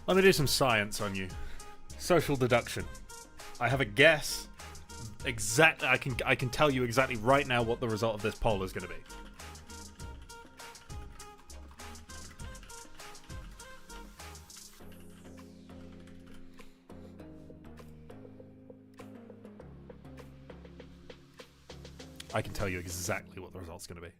Let me do some science on you. Social deduction. I have a guess. I can tell you exactly right now what the result of this poll is going to be. I can tell you exactly what the result's going to be.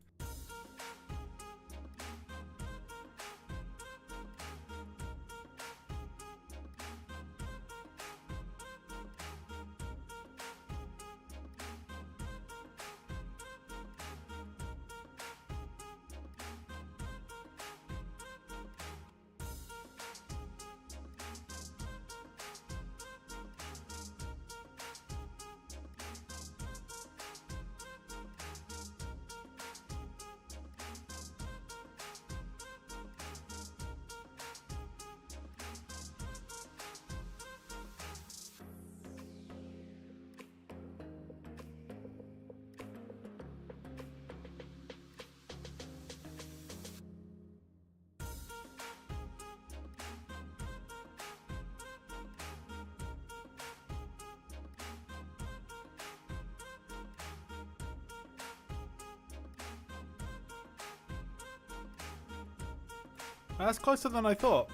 That's closer than I thought.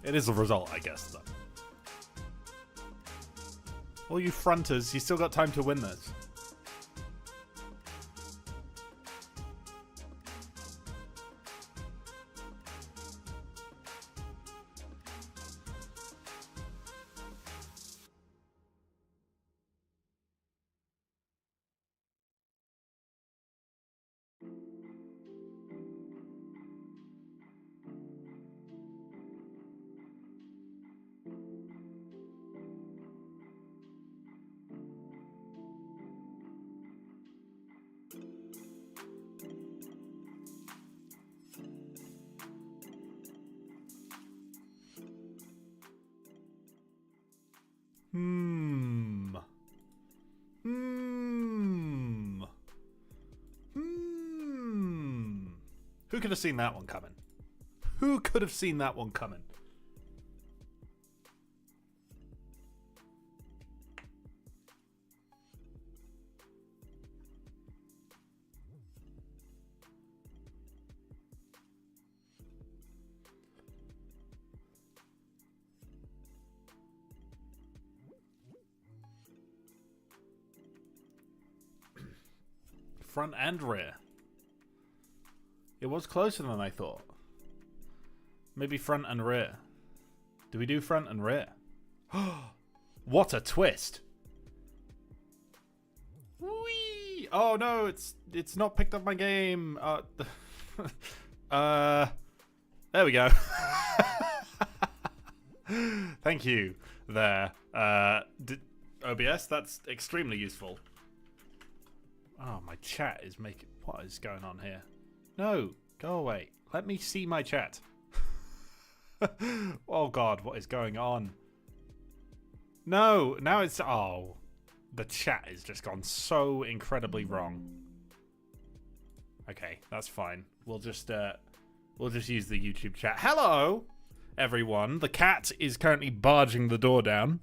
It is a result, I guess, though. All you fronters, you still got time to win this. Who could have seen that one coming? Who could have seen that one coming? Front and rear. It was closer than I thought. Maybe front and rear. Do we do front and rear? What a twist! Whee! Oh no, it's not picked up my game. There we go. Thank you. There. OBS, that's extremely useful. Oh, my chat is making... What is going on here? No, go away. Let me see my chat. Oh god, what is going on? No, now it's... Oh, the chat has just gone so incredibly wrong. Okay, that's fine. We'll just use the YouTube chat. Hello, everyone. The cat is currently barging the door down.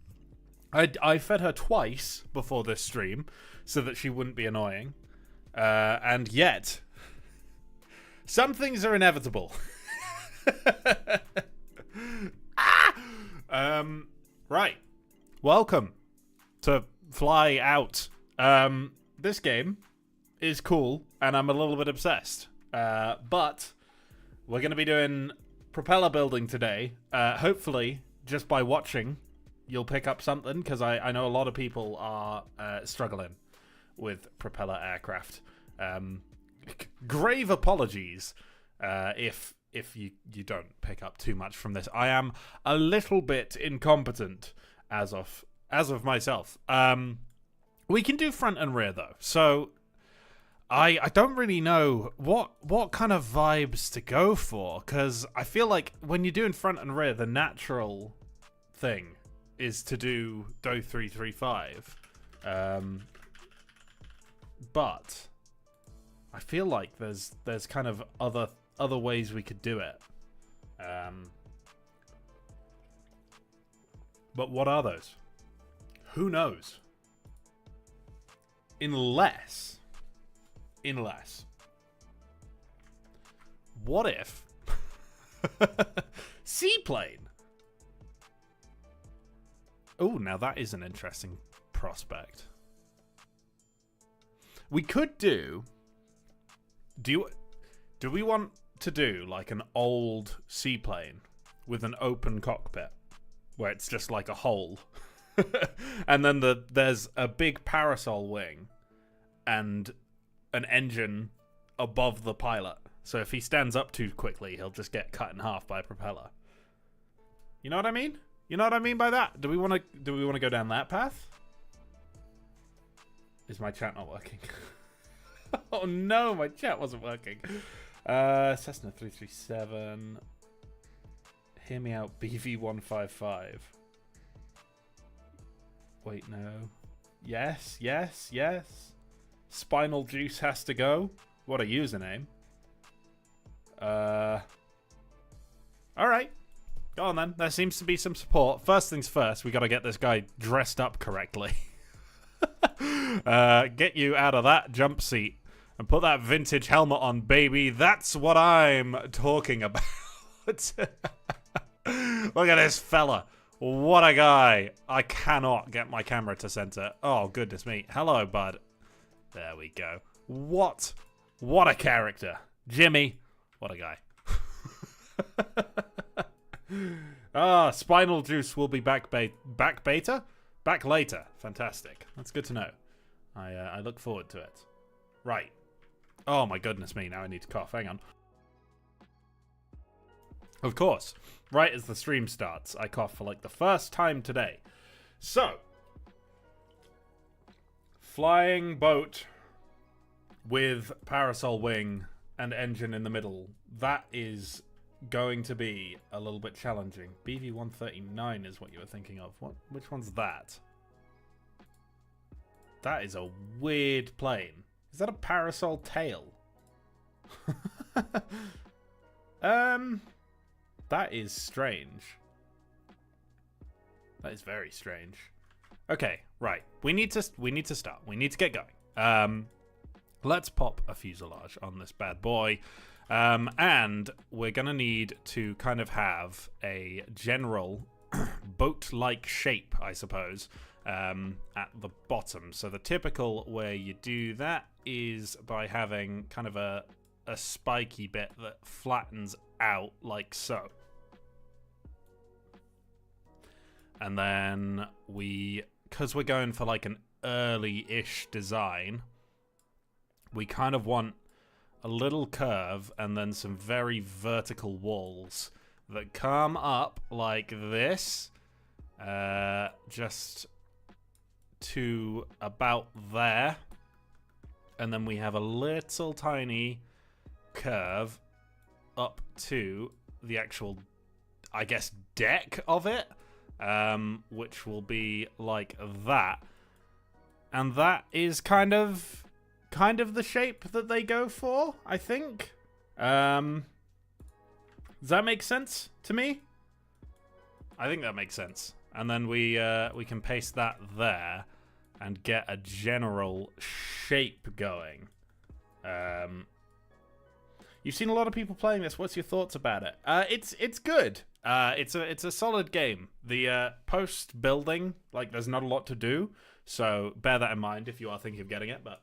I fed her twice before this stream so that she wouldn't be annoying. And yet... some things are inevitable. Right. Welcome to Flyout. This game is cool, and I'm a little bit obsessed. But we're going to be doing propeller building today. Hopefully, just by watching, you'll pick up something, because I know a lot of people are struggling with propeller aircraft. Grave apologies if you don't pick up too much from this. I am a little bit incompetent as of myself. We can do front and rear though, so I don't really know what kind of vibes to go for, because I feel like when you're doing front and rear, the natural thing is to do Do 335, but I feel like there's kind of other other ways we could do it. But what are those? Who knows? Unless, what if seaplane? Oh, now that is an interesting prospect. We could do we want to do like an old seaplane with an open cockpit where it's just like a hole and then there's a big parasol wing and an engine above the pilot, so if he stands up too quickly he'll just get cut in half by a propeller. You know what I mean? You know what I mean by that? Do we want to go down that path? Is my chat not working? Oh no, my chat wasn't working. Cessna 337. Hear me out, BV155. Wait, no. Yes. Spinal Juice has to go. What a username. Alright. Go on then. There seems to be some support. First things first, we gotta get this guy dressed up correctly. Get you out of that jump seat and put that vintage helmet on, baby. That's what I'm talking about. Look at this fella. What a guy. I cannot get my camera to center. Oh, goodness me. Hello, bud. There we go. What a character. Jimmy. What a guy. Spinal Juice will be back beta? Back later. Fantastic. That's good to know. I look forward to it. Right. Oh my goodness me, now I need to cough. Hang on. Of course. Right as the stream starts, I cough for like the first time today. So. Flying boat with parasol wing and engine in the middle. That is going to be a little bit challenging. BV-139 is what you were thinking of. Which one's that? That is a weird plane. Is that a parasol tail? That is strange. That is very strange. Okay, right. We need to start. We need to get going. Let's pop a fuselage on this bad boy. And we're going to need to kind of have a general boat-like shape, I suppose, at the bottom. So the typical way you do that is by having kind of a spiky bit that flattens out like so. And then because we're going for like an early-ish design, we kind of want a little curve and then some very vertical walls that come up like this, just to about there, and then we have a little tiny curve up to the actual, I guess, deck of it, which will be like that, and that is kind of the shape that they go for, I think. Does that make sense to me? I think that makes sense. And then we can paste that there and get a general shape going. You've seen a lot of people playing this. What's your thoughts about it? It's good. It's a solid game. The post building, like, there's not a lot to do, so bear that in mind if you are thinking of getting it. But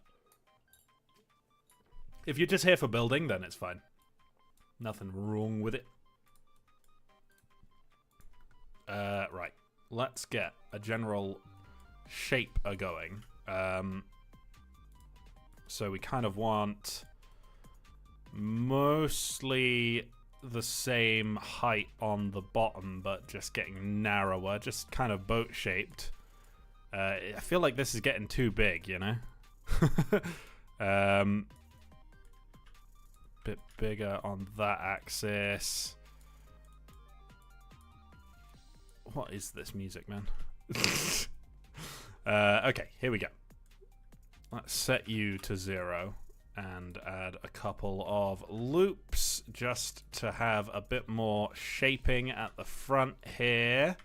if you're just here for building, then it's fine. Nothing wrong with it. Right. Let's get a general shape going. So we kind of want mostly the same height on the bottom, but just getting narrower, just kind of boat shaped. I feel like this is getting too big, you know? Bit bigger on that axis. What is this music, man? Okay, here we go. Let's set you to 0 and add a couple of loops just to have a bit more shaping at the front here.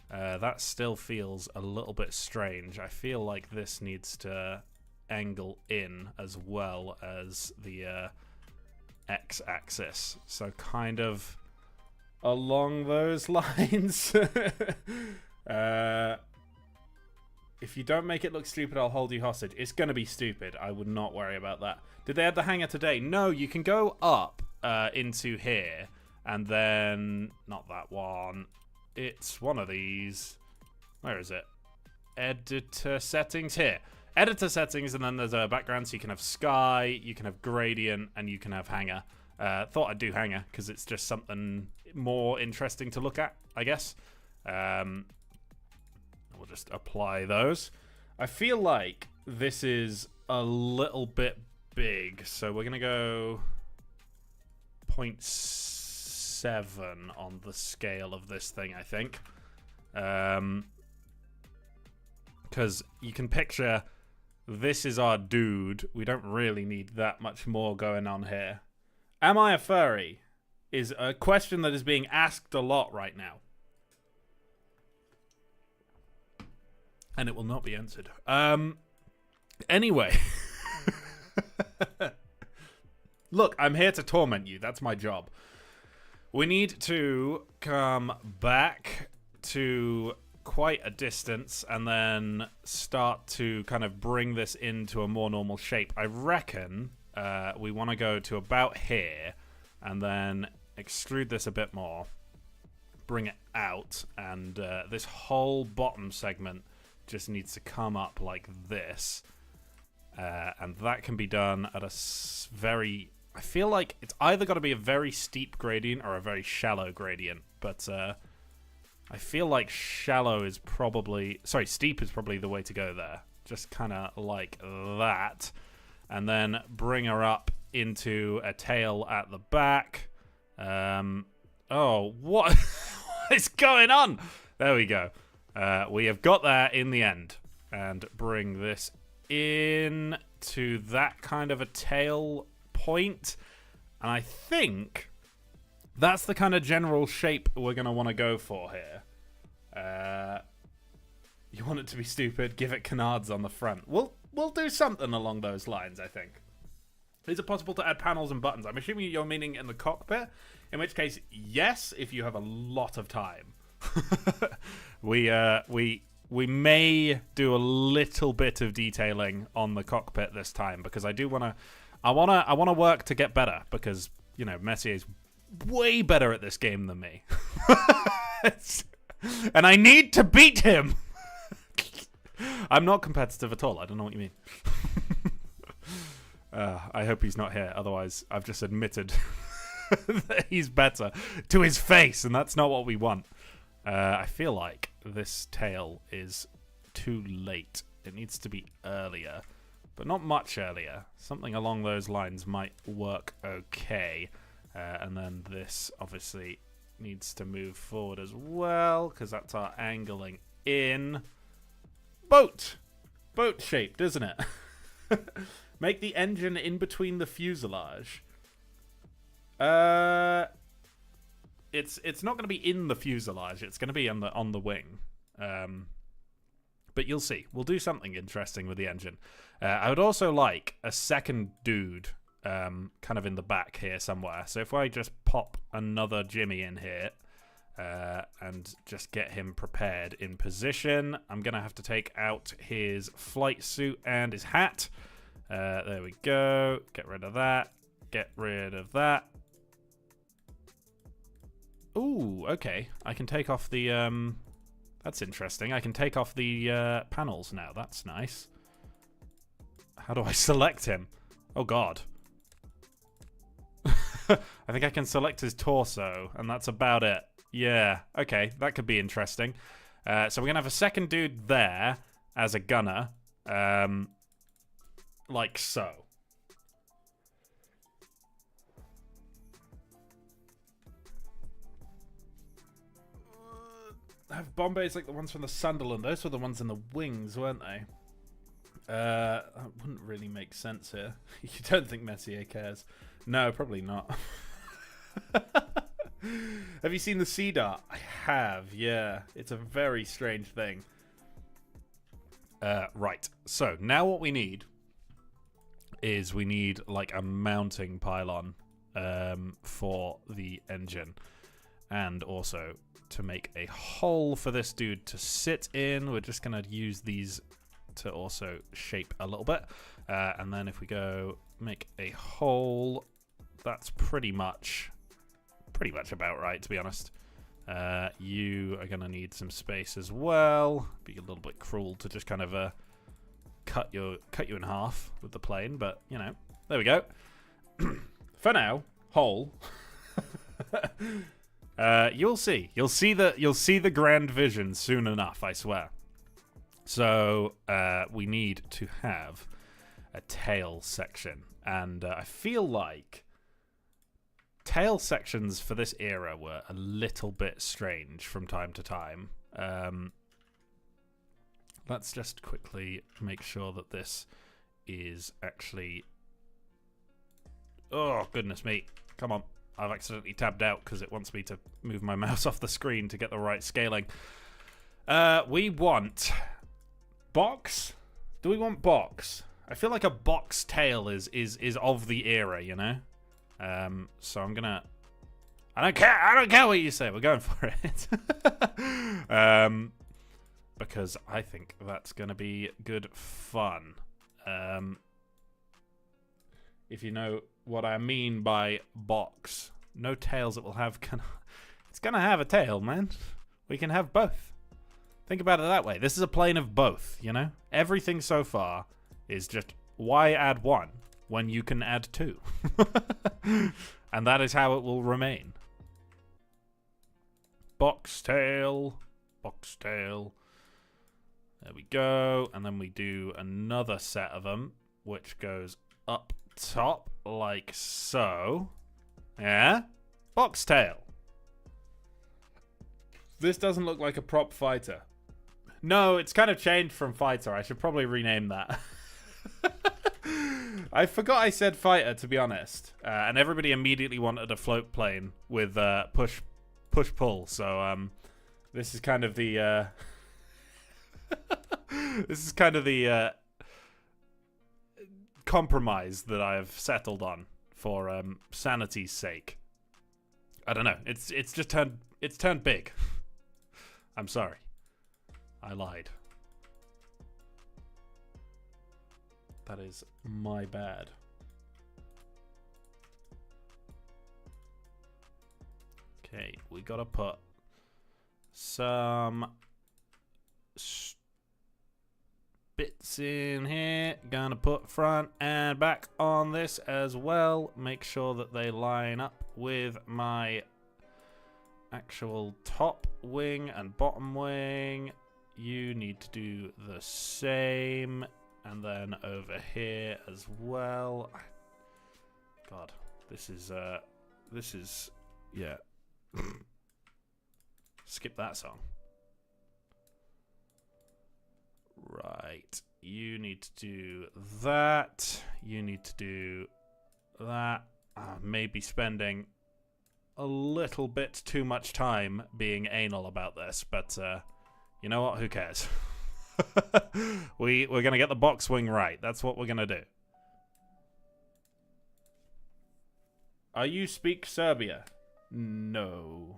That still feels a little bit strange. I feel like this needs to angle in as well as the x-axis. So kind of along those lines. If you don't make it look stupid, I'll hold you hostage. It's going to be stupid. I would not worry about that. Did they add the hanger today? No, you can go up into here and then... Not that one. It's one of these. Where is it? Editor settings here. Editor settings, and then there's a background, so you can have sky, you can have gradient, and you can have hanger. Thought I'd do hanger because it's just something more interesting to look at, I guess. We'll just apply those. I feel like this is a little bit big, so we're going to go 0.7 on the scale of this thing, I think. Because you can picture this is our dude. We don't really need that much more going on here. Am I a furry? Is a question that is being asked a lot right now. And it will not be answered. Anyway. Look, I'm here to torment you. That's my job. We need to come back to quite a distance and then start to kind of bring this into a more normal shape. I reckon we want to go to about here and then extrude this a bit more. Bring it out. And this whole bottom segment just needs to come up like this, and that can be done at a very... I feel like it's either got to be a very steep gradient or a very shallow gradient, but I feel like shallow is probably... Sorry, steep is probably the way to go there. Just kind of like that, and then bring her up into a tail at the back. Oh, what is going on? There we go. We have got that in the end, and bring this in to that kind of a tail point, and I think that's the kind of general shape we're going to want to go for here. You want it to be stupid? Give it canards on the front. We'll do something along those lines, I think. Is it possible to add panels and buttons? I'm assuming you're meaning in the cockpit, in which case, yes, if you have a lot of time. We may do a little bit of detailing on the cockpit this time, because I want to work to get better, because you know Messier's way better at this game than me. And I need to beat him. I'm not competitive at all. I don't know what you mean. I hope he's not here, otherwise I've just admitted that he's better to his face, and that's not what we want. I feel like this tail is too late. It needs to be earlier, but not much earlier. Something along those lines might work okay. And then this obviously needs to move forward as well, because that's our angling in. Boat shaped, isn't it? Make the engine in between the fuselage. It's not going to be in the fuselage. It's going to be on the wing. But you'll see. We'll do something interesting with the engine. I would also like a second dude kind of in the back here somewhere. So if I just pop another Jimmy in here and just get him prepared in position, I'm going to have to take out his flight suit and his hat. There we go. Get rid of that. Get rid of that. Ooh, okay. I can take off the... That's interesting. I can take off the panels now. That's nice. How do I select him? Oh, God. I think I can select his torso, and that's about it. Yeah, okay. That could be interesting. So we're going to have a second dude there as a gunner. Like so. Have Bombays like the ones from the Sunderland. Those were the ones in the wings, weren't they? That wouldn't really make sense here. You don't think Messier cares? No, probably not. Have you seen the sea dart? I have, yeah. It's a very strange thing. Right. So now what we need is we need like a mounting pylon for the engine, and also to make a hole for this dude to sit in. We're just gonna use these to also shape a little bit, and then if we go make a hole, that's pretty much about right, to be honest. You are gonna need some space as well. Be a little bit cruel to just kind of cut you in half with the plane, but you know, there we go. For now, hole. You'll see the grand vision soon enough, I swear. So we need to have a tail section, and I feel like tail sections for this era were a little bit strange from time to time. Let's just quickly make sure that this is actually... Oh, goodness me. Come on. I've accidentally tabbed out because it wants me to move my mouse off the screen to get the right scaling. We want... box? Do we want box? I feel like a box tail is of the era, you know? So I'm gonna... I don't care what you say. We're going for it. Because I think that's gonna be good fun. If you know what I mean by box. No tails it will have. It's gonna have a tail, man. We can have both. Think about it that way. This is a plane of both, you know? Everything so far is just, why add one when you can add two? And that is how it will remain. Box tail. Box tail. There we go. And then we do another set of them, which goes up top like so. Yeah? Box tail. This doesn't look like a prop fighter. No, it's kind of changed from fighter. I should probably rename that. I forgot I said fighter, to be honest. And everybody immediately wanted a float plane with push-pull. So this is kind of the... this is kind of the compromise that I've settled on for sanity's sake. I don't know. It's just turned big. I'm sorry. I lied. That is my bad. Okay, we gotta put some bits in here. Gonna put front and back on this as well. Make sure that they line up with my actual top wing and bottom wing. You need to do the same. And then over here as well. God, this is, yeah. Skip that song. Right. You need to do that. You need to do that. Maybe spending a little bit too much time being anal about this, but you know what? Who cares? We're going to get the box wing right. That's what we're going to do. Are you speak Serbia? No.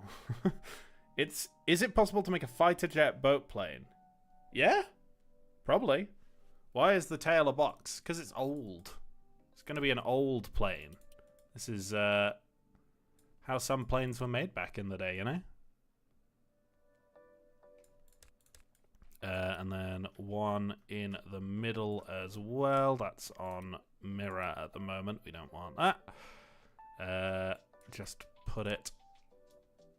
Is it possible to make a fighter jet boat plane? Yeah? Probably. Why is the tail a box? Because it's old. It's going to be an old plane. This is how some planes were made back in the day, you know? And then one in the middle as well. That's on mirror at the moment. We don't want that. Just put it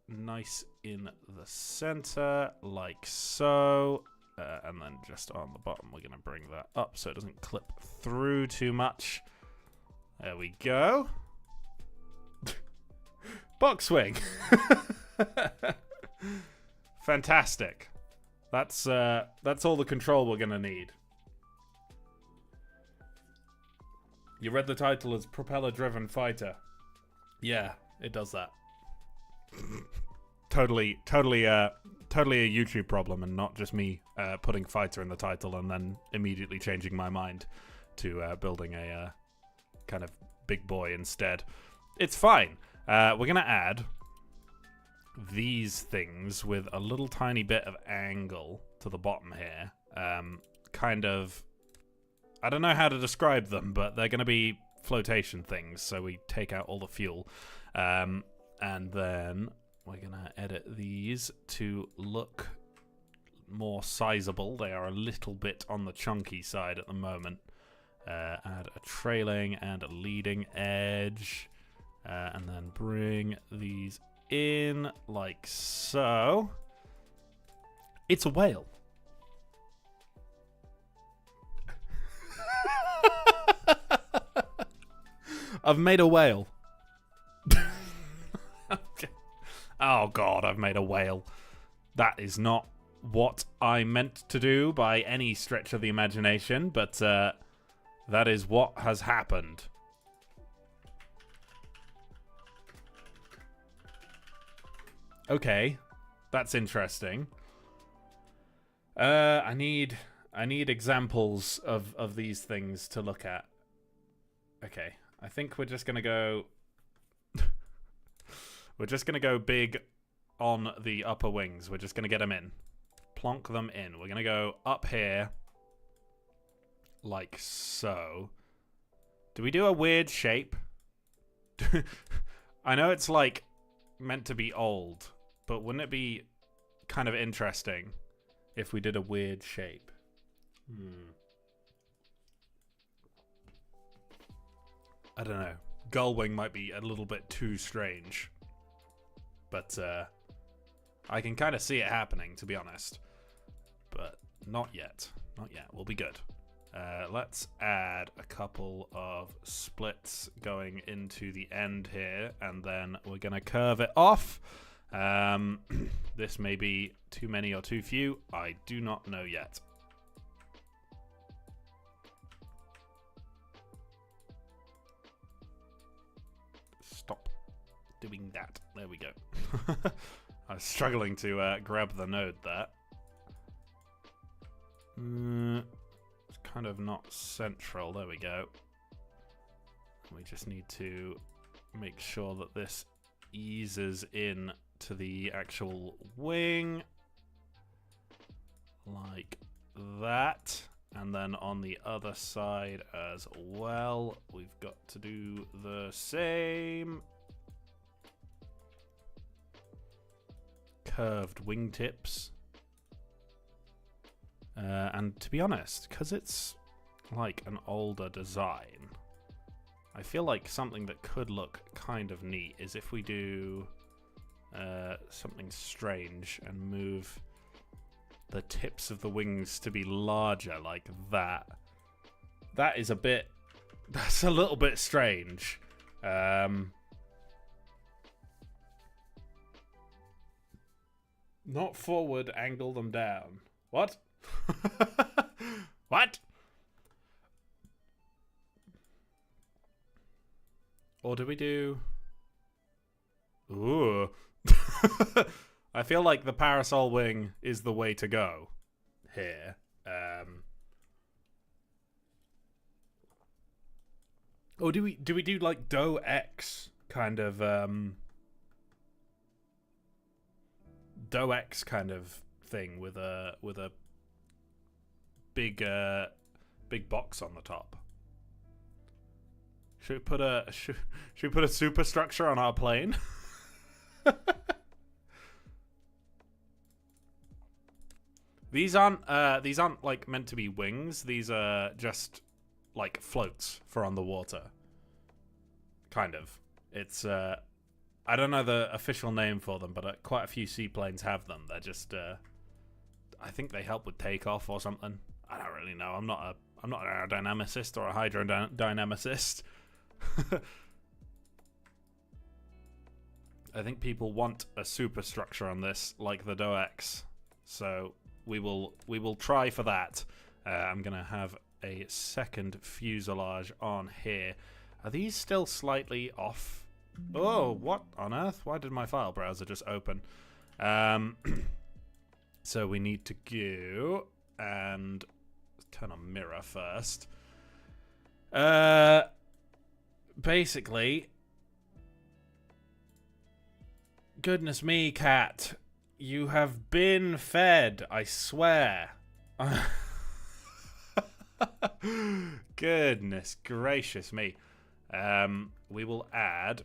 nice in the center, like so. And then just on the bottom, we're going to bring that up so it doesn't clip through too much. There we go. Box wing. Fantastic. That's all the control we're gonna need. You read the title as propeller-driven fighter. Yeah, it does that. Totally a YouTube problem, and not just me putting fighter in the title and then immediately changing my mind to building a kind of big boy instead. It's fine. We're going to add these things with a little tiny bit of angle to the bottom here. Kind of, I don't know how to describe them, but they're going to be flotation things, so we take out all the fuel. And then we're going to edit these to look more sizable. They are a little bit on the chunky side at the moment. Add a trailing and a leading edge. And then bring these in like so. It's a whale. I've made a whale. Oh god, I've made a whale. That is not what I meant to do by any stretch of the imagination, but that is what has happened. Okay, that's interesting. I need examples of these things to look at. Okay, I think we're just gonna go. We're just gonna go big on the upper wings. We're just gonna get them in, plonk them in. We're gonna go up here, like so. Do we do a weird shape? I know it's like meant to be old, but wouldn't it be kind of interesting if we did a weird shape? I don't know. Gullwing might be a little bit too strange, but I can kind of see it happening, to be honest. But not yet. Not yet. We'll be good. Let's add a couple of splits going into the end here, and then we're going to curve it off. This may be too many or too few. I do not know yet. Stop doing that. There we go. I was struggling to grab the node there. It's kind of not central. There we go. We just need to make sure that this eases in to the actual wing. Like that. And then on the other side as well, we've got to do the same. Curved wingtips. And to be honest, because it's like an older design, I feel like something that could look kind of neat is if we do something strange and move the tips of the wings to be larger like that. That is a bit... That's a little bit strange. Not forward, angle them down. What? What? Or do we do... Ooh. I feel like the parasol wing is the way to go here. Or do we do like Doe X kind of Doe X kind of thing with a big big box on the top? Should we put a superstructure on our plane? These aren't like meant to be wings. These are just like floats for on the water. Kind of. It's I don't know the official name for them, but quite a few seaplanes have them. They're just I think they help with takeoff or something. I don't really know. I'm not an aerodynamicist or a hydrodynamicist. I think people want a superstructure on this, like the Doe X. So we will try for that. I'm gonna have a second fuselage on here. Are these still slightly off? Oh, what on earth? Why did my file browser just open? So we need to go and turn on mirror first. Basically, goodness me, cat. You have been fed, I swear. Goodness gracious me. We will add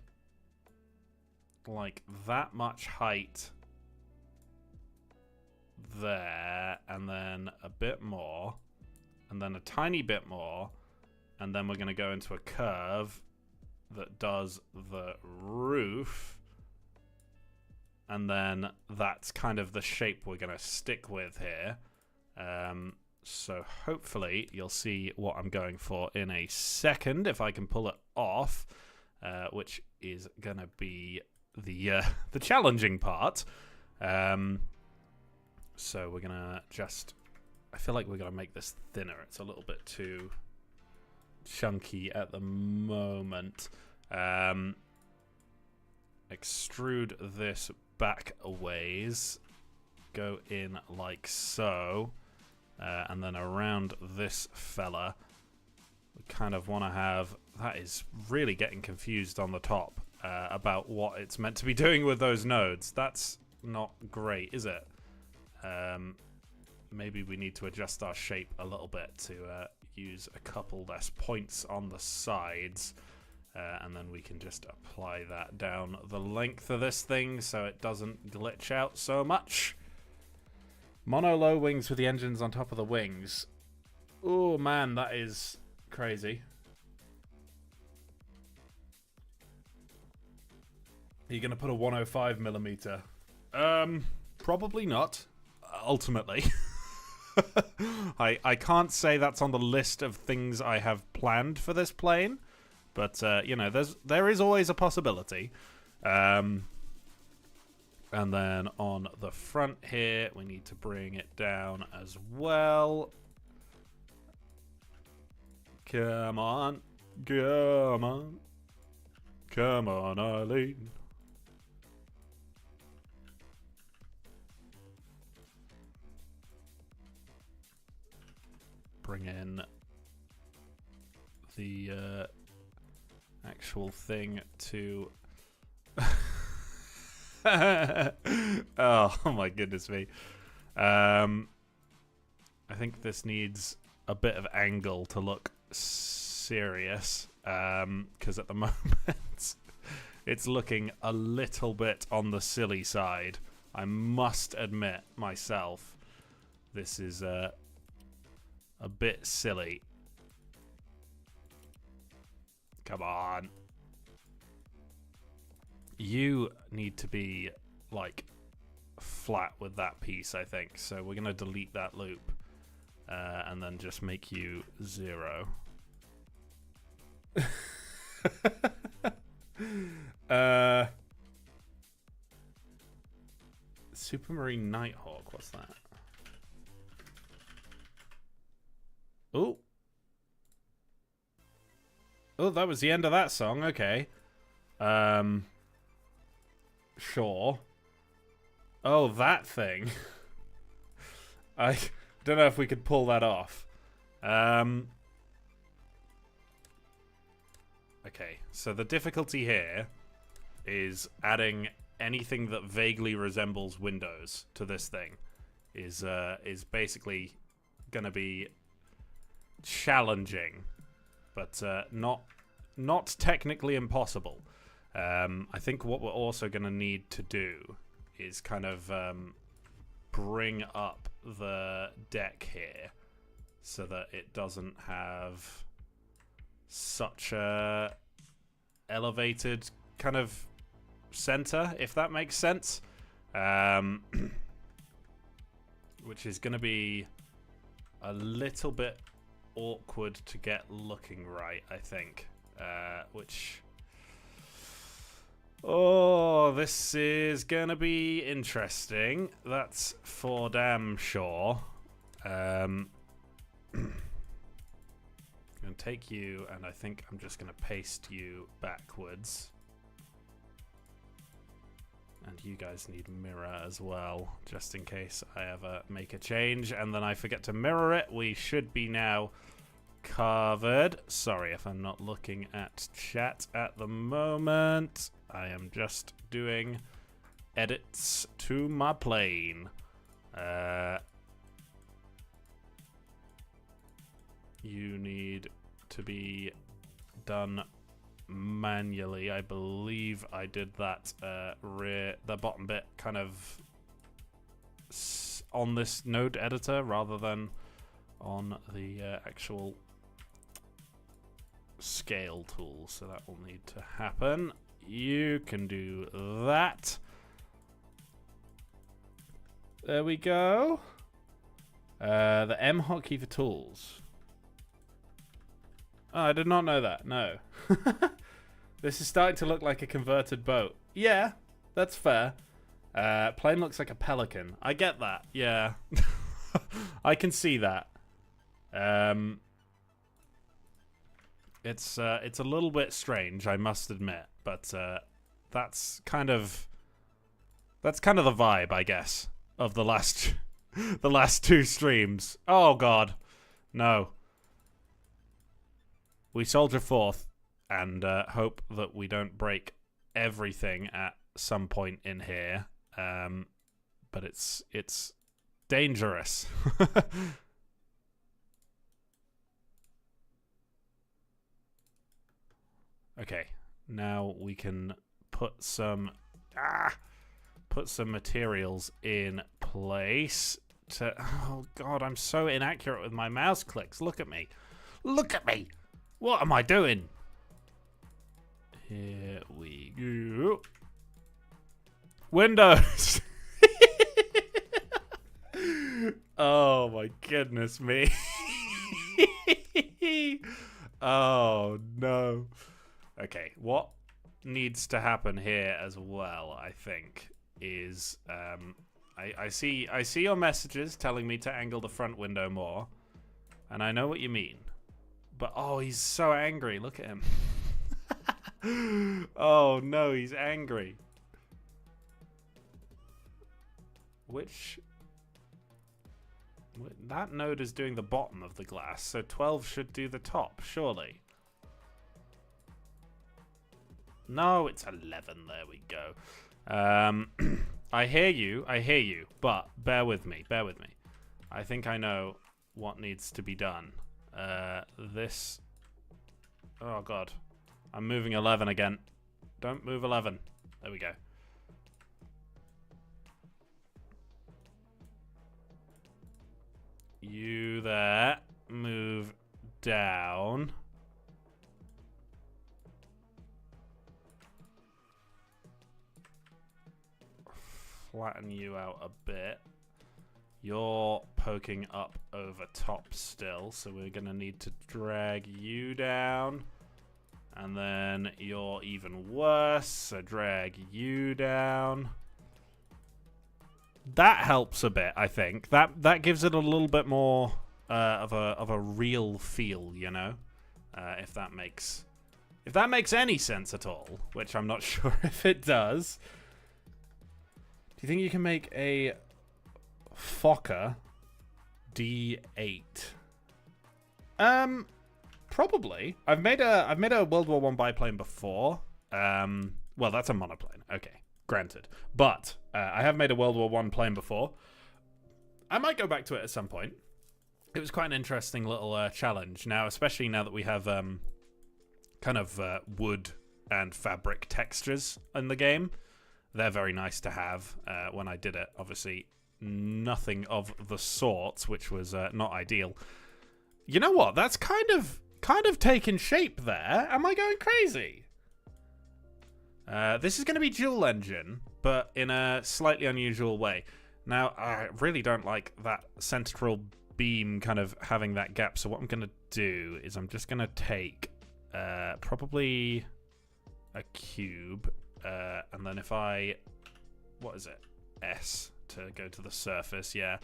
like that much height there, and then a bit more, and then a tiny bit more, and then we're going to go into a curve that does the roof, and then that's kind of the shape we're going to stick with here. So hopefully you'll see what I'm going for in a second if I can pull it off, which is going to be the challenging part. So we're going to just... I feel like we're going to make this thinner. It's a little bit too chunky at the moment. Extrude this back a ways. Go in like so. And then around this fella, we kind of want to have... That is really getting confused on the top about what it's meant to be doing with those nodes. That's not great, is it? Maybe we need to adjust our shape a little bit to use a couple less points on the sides. And then we can just apply that down the length of this thing so it doesn't glitch out so much. Mono low wings with the engines on top of the wings. Oh man, that is crazy. Are you going to put a 105mm? Probably not, ultimately. I can't say that's on the list of things I have planned for this plane, but you know, there is always a possibility. And then on the front here, we need to bring it down as well. Come on. Come on. Come on, Eileen. Bring in the actual thing to... oh my goodness me. I think this needs a bit of angle to look serious, because at the moment it's looking a little bit on the silly side. I must admit myself, this is a bit silly. Come on. You need to be, like, flat with that piece, I think. So we're going to delete that loop. And then just make you 0. Supermarine Nighthawk, what's that? Oh. Oh, that was the end of that song. Okay. Sure. Oh, that thing. I don't know if we could pull that off. Okay, so the difficulty here is adding anything that vaguely resembles windows to this thing is basically going to be challenging, but not technically impossible. I think what we're also going to need to do is kind of bring up the deck here so that it doesn't have such a elevated kind of center, if that makes sense. Which is going to be a little bit awkward to get looking right, I think. Which... oh, this is going to be interesting. That's for damn sure. going to take you, and I think I'm just going to paste you backwards. And you guys need mirror as well, just in case I ever make a change. And then I forget to mirror it. We should be now covered. Sorry if I'm not looking at chat at the moment. I am just doing edits to my plane. You need to be done manually. I believe I did that the bottom bit kind of on this node editor rather than on the actual scale tool, so that will need to happen. You can do that. There we go. The M hotkey for tools. Oh, I did not know that. No. This is starting to look like a converted boat. Yeah, that's fair. Plane looks like a pelican. I get that. Yeah. I can see that. It's a little bit strange, I must admit, but that's kind of the vibe, I guess, of the last the last two streams. Oh god. No. We soldier forth and hope that we don't break everything at some point in here. But it's dangerous. Okay, now we can put some materials in place to. Oh god, I'm so inaccurate with my mouse clicks. Look at me. Look at me. What am I doing? Here we go. Windows. Oh my goodness me. Oh no. Okay, what needs to happen here as well, I think, is I see your messages telling me to angle the front window more, and I know what you mean. But oh, he's so angry. Look at him. Oh no, he's angry. That node is doing the bottom of the glass, so 12 should do the top, surely. No, it's 11. There we go. I hear you, but bear with me. I think I know what needs to be done. This... Oh, God. I'm moving 11 again. Don't move 11. There we go. You there. Move down. Flatten you out a bit. You're poking up over top still, so we're going to need to drag you down. And then you're even worse, so drag you down. That helps a bit, I think. That gives it a little bit more of a real feel, you know? If that makes any sense at all, which I'm not sure if it does. Do you think you can make a Fokker D8? Probably. I've made a World War I biplane before. Well, that's a monoplane. Okay, granted. But I have made a World War I plane before. I might go back to it at some point. It was quite an interesting little challenge. Now, especially now that we have kind of wood and fabric textures in the game. They're very nice to have. When I did it, obviously, nothing of the sort, which was not ideal. You know what? That's kind of taken shape there. Am I going crazy? This is going to be dual engine, but in a slightly unusual way. Now, I really don't like that central beam kind of having that gap, so what I'm going to do is I'm just going to take probably a cube, and then if I... What is it? S to go to the surface, yeah.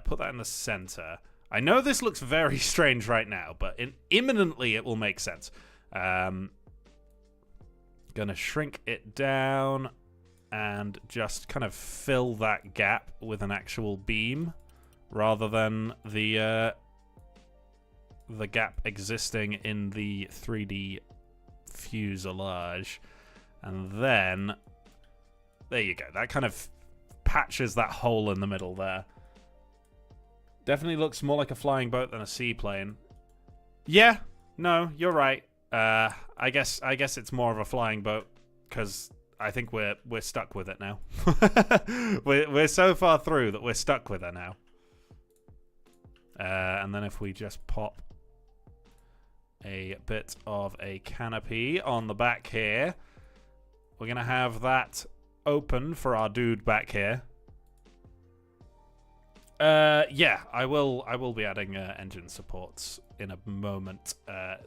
Put that in the center. I know this looks very strange right now, but imminently it will make sense. Gonna shrink it down and just kind of fill that gap with an actual beam rather than the gap existing in the 3D fuselage. And then there you go. That kind of patches that hole in the middle there. Definitely looks more like a flying boat than a seaplane. Yeah, no, you're right. I guess it's more of a flying boat because I think we're stuck with it now. we're so far through that we're stuck with it now. And then if we just pop a bit of a canopy on the back here, we're gonna have that open for our dude back here. Yeah, I will be adding engine supports in a moment.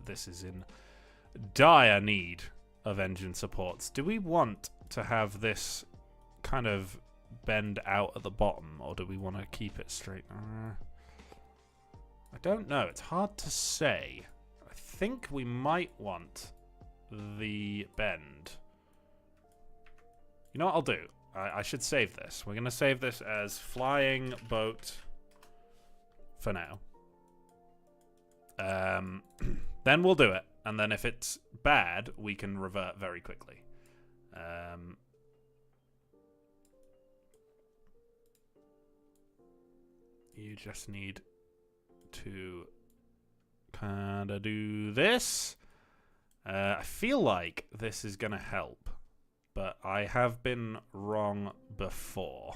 This is in dire need of engine supports. Do we want to have this kind of bend out at the bottom, or do we want to keep it straight? I don't know. It's hard to say. I think we might want the bend. You know what I'll do? I should save this. We're going to save this as flying boat for now. Then we'll do it. And then if it's bad, we can revert very quickly. You just need to kind of do this. I feel like this is going to help. But I have been wrong before.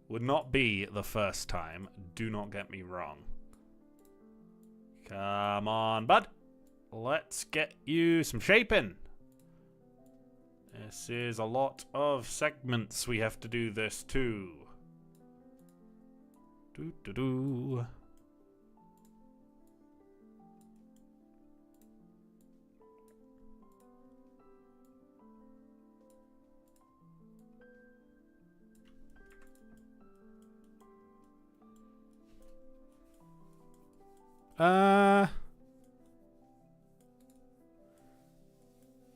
Would not be the first time. Do not get me wrong. Come on, bud. Let's get you some shaping. This is a lot of segments we have to do this to. Do-do-do.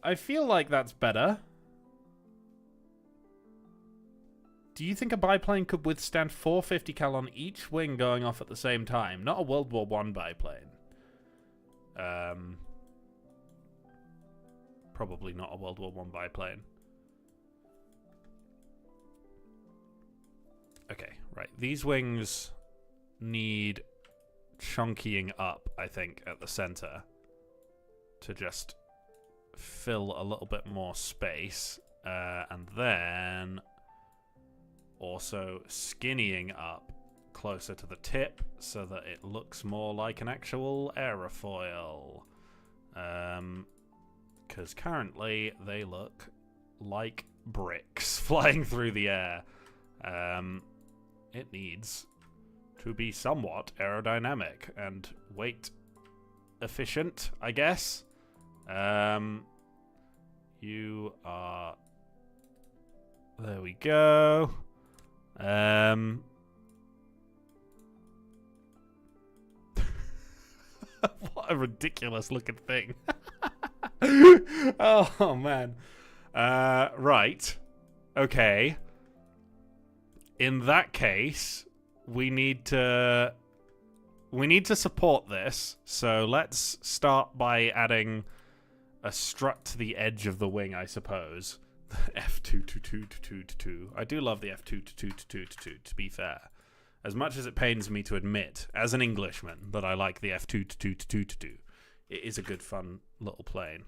I feel like that's better. Do you think a biplane could withstand 450 cal on each wing going off at the same time? Not a World War I biplane. Probably not a World War I biplane. Okay, right. These wings need chunkying up, I think, at the center to just fill a little bit more space, and then also skinnying up closer to the tip so that it looks more like an actual aerofoil, because currently they look like bricks flying through the air. It needs to be somewhat aerodynamic and weight efficient, I guess. You are... There we go. What a ridiculous looking thing. Oh, man. Right. Okay. In that case, we need to support this. So let's start by adding a strut to the edge of the wing, I suppose. F22222. I do love the F22222, to be fair. As much as it pains me to admit, as an Englishman, that I like the F22222. It is a good, fun little plane.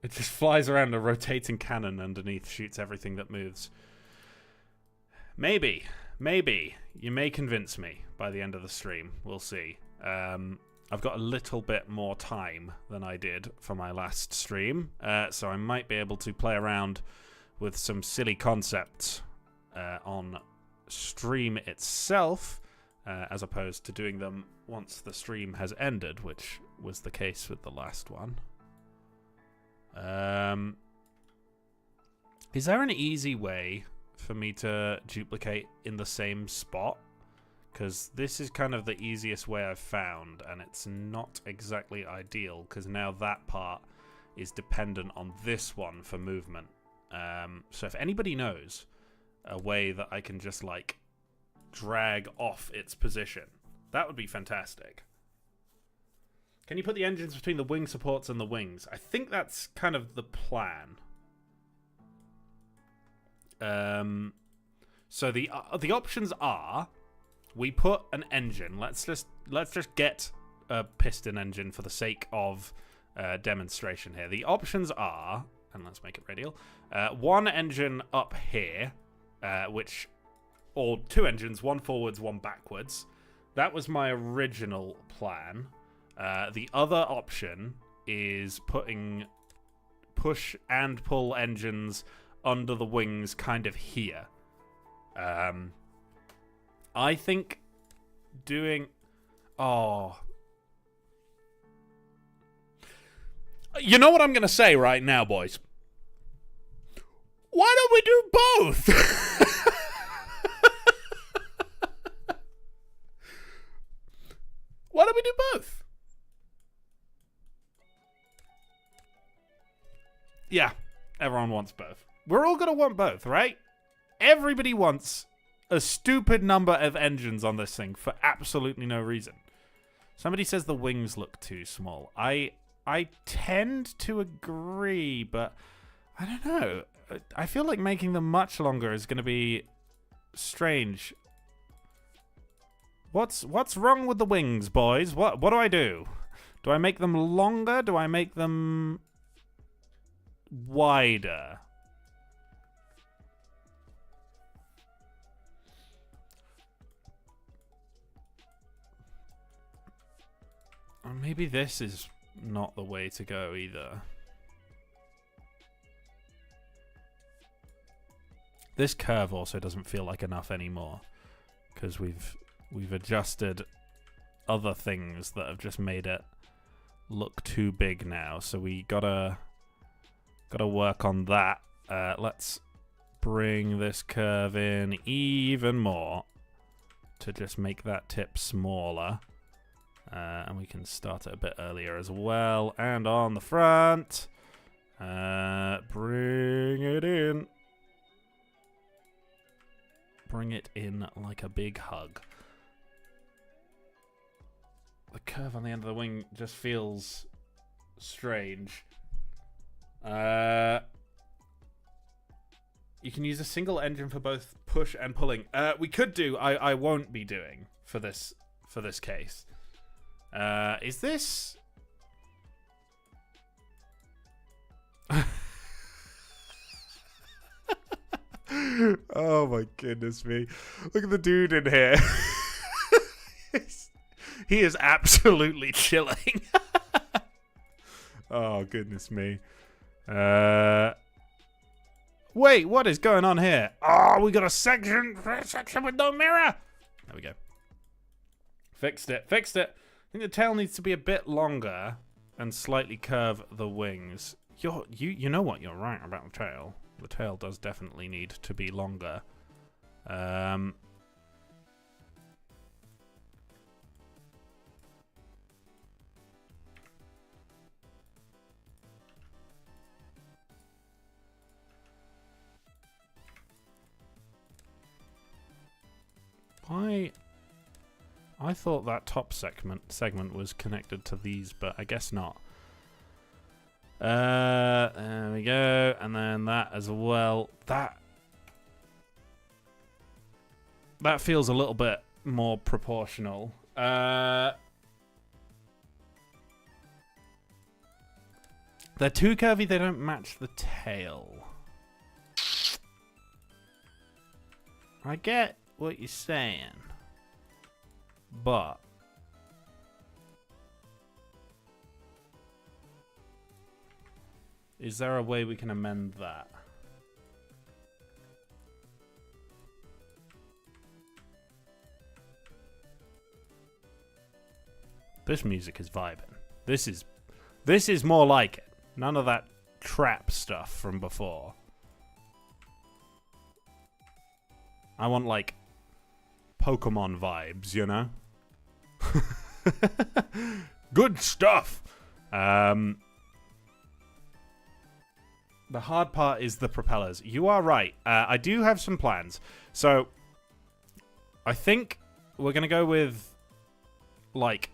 It just flies around a rotating cannon underneath, shoots everything that moves. Maybe. You may convince me by the end of the stream. We'll see. I've got a little bit more time than I did for my last stream, so I might be able to play around with some silly concepts on stream itself, as opposed to doing them once the stream has ended, which was the case with the last one. Is there an easy way for me to duplicate in the same spot? Because this is kind of the easiest way I've found, and it's not exactly ideal, because now that part is dependent on this one for movement. So if anybody knows a way that I can just, like, drag off its position, that would be fantastic. Can you put the engines between the wing supports and the wings? I think that's kind of the plan. So the options are... We put an engine. Let's just get a piston engine for the sake of demonstration here. The options are, and let's make it radial, one engine up here, or two engines, one forwards, one backwards. That was my original plan. The other option is putting push and pull engines under the wings kind of here. I think doing... Oh. You know what I'm going to say right now, boys? Why don't we do both? Why don't we do both? Yeah, everyone wants both. We're all going to want both, right? Everybody wants a stupid number of engines on this thing for absolutely no reason. Somebody says the wings look too small. I tend to agree, but I don't know. I feel like making them much longer is going to be strange. What's wrong with the wings, boys? What do I do? Do I make them longer? Do I make them wider? Or maybe this is not the way to go either. This curve also doesn't feel like enough anymore, because we've adjusted other things that have just made it look too big now. So we gotta work on that. Let's bring this curve in even more to just make that tip smaller. And we can start it a bit earlier as well. And on the front, bring it in. Bring it in like a big hug. The curve on the end of the wing just feels strange. You can use a single engine for both push and pulling. We could do. I won't be doing for this case. Is this? Oh my goodness me. Look at the dude in here. He is absolutely chilling. Oh goodness me. Wait, what is going on here? Oh, we got a section with no mirror. There we go. Fixed it. I think the tail needs to be a bit longer and slightly curve the wings. You know what? You're right about the tail. The tail does definitely need to be longer. I thought that top segment was connected to these, but I guess not. There we go, and then that as well. That feels a little bit more proportional. They're too curvy, they don't match the tail. I get what you're saying, but is there a way we can amend that? This music is vibing. This is more like it. None of that trap stuff from before. I want, like, Pokemon vibes, you know? Good stuff! The hard part is the propellers. You are right. I do have some plans. So, I think we're going to go with, like,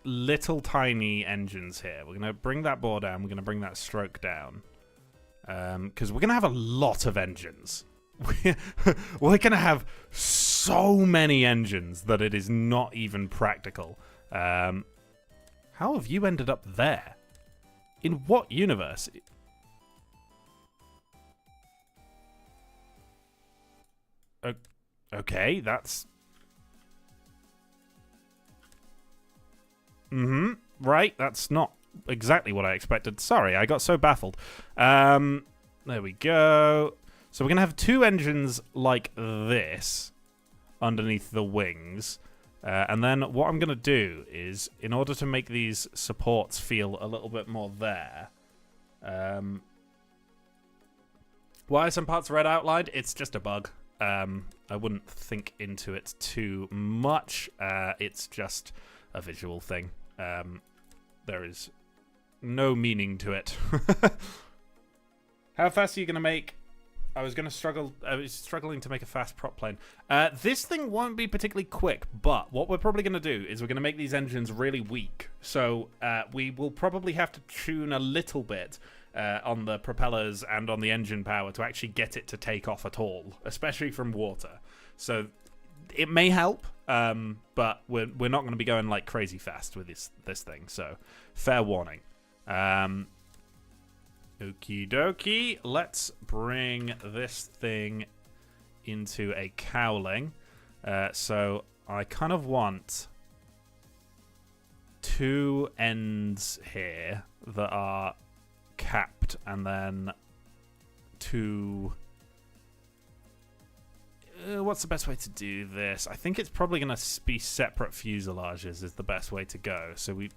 little tiny engines here. We're going to bring that bore down. We're going to bring that stroke down. Because we're going to have a lot of engines. We're going to have so many engines that it is not even practical. How have you ended up there? In what universe? Okay, that's... Right, that's not exactly what I expected. Sorry, I got so baffled. There we go. So we're going to have 2 engines like this underneath the wings. And then what I'm going to do is, in order to make these supports feel a little bit more there... why are some parts red outlined? It's just a bug. I wouldn't think into it too much. It's just a visual thing. There is no meaning to it. How fast are you going to make... I was struggling to make a fast prop plane. This thing won't be particularly quick, but what we're probably going to do is we're going to make these engines really weak. So we will probably have to tune a little bit on the propellers and on the engine power to actually get it to take off at all, especially from water. So it may help, but we're not going to be going like crazy fast with this thing. So fair warning. Okie dokie, let's bring this thing into a cowling. So I kind of want 2 ends here that are capped, and then 2... what's the best way to do this? I think it's probably going to be separate fuselages is the best way to go. So we...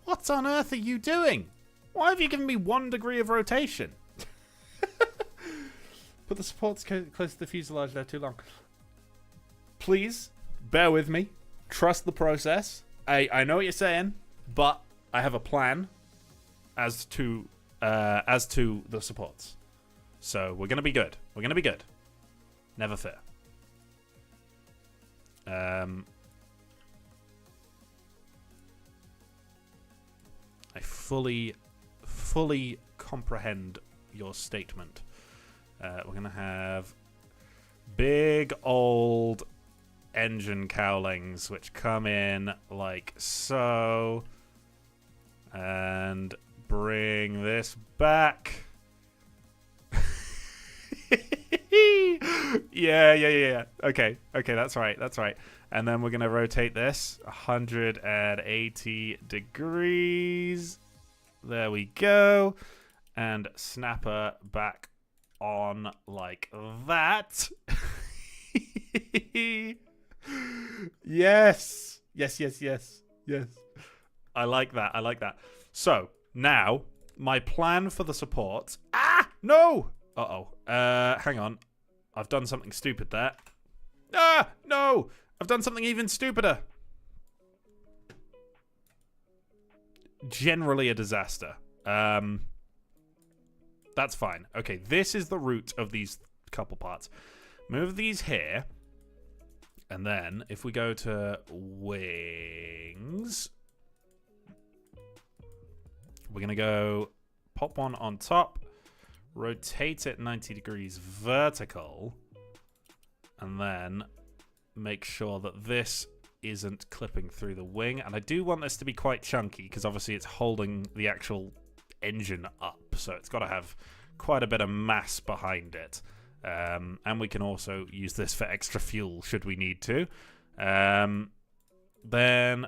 What on earth are you doing? Why have you given me 1 degree of rotation? Put the supports close to the fuselage, they're too long. Please, bear with me. Trust the process. I know what you're saying, but I have a plan as to the supports. So we're going to be good. We're going to be good. Never fear. I fully comprehend your statement. We're going to have big old engine cowlings which come in like so, and bring this back. Yeah. Okay, that's right. And then we're going to rotate this 180 degrees. There we go. And snap her back on like that. Yes. I like that. So, now, my plan for the support... Ah! No! Hang on. I've done something stupid there. Ah! No! I've done something even stupider. Generally a disaster. That's fine. Okay, this is the root of these couple parts. Move these here. And then, if we go to wings... We're going to go pop one on top. Rotate it 90 degrees vertical. And then make sure that this isn't clipping through the wing. And I do want this to be quite chunky because obviously it's holding the actual engine up. So it's got to have quite a bit of mass behind it. And we can also use this for extra fuel should we need to. Then,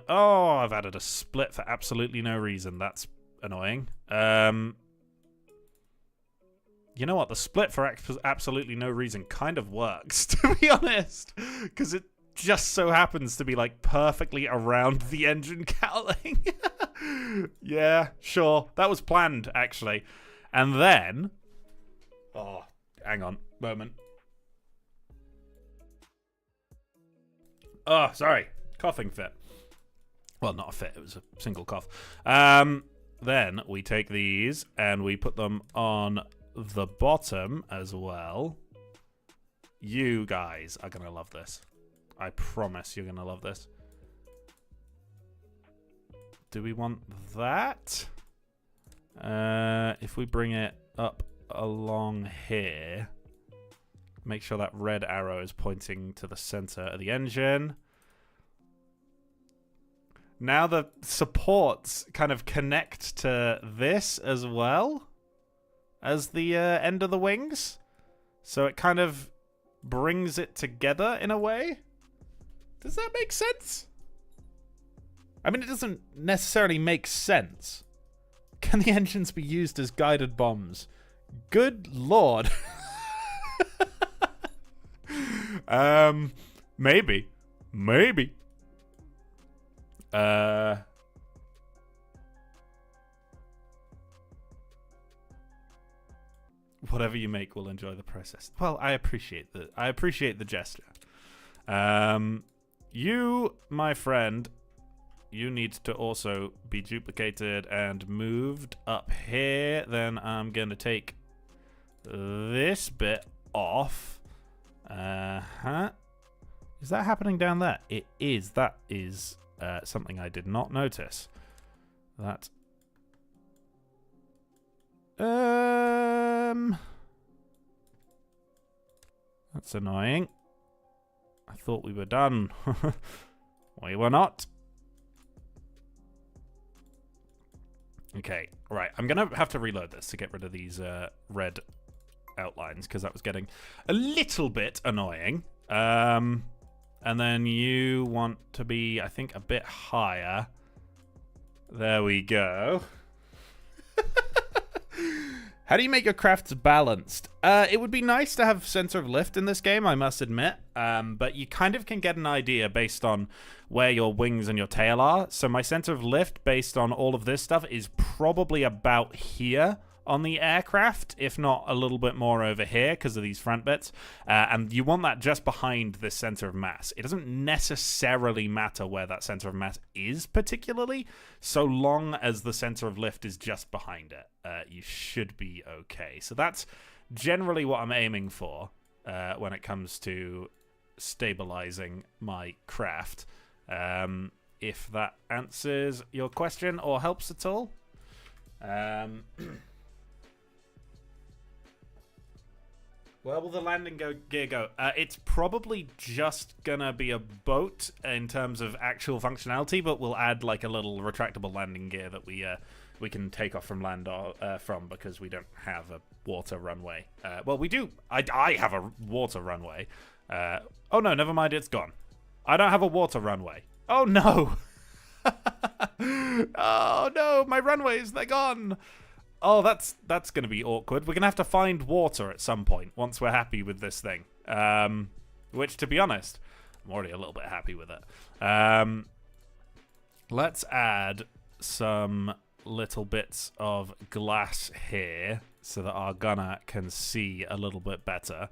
I've added a split for absolutely no reason. That's annoying. You know what? The split for absolutely no reason kind of works, to be honest. Because it just so happens to be, like, perfectly around the engine cowling. Yeah, sure. That was planned, actually. And then... Oh, hang on. Moment. Oh, sorry. Coughing fit. Well, not a fit. It was a single cough. Then we take these and we put them on the bottom as well. You guys are going to love this. I promise you're going to love this. Do we want that? If we bring it up along here, make sure that red arrow is pointing to the center of the engine. Now the supports kind of connect to this as well as the end of the wings. So it kind of brings it together in a way. Does that make sense? I mean, it doesn't necessarily make sense. Can the engines be used as guided bombs? Good lord. Maybe. Maybe. Whatever you make will enjoy the process. Well, I appreciate the gesture. You, my friend, you need to also be duplicated and moved up here. Then I'm going to take this bit off. Is that happening down there? It is. That is something I did not notice. That. That's annoying. I thought we were done. We were not. Okay, right. I'm going to have to reload this to get rid of these red outlines because that was getting a little bit annoying. And then you want to be, I think, a bit higher. There we go. How do you make your crafts balanced? It would be nice to have center of lift in this game, I must admit. But you kind of can get an idea based on where your wings and your tail are. So my center of lift, based on all of this stuff, is probably about here on the aircraft, if not a little bit more over here because of these front bits. And you want that just behind this center of mass. It doesn't necessarily matter where that center of mass is particularly, so long as the center of lift is just behind it. You should be okay. So that's generally what I'm aiming for when it comes to stabilizing my craft. If that answers your question or helps at all. Where will the landing gear go? It's probably just gonna be a boat in terms of actual functionality, but we'll add like a little retractable landing gear that we can take off from land or from, because we don't have a water runway. Well, we do. I have a water runway. Oh no, never mind. It's gone. I don't have a water runway. Oh no. Oh no, my runways, they're gone. Oh, that's going to be awkward. We're going to have to find water at some point once we're happy with this thing. Which, to be honest, I'm already a little bit happy with it. Let's add some little bits of glass here so that our gunner can see a little bit better.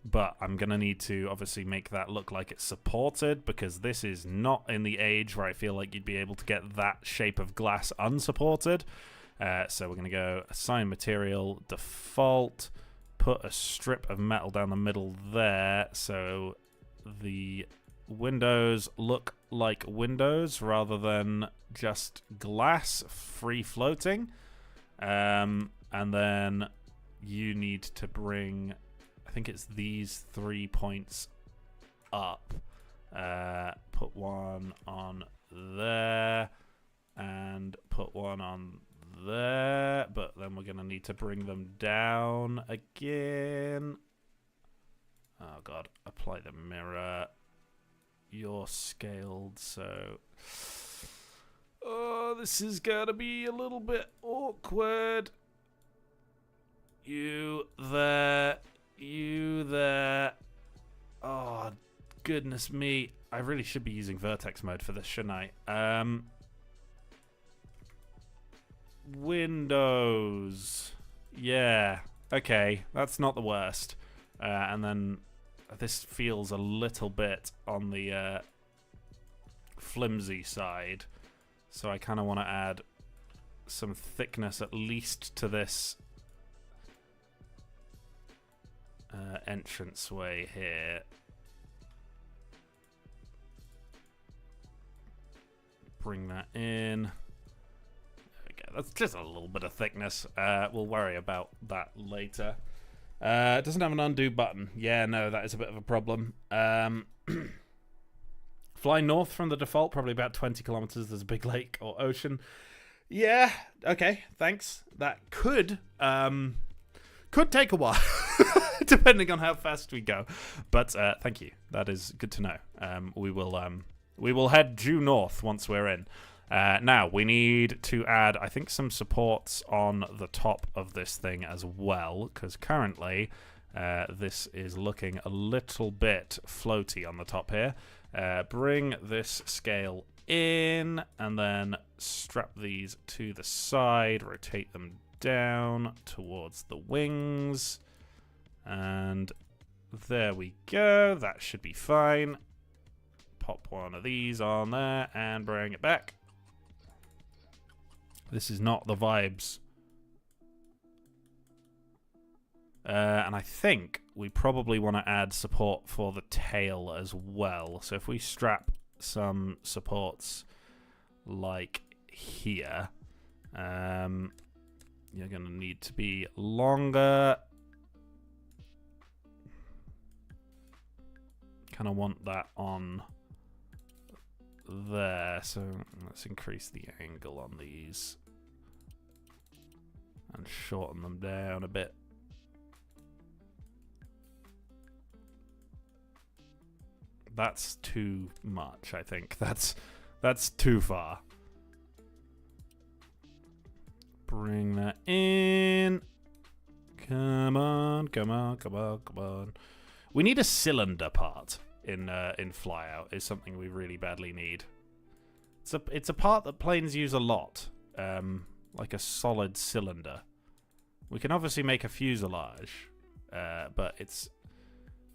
But I'm going to need to obviously make that look like it's supported, because this is not in the age where I feel like you'd be able to get that shape of glass unsupported. So we're going to go assign material, default, put a strip of metal down the middle there so the windows look like windows rather than just glass free floating. And then you need to bring, I think it's these 3 points up. Put one on there and put one on there, but then we're going to need to bring them down again. Oh god, apply the mirror. You're scaled, so oh, this is going to be a little bit awkward. You there. You there. Oh, goodness me. I really should be using vertex mode for this, shouldn't I? Windows. Yeah. Okay, that's not the worst. And then this feels a little bit on the flimsy side. So I kind of want to add some thickness at least to this entranceway here. Bring that in. Okay, that's just a little bit of thickness. We'll worry about that later. It doesn't have an undo button. Yeah, no, that is a bit of a problem. Fly north from the default, probably about 20 kilometers. There's a big lake or ocean. Yeah, okay, thanks. That could take a while, depending on how fast we go. But thank you. That is good to know. We will head due north once we're in. Now, we need to add, I think, some supports on the top of this thing as well, because currently this is looking a little bit floaty on the top here. Bring this scale in, and then strap these to the side, rotate them down towards the wings, and there we go. That should be fine. Pop one of these on there and bring it back. This is not the vibes. And I think we probably want to add support for the tail as well. So if we strap some supports like here, you're going to need to be longer. Kind of want that on there. So let's increase the angle on these and shorten them down a bit. That's too much, I think. That's too far. Bring that in. Come on, come on, come on, come on. We need a cylinder part in Flyout. Is something we really badly need. It's a part that planes use a lot, like a solid cylinder. We can obviously make a fuselage, but it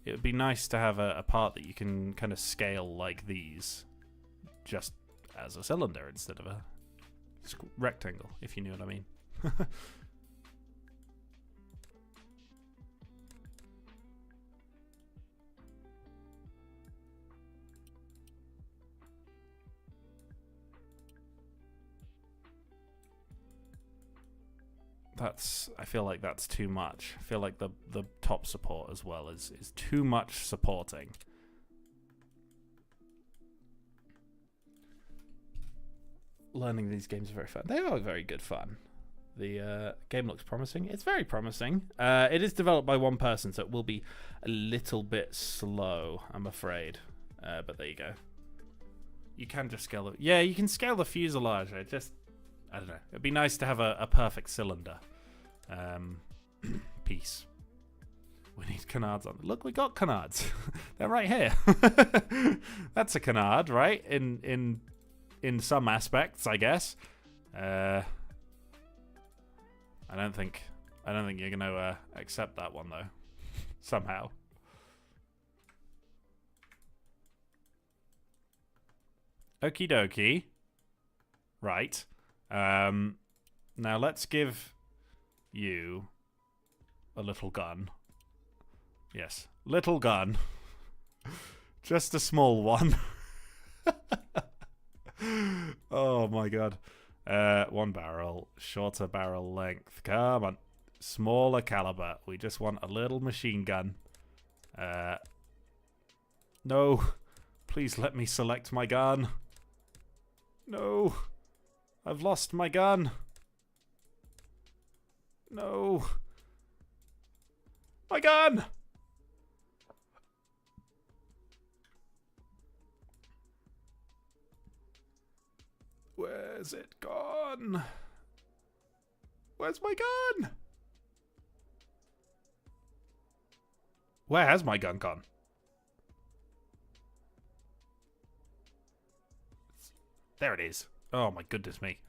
would be nice to have a part that you can kind of scale like these, just as a cylinder instead of a rectangle, if you know what I mean. I feel like that's too much. I feel like the top support as well is too much supporting. Learning these games are very fun. They are very good fun. The game looks promising. It's very promising. It is developed by one person, so it will be a little bit slow, I'm afraid. But there you go. You can just scale it. Yeah, you can scale the fuselage. I don't know. It'd be nice to have a perfect cylinder piece. We need canards on. Look, we got canards. They're right here. That's a canard, right? In some aspects, I guess. I don't think you're gonna accept that one though. Somehow. Okie dokie. Right. Now let's give you a little gun. Yes, little gun. Just a small one. Oh my god. One barrel, shorter barrel length. Come on. Smaller caliber. We just want a little machine gun. No. Please let me select my gun. No. I've lost my gun. No. My gun! Where's it gone? Where's my gun? Where has my gun gone? There it is. Oh my goodness me.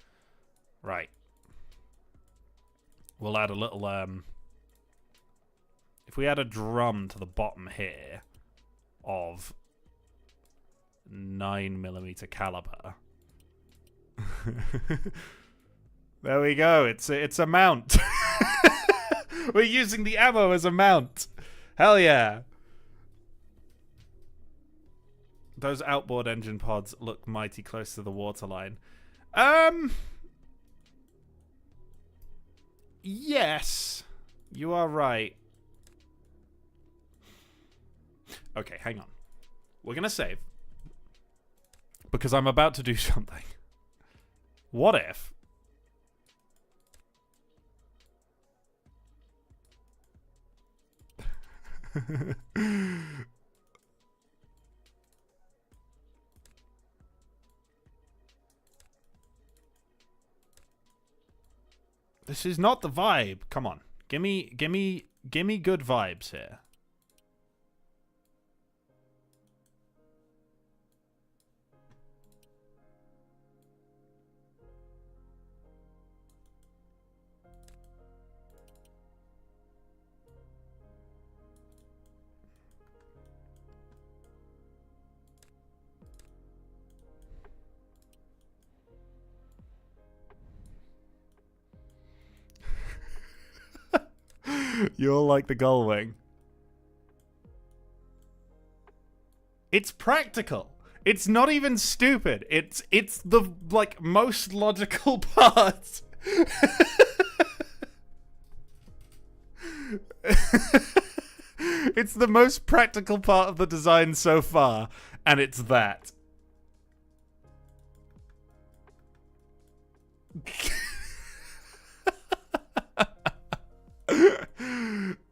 Right. We'll add a little, if we add a drum to the bottom here, of 9mm caliber. There we go. It's a mount. We're using the ammo as a mount. Hell yeah. Those outboard engine pods look mighty close to the waterline. Yes, you are right. Okay, hang on. We're gonna save because I'm about to do something. What if this is not the vibe? Come on. Give me good vibes here. You're like the gull wing. It's practical. It's not even stupid. It's the like most logical part. It's the most practical part of the design so far, and it's that.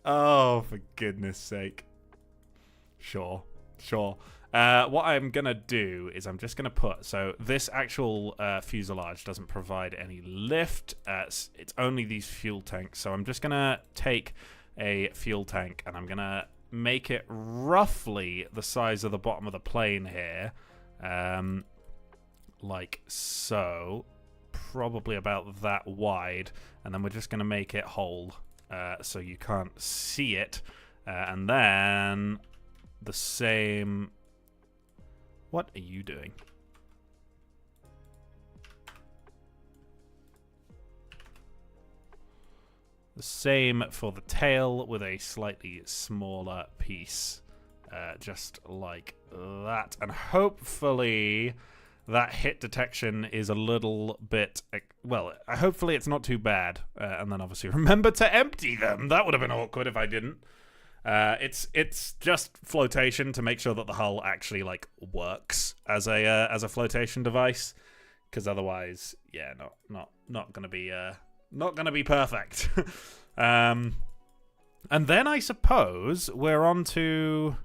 Oh, for goodness sake. Sure. What I'm going to do is I'm just going to put... So this actual fuselage doesn't provide any lift. It's only these fuel tanks. So I'm just going to take a fuel tank and I'm going to make it roughly the size of the bottom of the plane here. Like so. Probably about that wide. And then we're just going to make it whole. So you can't see it, and then the same... What are you doing? The same for the tail with a slightly smaller piece, just like that. And hopefully that hit detection is a little bit... Well, hopefully it's not too bad. And then obviously remember to empty them. That would have been awkward if I didn't. It's just flotation to make sure that the hull actually like works as a flotation device. Because otherwise, yeah, not gonna be perfect. And then I suppose we're on to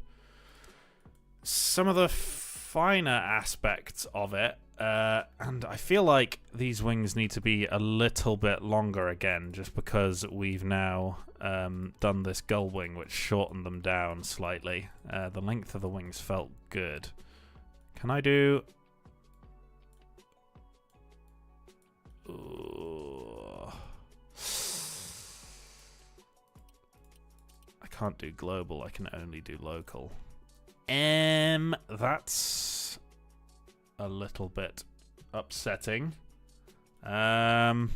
some of the finer aspects of it, and I feel like these wings need to be a little bit longer again, just because we've now done this gull wing, which shortened them down slightly. The length of the wings felt good. Can I do... Ooh. I can't do global, I can only do local. That's a little bit upsetting. Damn.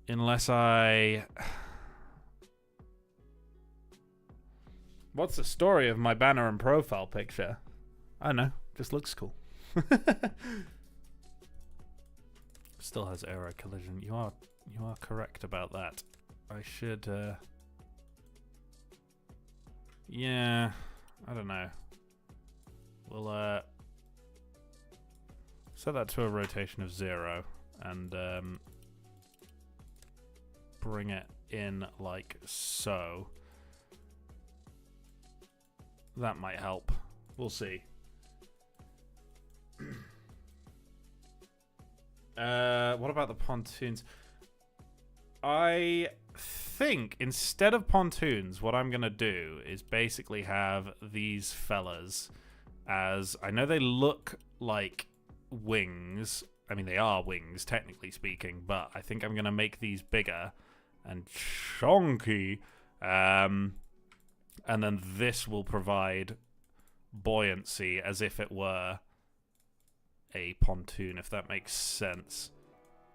Unless I... What's the story of my banner and profile picture? I don't know. Just looks cool. Still has aero collision. You are correct about that. I should yeah, I don't know. We'll set that to a rotation of 0 and bring it in like so. That might help. We'll see. What about the pontoons? I think instead of pontoons, what I'm going to do is basically have these fellas as... I know they look like wings, I mean, they are wings, technically speaking, but I think I'm going to make these bigger and chonky. And then this will provide buoyancy as if it were a pontoon, if that makes sense.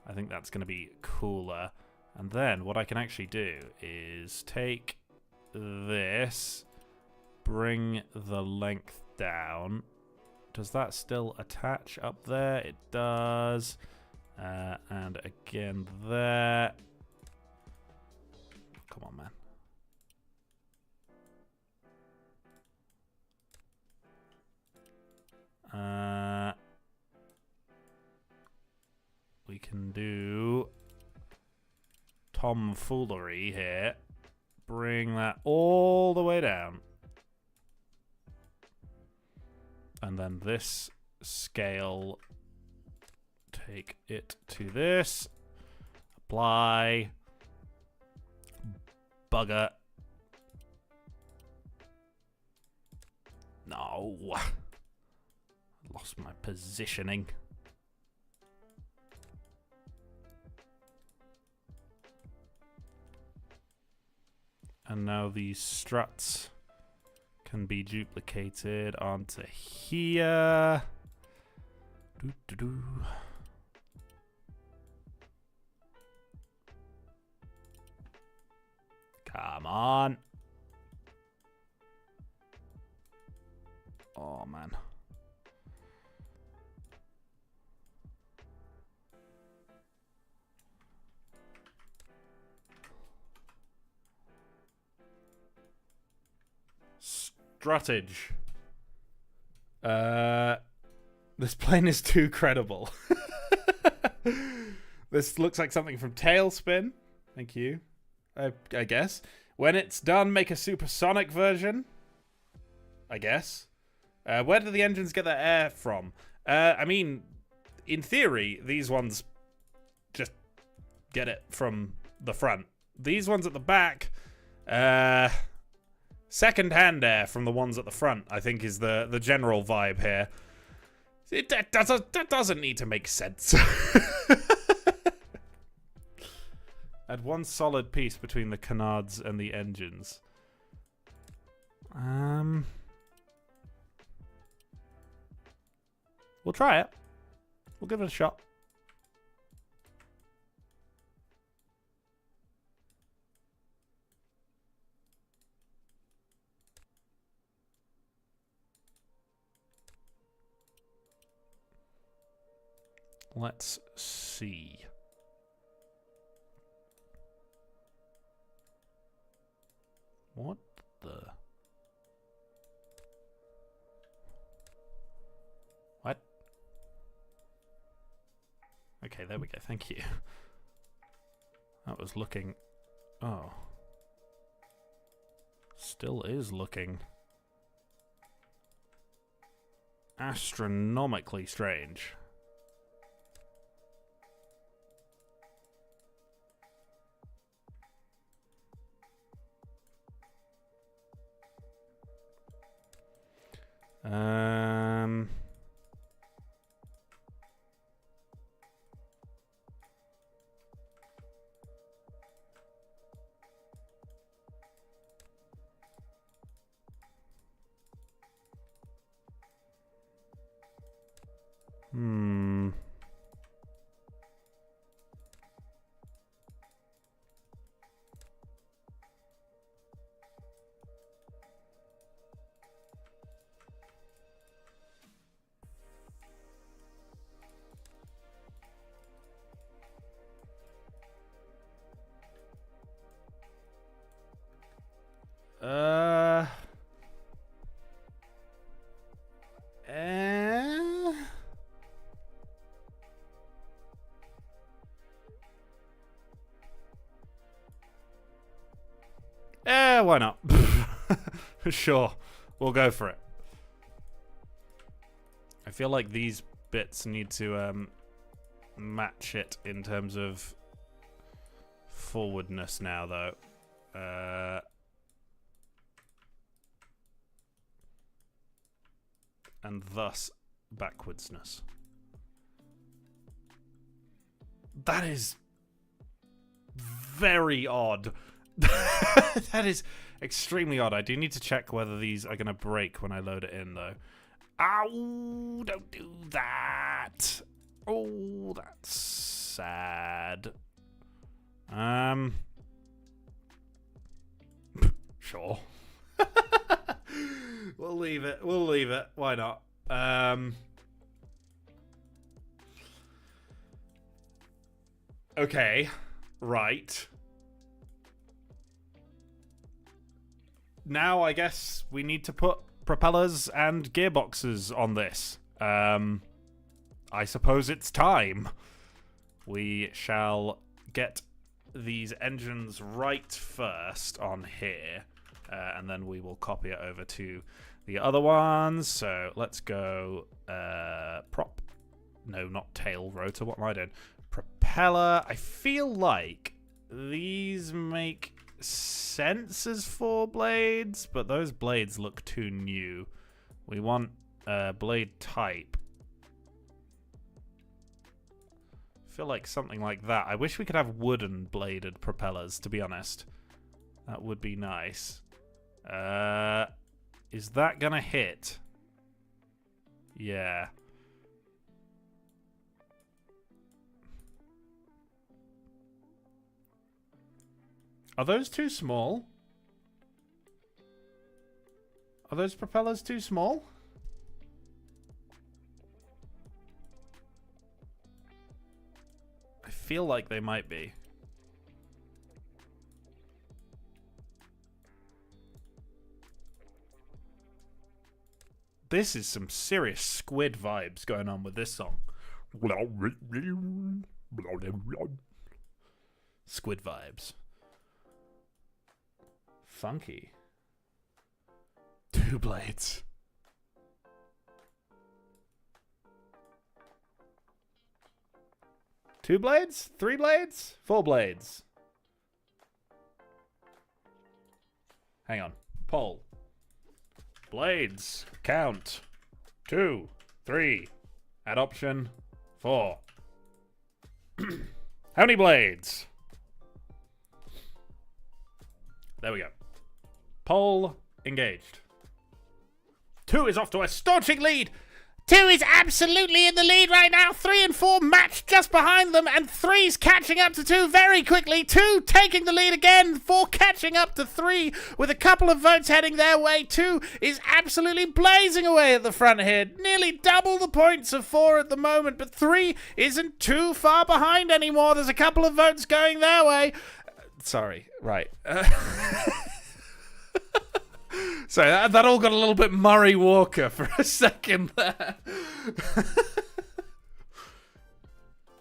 I think that's going to be cooler. And then what I can actually do is take this, bring the length down. Does that still attach up there? It does. And again there. Come on, man. We can do tomfoolery here. Bring that all the way down. And then this scale, take it to this. Apply. Bugger. No. Lost my positioning. And now these struts can be duplicated onto here. Come on. Oh, man. Struttage. This plane is too credible. This looks like something from Tailspin. Thank you. I guess. When it's done, make a supersonic version. I guess. Where do the engines get their air from? I mean, in theory, these ones just get it from the front. These ones at the back, second-hand air from the ones at the front, I think, is the general vibe here. That doesn't need to make sense. Add one solid piece between the canards and the engines. We'll try it. We'll give it a shot. Let's see. What the? What? Okay, there we go. Thank you. That was looking... Oh. Still is looking... astronomically strange. Why not? Sure, we'll go for it. I feel like these bits need to match it in terms of forwardness now, though. And thus backwardsness. That is very odd. That is extremely odd. I do need to check whether these are going to break when I load it in, though. Ow! Don't do that. Oh, that's sad. Sure. We'll leave it. We'll leave it. Why not? Okay. Right. Now I guess we need to put propellers and gearboxes on this. I suppose it's time. We shall get these engines right first on here, and then we will copy it over to the other ones. So let's go prop. No, not tail rotor. What am I doing? Propeller. I feel like these make sense as 4 blades, but those blades look too new. We want blade type. I feel like something like that. I wish we could have wooden bladed propellers, to be honest. That would be nice. Is that gonna hit? Yeah. Are those too small? Are those propellers too small? I feel like they might be. This is some serious Squid vibes going on with this song. Squid vibes. Funky. 2 blades. 2 blades? 3 blades? 4 blades? Hang on. Poll. Blades. Count. 2, 3. Add option. 4. How many blades? There we go. Poll engaged. 2 is off to a staunching lead. 2 is absolutely in the lead right now. 3 and 4 matched just behind them, and 3's catching up to 2 very quickly. 2 taking the lead again. 4 catching up to 3 with a couple of votes heading their way. 2 is absolutely blazing away at the front here. Nearly double the points of 4 at the moment, but 3 isn't too far behind anymore. There's a couple of votes going their way. Sorry, right. Sorry, that all got a little bit Murray Walker for a second there.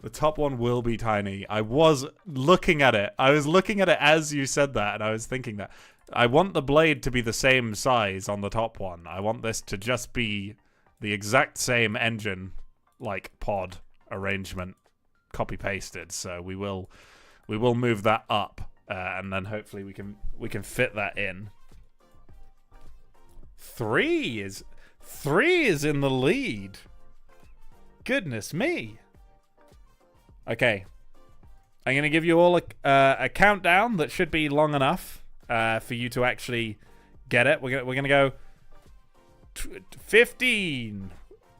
The top one will be tiny. I was looking at it. I was looking at it as you said that, and I was thinking that. I want the blade to be the same size on the top one. I want this to just be the exact same engine, like pod arrangement, copy-pasted. So we will move that up, and then hopefully we can fit that in. 3 is in the lead. Goodness me. Okay, I'm gonna give you all a countdown that should be long enough for you to actually get it. We're gonna go 15,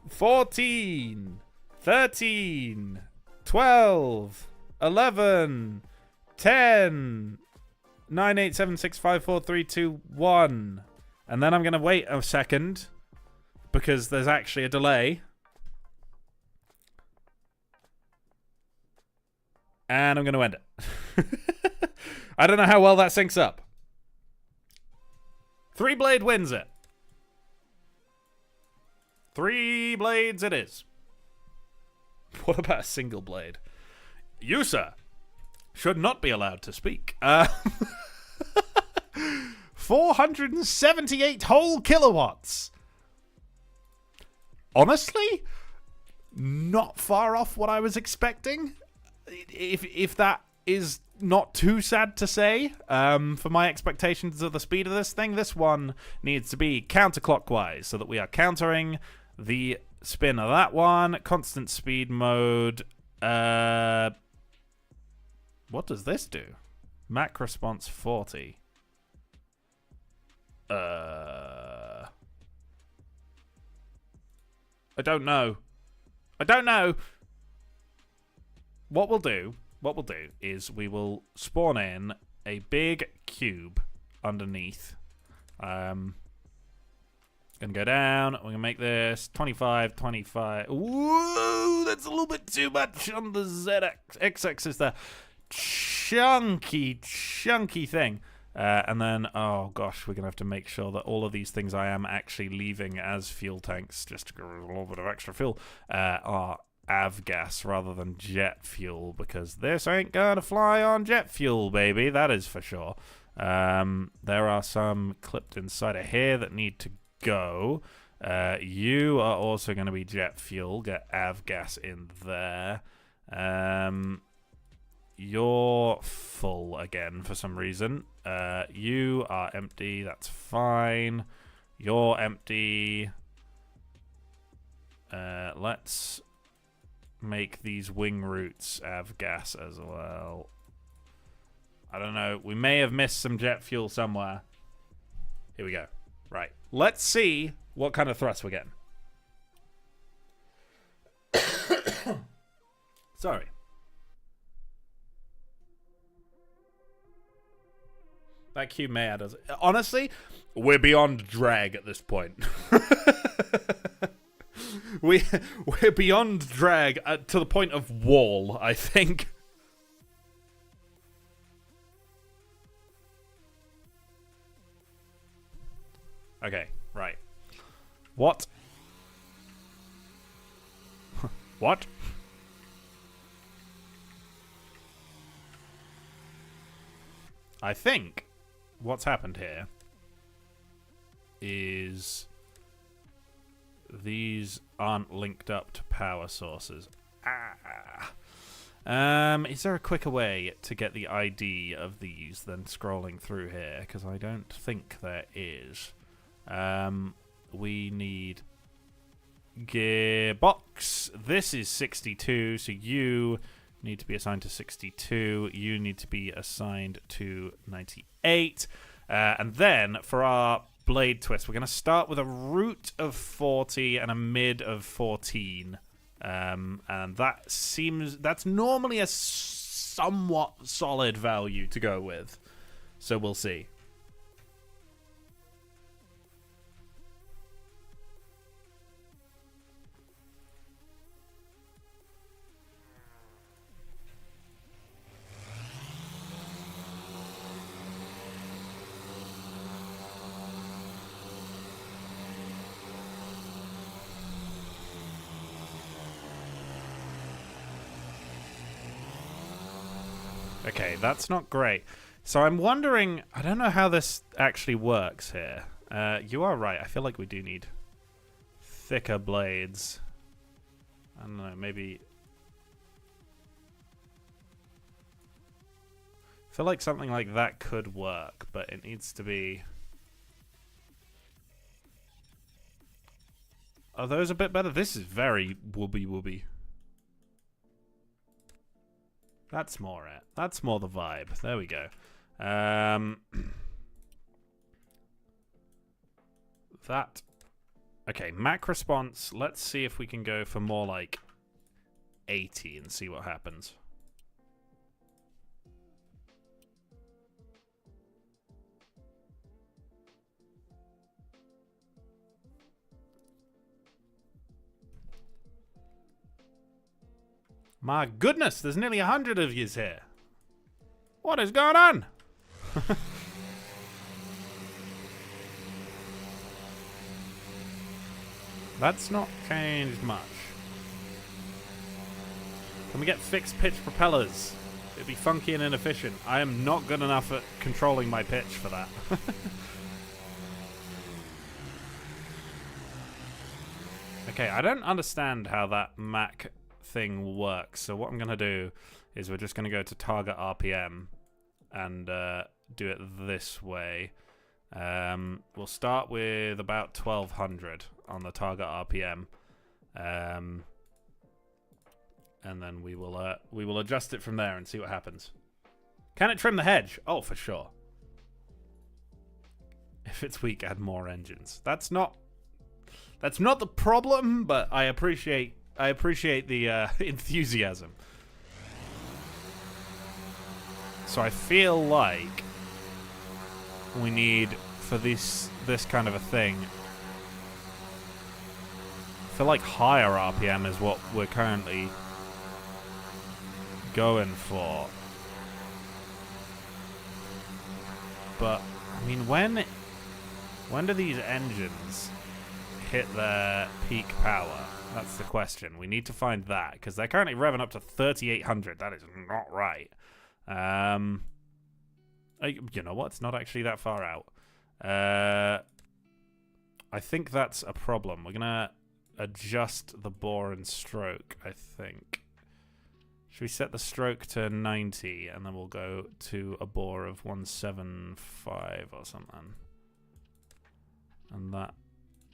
14, 13, 12, 11, 10, 9, 8, 7, 6, 5, 4, 3, 2, 1. And then I'm going to wait a second because there's actually a delay. And I'm going to end it. I don't know how well that syncs up. 3 blade wins it. 3 blades it is. What about a single blade? You, sir, should not be allowed to speak. 478 whole kilowatts. Honestly, not far off what I was expecting. If that is not too sad to say, for my expectations of the speed of this thing, this one needs to be counterclockwise so that we are countering the spin of that one. Constant speed mode. What does this do? Mac response 40. I don't know. I don't know. What we'll do is we will spawn in a big cube underneath. Gonna go down. We're gonna make this 25, 25. Whoa, that's a little bit too much on the ZX. X-axis there. Chunky thing. And then, oh gosh, we're going to have to make sure that all of these things I am actually leaving as fuel tanks, just to get a little bit of extra fuel, are avgas rather than jet fuel, because this ain't going to fly on jet fuel, baby. That is for sure. There are some clipped inside of here that need to go. You are also going to be jet fuel. Get avgas in there. You're full again for some reason. You are empty. That's fine. You're empty. Let's make these wing roots have gas as well. I don't know. We may have missed some jet fuel somewhere. Here we go. Right. Let's see what kind of thrust we're getting. Sorry. That cube may add us. Honestly, we're beyond drag at this point. We're beyond drag to the point of wall, I think. Okay, right. What? What? I think what's happened here is these aren't linked up to power sources. Is there a quicker way to get the ID of these than scrolling through here? Because I don't think there is. We need gearbox. This is 62, so you need to be assigned to 62. You need to be assigned to 98. And then for our blade twist, we're going to start with a root of 40 and a mid of 14. And that's normally a somewhat solid value to go with. So we'll see. Okay, that's not great. So I'm wondering, I don't know how this actually works here. You are right. I feel like we do need thicker blades. I don't know, maybe... I feel like something like that could work, but it needs to be... Are those a bit better? This is very whoopy. That's more it. That's more the vibe. There we go. That. Okay, Mac response. Let's see if we can go for more like 80 and see what happens. My goodness, there's nearly 100 of yous here. What is going on? That's not changed much. Can we get fixed pitch propellers? It'd be funky and inefficient. I am not good enough at controlling my pitch for that. Okay, I don't understand how that Mac thing works. So what I'm going to do is we're just going to go to target RPM and do it this way. We'll start with about 1200 on the target RPM. And then we will adjust it from there and see what happens. Can it trim the hedge? Oh, for sure. If it's weak, add more engines. That's not the problem, but I appreciate the enthusiasm. So I feel like we need, for this kind of a thing, I feel like higher RPM is what we're currently going for. But I mean, when do these engines hit their peak power? That's the question. We need to find that, because they're currently revving up to 3,800. That is not right. You know what? It's not actually that far out. I think that's a problem. We're gonna adjust the bore and stroke, I think. Should we set the stroke to 90, and then we'll go to a bore of 175 or something? And that...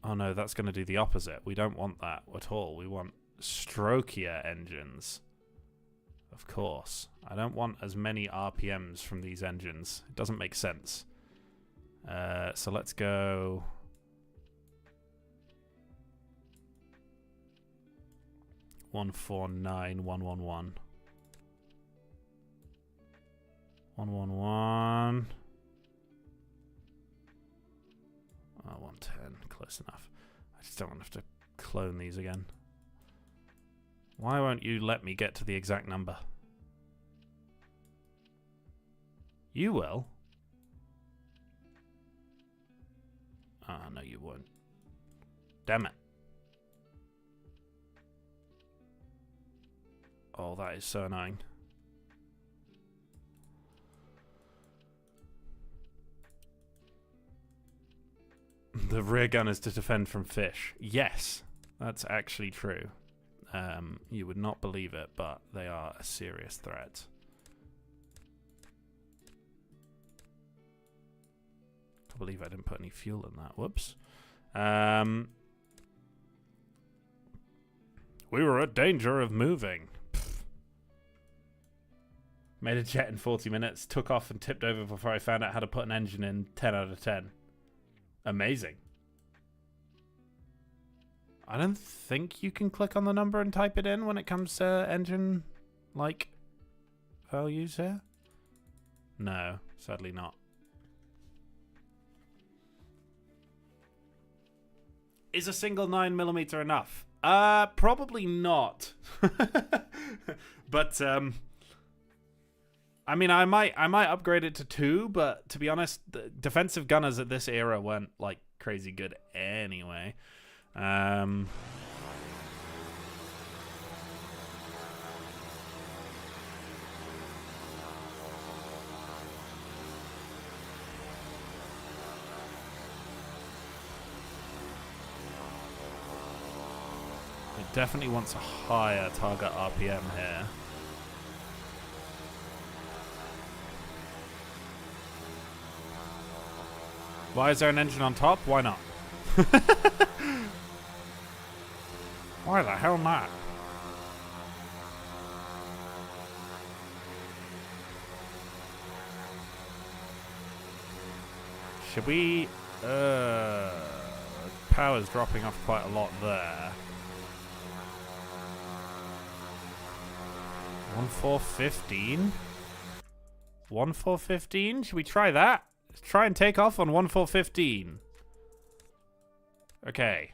Oh no, that's going to do the opposite. We don't want that at all. We want strokier engines. Of course. I don't want as many RPMs from these engines. It doesn't make sense. So let's go... 149, 111. 111. 110. Close enough. I just don't want to have to clone these again. Why won't you let me get to the exact number? You will. Ah, no, you won't. Damn it. Oh, that is so annoying. The rear gun is to defend from fish. Yes, that's actually true. You would not believe it, but they are a serious threat. Can't believe I didn't put any fuel in that. Whoops. We were at danger of moving. Made a jet in 40 minutes, took off and tipped over before I found out how to put an engine in. 10 out of 10. Amazing. I don't think you can click on the number and type it in when it comes to engine, like, values here. No, sadly not. Is a single 9mm enough? Probably not. But, I mean, I might upgrade it to 2, but to be honest, the defensive gunners at this era weren't, like, crazy good anyway. It definitely wants a higher target RPM here. Why is there an engine on top? Why not? Why the hell not? Should we... power's dropping off quite a lot there. 1.415? 1.415? Should we try that? Let's try and take off on 1.415. Okay.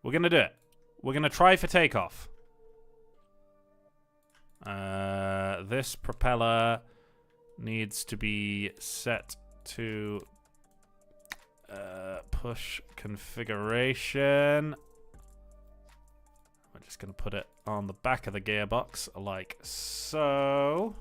We're gonna do it. We're gonna try for takeoff. This propeller needs to be set to push configuration. We're just gonna put it on the back of the gearbox like so.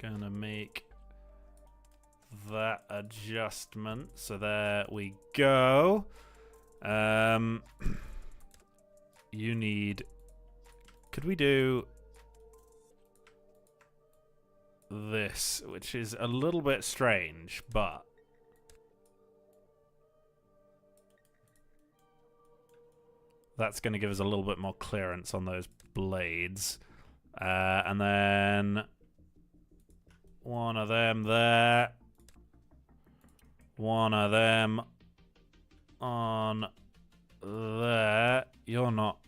Gonna make that adjustment. So there we go. You need... Could we do this, which is a little bit strange, but That's going to give us a little bit more clearance on those blades. And then one of them there. One of them on there. You're not...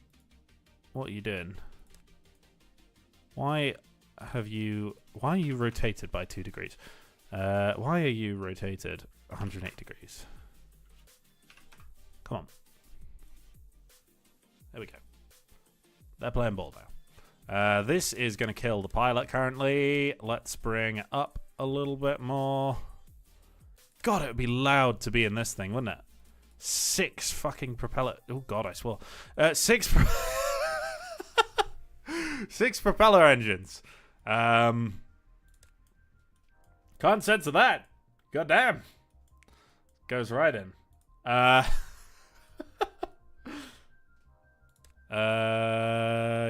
What are you doing? Why are you rotated by 2 degrees? Why are you rotated 108 degrees? Come on. There we go. They're playing ball now. This is going to kill the pilot currently. Let's bring it up a little bit more. God, it would be loud to be in this thing, wouldn't it? 6 fucking propeller... Oh, God, I swore. 6... 6 propeller engines. Can't censor that. God damn. Goes right in.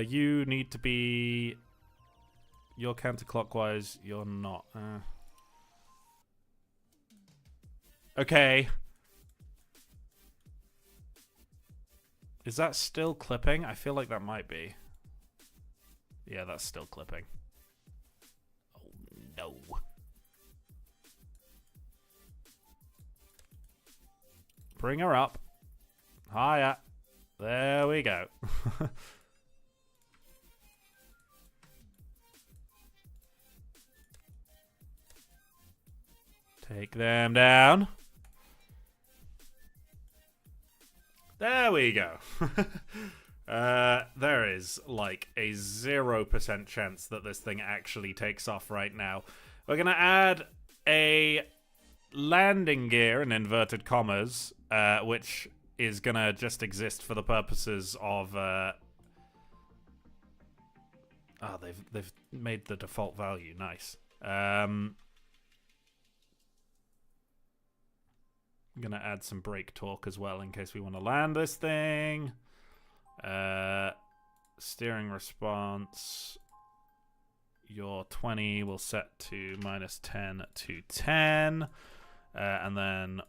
You need to be... You're counterclockwise. You're not. Okay. Is that still clipping? I feel like that might be. Yeah, that's still clipping. Oh, no. Bring her up. Hiya. There we go. Take them down. There we go. There is like a 0% chance that this thing actually takes off right now. We're going to add a landing gear in inverted commas, which is going to just exist for the purposes of... they've made the default value. Nice. I'm going to add some brake torque as well in case we want to land this thing. Steering response. Your 20 will set to -10 to 10. And then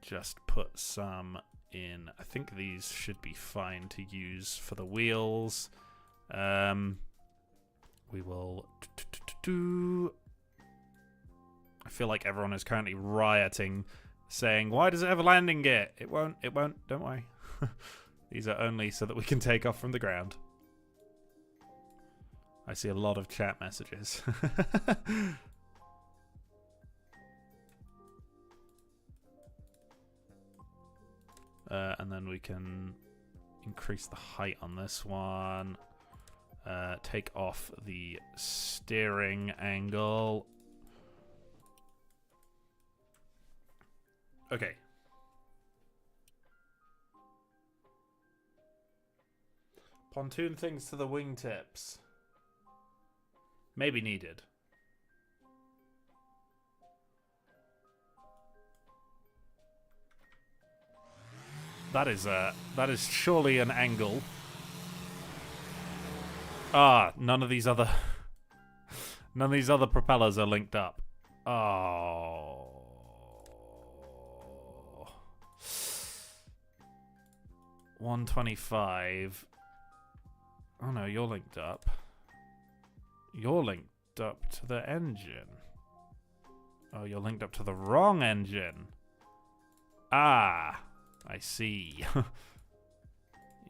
just put some in. I think these should be fine to use for the wheels. We will... I feel like everyone is currently rioting, saying, why does it have a landing gear? It won't, don't worry. These are only so that we can take off from the ground. I see a lot of chat messages. And then we can increase the height on this one. Take off the steering angle. Okay. Pontoon things to the wingtips. Maybe needed. That is surely an angle. Ah, none of these other propellers are linked up. Oh. 125. Oh no, you're linked up. You're linked up to the engine. Oh, you're linked up to the wrong engine. Ah, I see.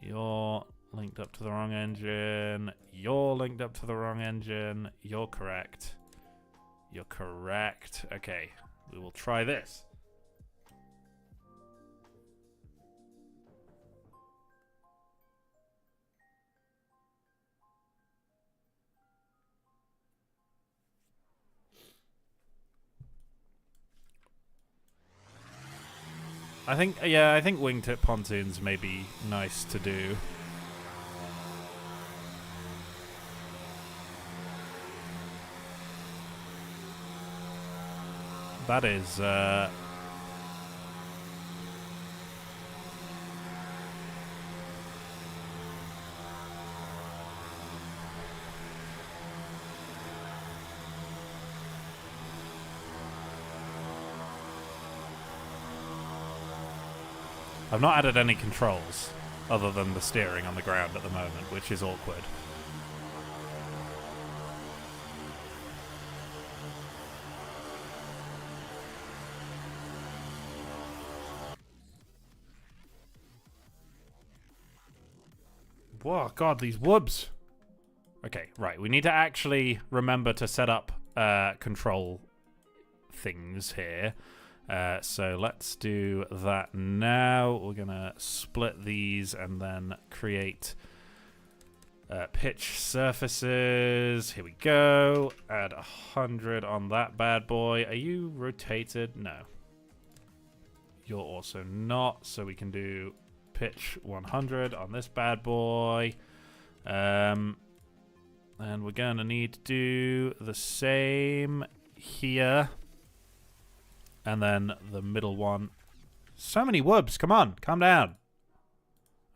You're linked up to the wrong engine. You're linked up to the wrong engine. You're correct. You're correct. Okay, we will try this. I think wingtip pontoons may be nice to do. That is, I've not added any controls. other than the steering on the ground at the moment, which is awkward. Whoa, God, these whoobs. Okay, right. We need to actually remember to set up control things here. So let's do that now. We're going to split these and then create pitch surfaces. Here we go. Add 100 on that bad boy. Are you rotated? No. You're also not. So we can do pitch 100 on this bad boy. And we're going to need to do the same here. And then the middle one. So many whoobs. Come on, calm down.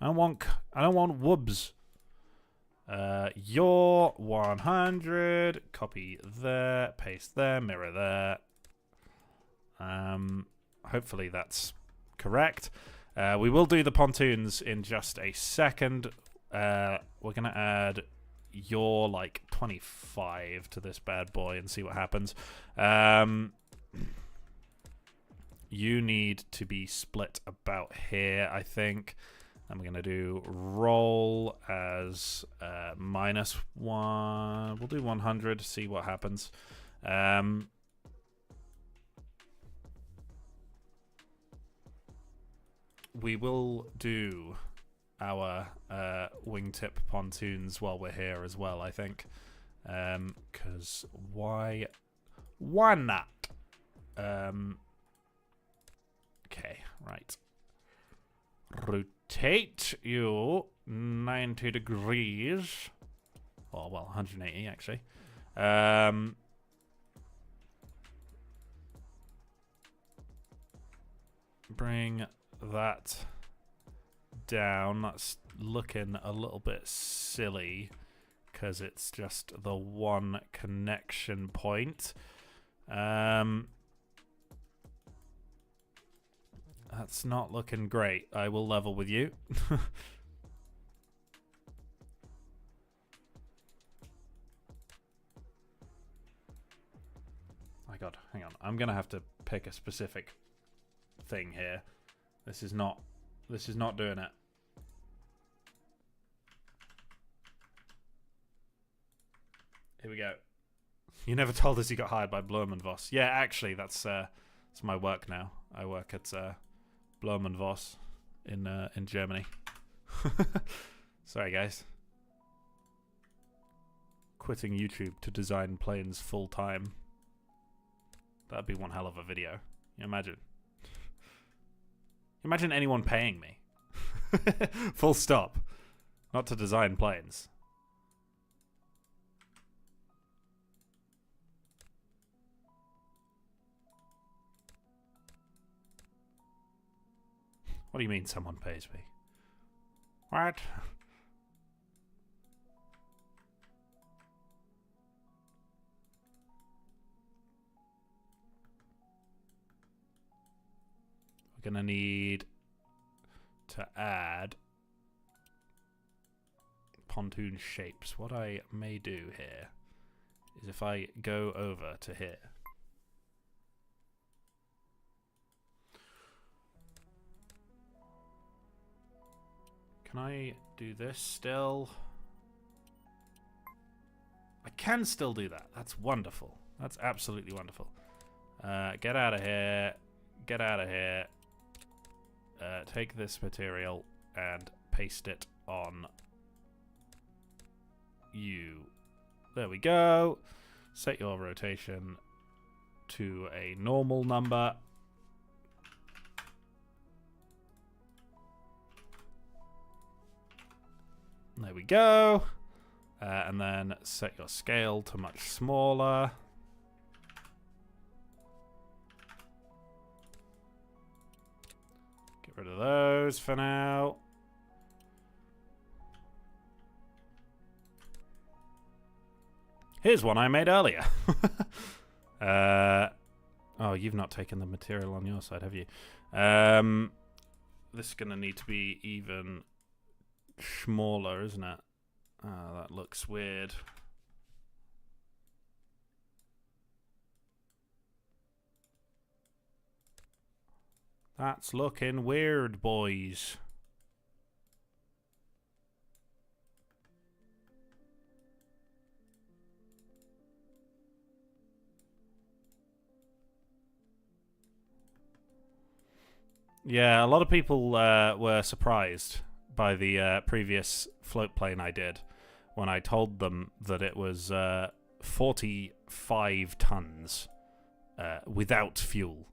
I don't want whoobs. Your 100. Copy there. Paste there. Mirror there. Hopefully that's correct. We will do the pontoons in just a second. We're gonna add your like 25 to this bad boy and see what happens. You need to be split about here, I think. And we're going to do roll as -1. We'll do 100, see what happens. We will do our wingtip pontoons while we're here as well, I think. Because why not? Okay, right. Rotate you 90 degrees. Oh, well, 180 actually. Bring that down. That's looking a little bit silly because it's just the one connection point. That's not looking great. I will level with you. My God, hang on. I'm gonna have to pick a specific thing here. This is not doing it. Here we go. You never told us you got hired by Blum and Voss. Yeah, actually, that's my work now. I work at Blum and Voss in Germany. Sorry, guys. Quitting YouTube to design planes full time. That'd be one hell of a video. You imagine? Imagine anyone paying me. Full stop. Not to design planes. What do you mean someone pays me? What? We're gonna need to add pontoon shapes. What I may do here is if I go over to here. Can I do this still? I can still do that. That's wonderful. That's absolutely wonderful. Get out of here. Get out of here. Take this material and paste it on you. There we go. Set your rotation to a normal number. There we go. And then set your scale to much smaller. Get rid of those for now. Here's one I made earlier. Oh, you've not taken the material on your side, have you? This is going to need to be even smaller, isn't it? Oh, that looks weird. That's looking weird, boys. Yeah, a lot of people were surprised by the previous float plane I did when I told them that it was 45 tons without fuel.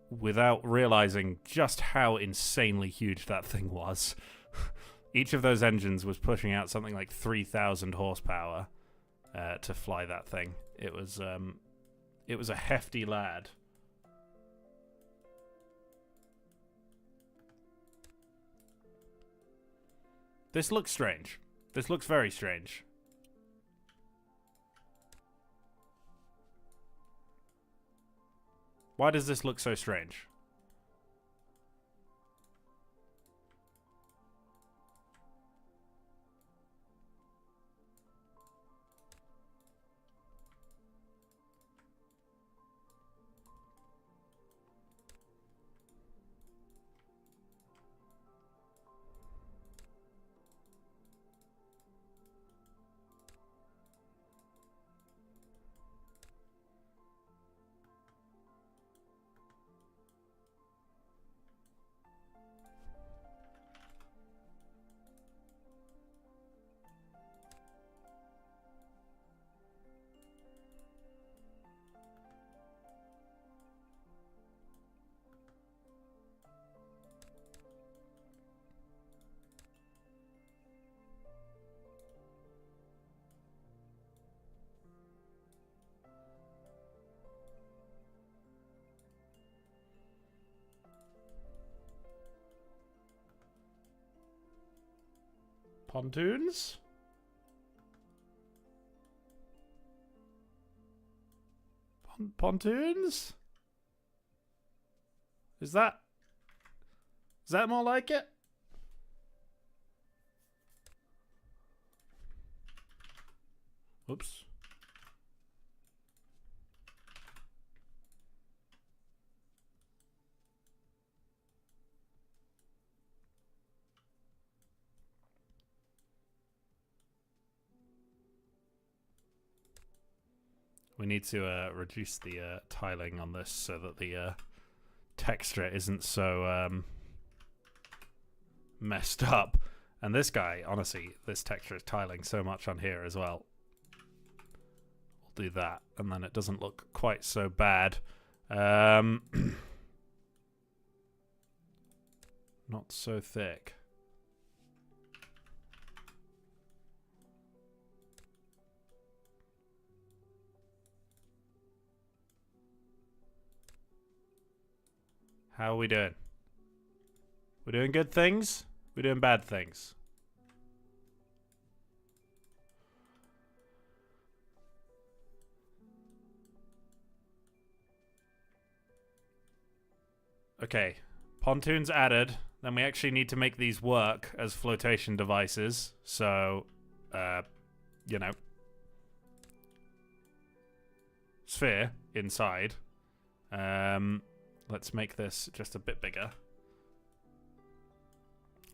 Without realizing just how insanely huge that thing was. Each of those engines was pushing out something like 3,000 horsepower to fly that thing. It was a hefty lad. This looks strange. This looks very strange. Why does this look so strange? Pontoons? Pontoons? Is that more like it? Oops. We need to reduce the tiling on this so that the texture isn't so messed up. And this guy, honestly, this texture is tiling so much on here as well. We'll do that, and then it doesn't look quite so bad. Not so thick. How are we doing? We're doing good things? We're doing bad things? Okay. Pontoons added. Then we actually need to make these work as flotation devices. So, you know. Sphere inside. Let's make this just a bit bigger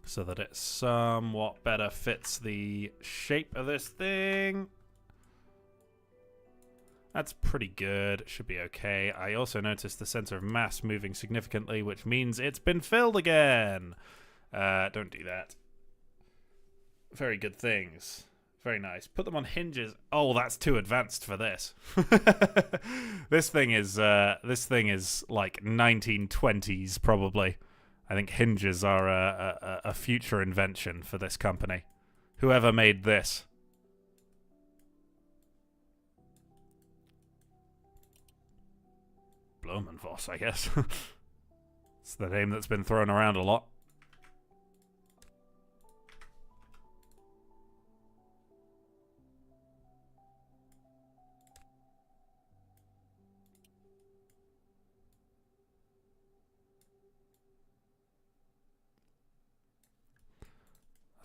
so that it somewhat better fits the shape of this thing. That's pretty good. Should be okay. I also noticed the center of mass moving significantly, which means it's been filled again. Don't do that. Very good things. Very nice. Put them on hinges. Oh, that's too advanced for this. This thing is like 1920s probably. I think hinges are a future invention for this company. Whoever made this. Blumenvoss, I guess. It's the name that's been thrown around a lot.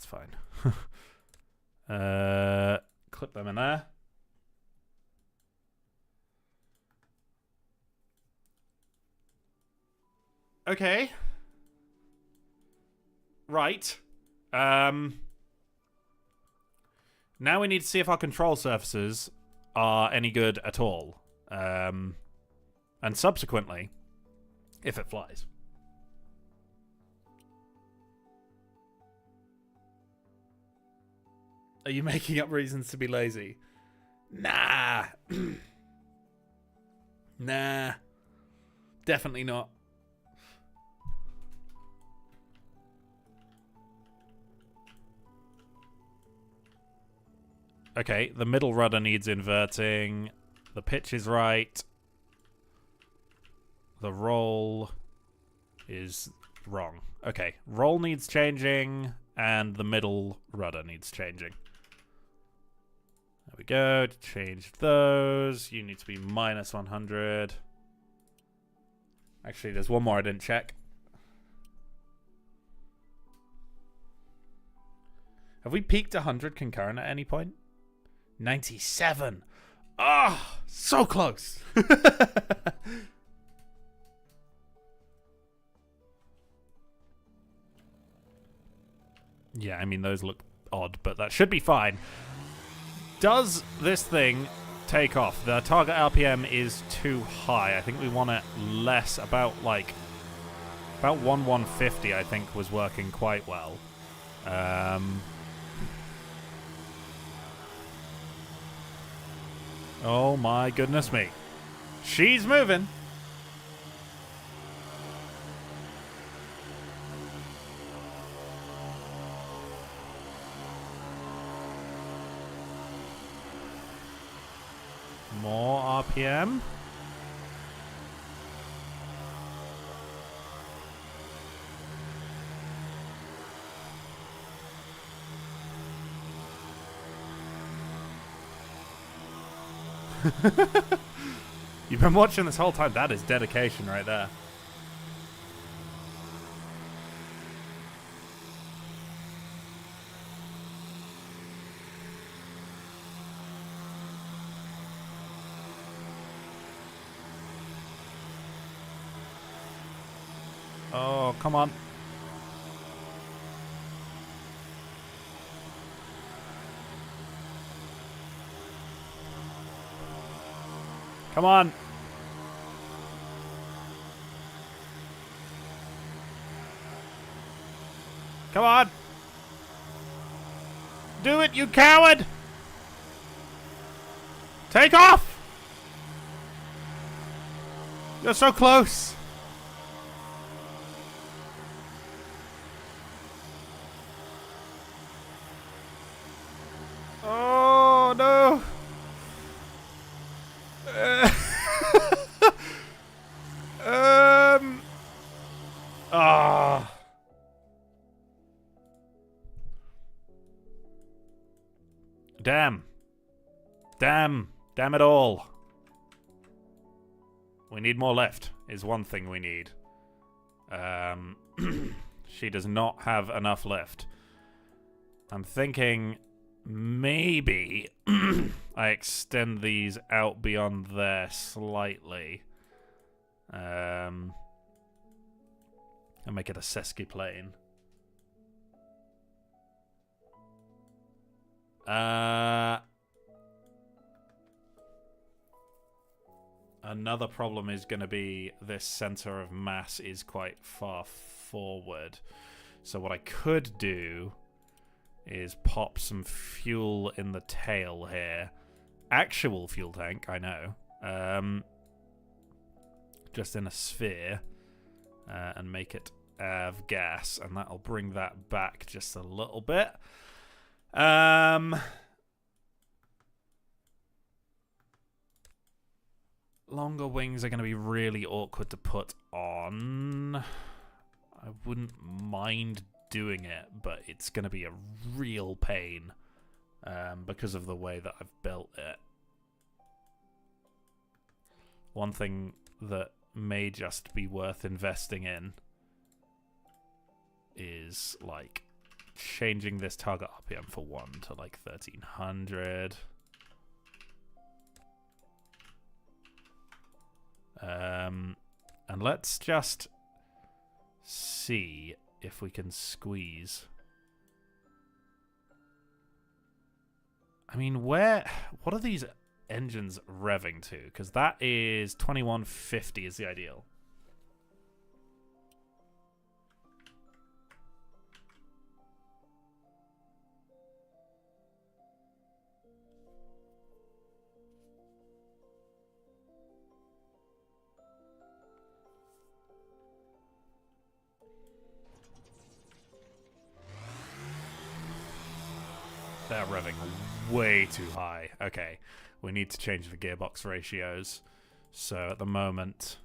fine. Clip them in there. Okay. Right. Now we need to see if our control surfaces are any good at all. And subsequently, if it flies. Are you making up reasons to be lazy? Nah. Nah. Definitely not. Okay, the middle rudder needs inverting. The pitch is right. The roll is wrong. Okay, roll needs changing, and the middle rudder needs changing. There we go. Change those. You need to be minus 100. Actually, there's one more I didn't check. Have we peaked 100 concurrent at any point? 97. Ah, oh, so close. Yeah, I mean, those look odd, but that should be fine. Does this thing take off? The target RPM is too high. I think we want it less, about 150, I think, was working quite well. Oh my goodness me. She's moving. More RPM. You've been watching this whole time. That is dedication right there. Oh, come on. Come on. Come on. Do it, you coward. Take off. You're so close. Oh, no. Damn. Damn. Damn it all. We need more lift, is one thing we need. She does not have enough lift. I'm thinking maybe I extend these out beyond there slightly. And make it a sesquiplane. Another problem is going to be this center of mass is quite far forward. So what I could do is pop some fuel in the tail here. Actual fuel tank, I know. Just in a sphere. And make it av gas. And that'll bring that back just a little bit. Longer wings are going to be really awkward to put on. I wouldn't mind doing it, but it's going to be a real pain because of the way that I've built it. One thing that may just be worth investing in is, like, changing this target RPM for 1 to like 1300. And let's just see if we can squeeze. I mean, what are these engines revving to? Because that is 2150 is the ideal. They're revving way too high. Okay, we need to change the gearbox ratios. So at the moment,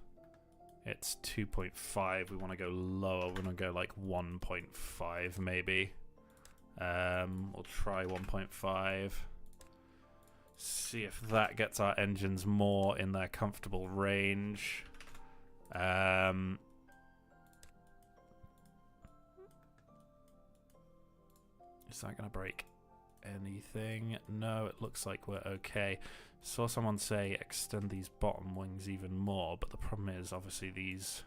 it's 2.5. We want to go lower. We want to go like 1.5 maybe. We'll try 1.5. See if that gets our engines more in their comfortable range. Is that going to break anything? No, it looks like we're okay. Saw someone say extend these bottom wings even more, but the problem is obviously these...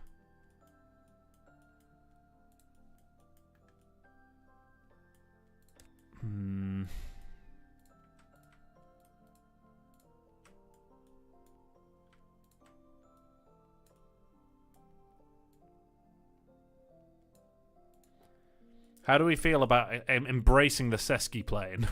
How do we feel about embracing the Sesky plane?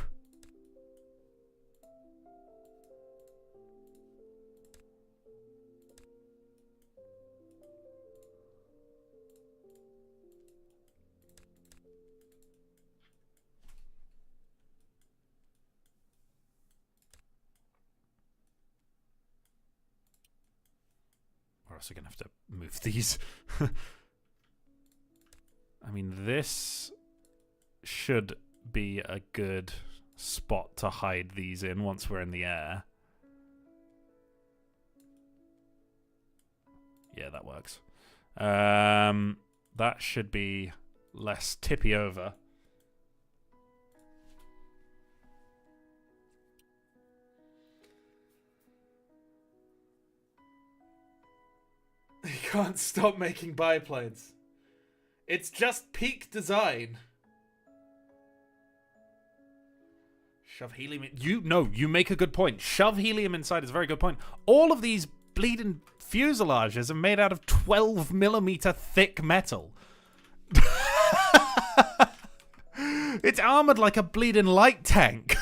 We're also going to have to move these. I mean, this should be a good spot to hide these in once we're in the air. Yeah, that works. That should be less tippy over. You can't stop making biplanes. It's just peak design. Shove helium in. You make a good point. Shove helium inside is a very good point. All of these bleeding fuselages are made out of 12mm thick metal. It's armored like a bleeding light tank.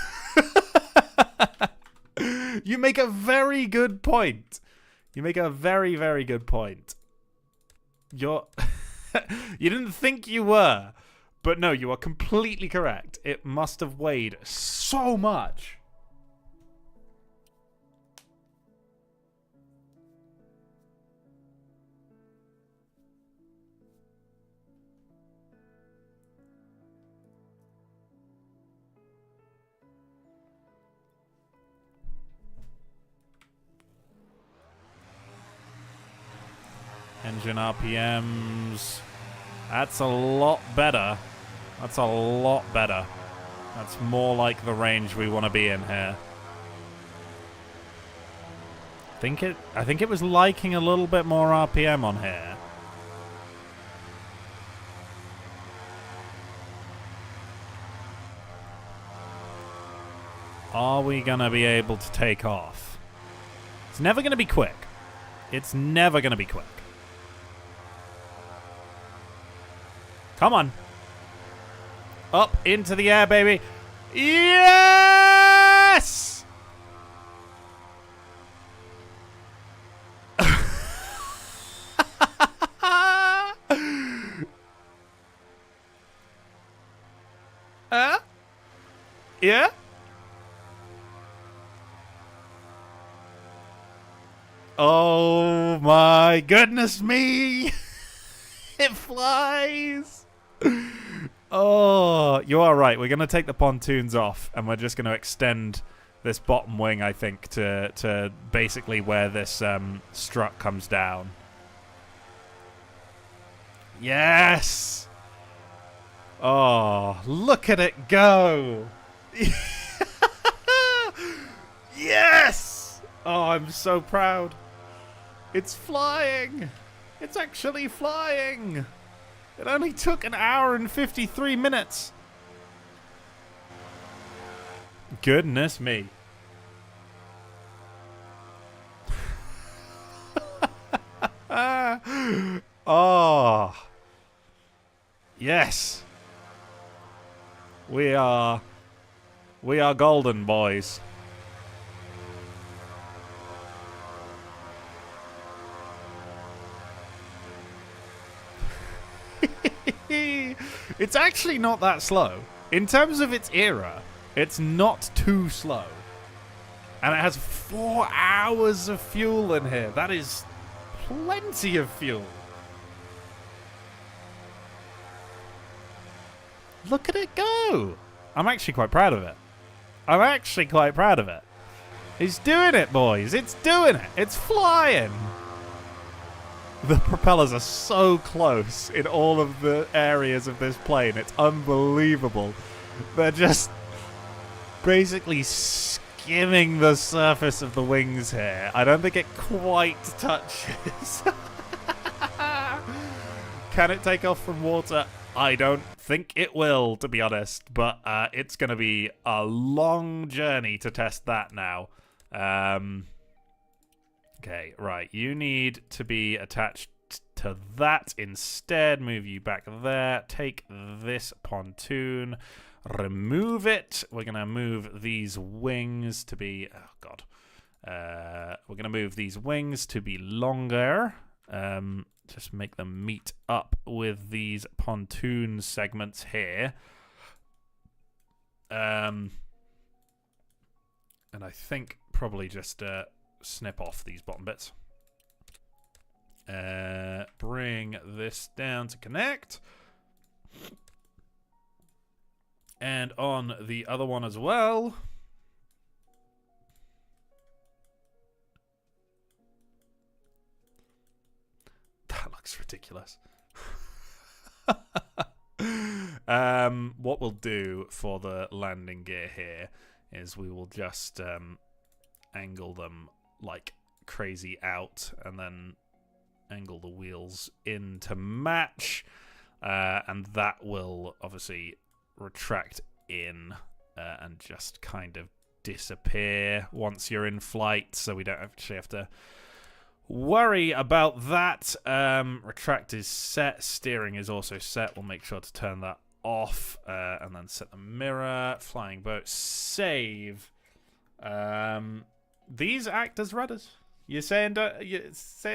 You make a very good point. You make a very, very good point. You didn't think you were. But no, you are completely correct. It must have weighed so much. Engine RPMs. That's a lot better. That's a lot better. That's more like the range we want to be in here. I think it was liking a little bit more RPM on here. Are we gonna be able to take off? It's never gonna be quick. It's never gonna be quick. Come on. Up into the air, baby. Yes! Yeah? Oh my goodness me! It flies! Oh, you are right. We're going to take the pontoons off, and we're just going to extend this bottom wing, I think, to basically where this strut comes down. Yes! Oh, look at it go. Yes! Oh, I'm so proud. It's flying. It's actually flying. It only took an hour and 53 minutes. Goodness me. Oh. Yes. We are golden, boys. It's actually not that slow. In terms of its era, it's not too slow. And it has 4 hours of fuel in here. That is plenty of fuel. Look at it go. I'm actually quite proud of it. I'm actually quite proud of it. It's doing it, boys. It's doing it. It's flying. The propellers are so close in all of the areas of this plane. It's unbelievable. They're just basically skimming the surface of the wings here. I don't think it quite touches. Can it take off from water? I don't think it will, to be honest. But it's going to be a long journey to test that now. Okay, right. You need to be attached to that instead. Move you back there. Take this pontoon. Remove it. We're going to move these wings to be... Oh, God. We're going to move these wings to be longer. Just make them meet up with these pontoon segments here. And I think probably just... snip off these bottom bits. Bring this down to connect. And on the other one as well. That looks ridiculous. What we'll do for the landing gear here is we will just angle them like crazy out and then angle the wheels in to match, and that will obviously retract in and just kind of disappear once you're in flight, so we don't actually have to worry about that. Retract is set, steering is also set. We'll make sure to turn that off, and then set the mirror, flying boat, save. These act as rudders. You're saying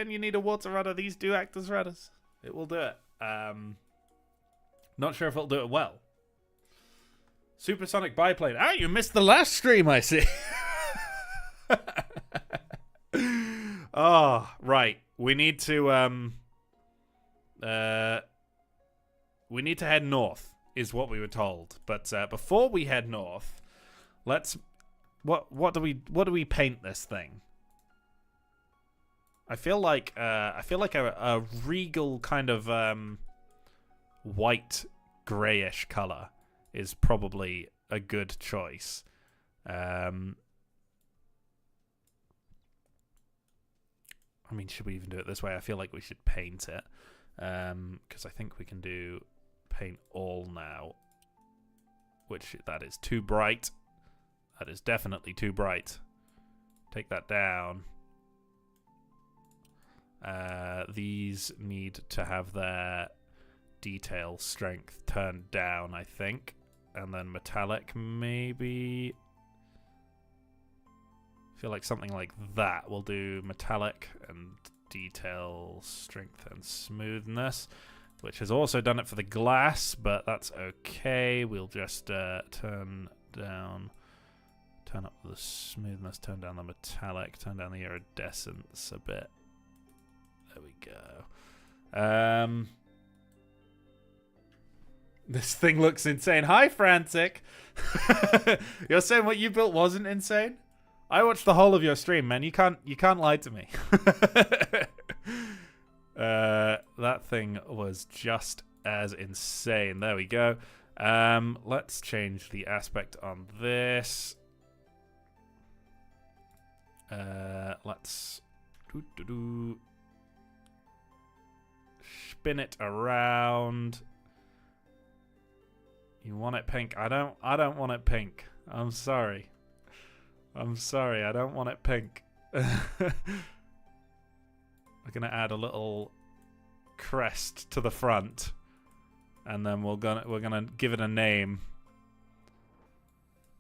you need a water rudder. These do act as rudders. It will do it. Not sure if it'll do it well. Supersonic biplane. Ah, you missed the last stream, I see. Oh, right. We need to head north, is what we were told. But before we head north, let's. What do we paint this thing? I feel like a regal kind of white grayish color is probably a good choice. I mean, should we even do it this way? I feel like we should paint it, because I think we can do paint all now, which that is too bright. That is definitely too bright. Take that down. These need to have their detail strength turned down, I think. And then metallic, maybe. I feel like something like that will do metallic and detail strength and smoothness, which has also done it for the glass, but that's okay. We'll just turn up the smoothness, turn down the metallic, turn down the iridescence a bit. There we go. This thing looks insane. Hi, Frantic. You're saying what you built wasn't insane? I watched the whole of your stream, man. You can't lie to me. That thing was just as insane. There we go. Let's change the aspect on this. Let's spin it around. You want it pink? I don't want it pink. I'm sorry. I don't want it pink. We're gonna add a little crest to the front, and then we're gonna give it a name.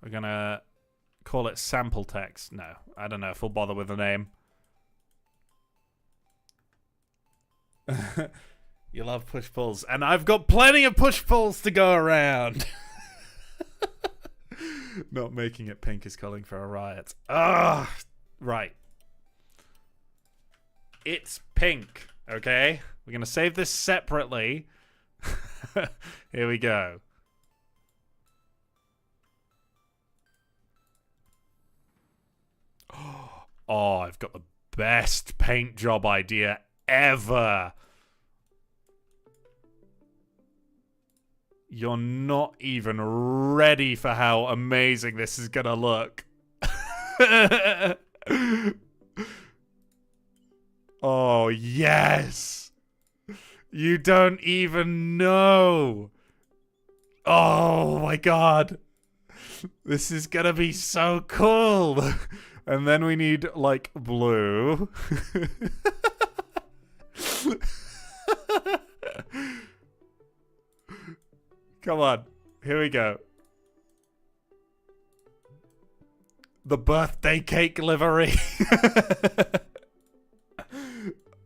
We're gonna call it sample text. No, I don't know if we'll bother with a name. You love push-pulls, and I've got plenty of push-pulls to go around. Not making it pink is calling for a riot. Ah, right. It's pink, okay? We're going to save this separately. Here we go. Oh, I've got the best paint job idea ever. You're not even ready for how amazing this is gonna look. Oh, yes. You don't even know. Oh, my God. This is gonna be so cool. And then we need, like, blue. Come on. Here we go. The birthday cake livery.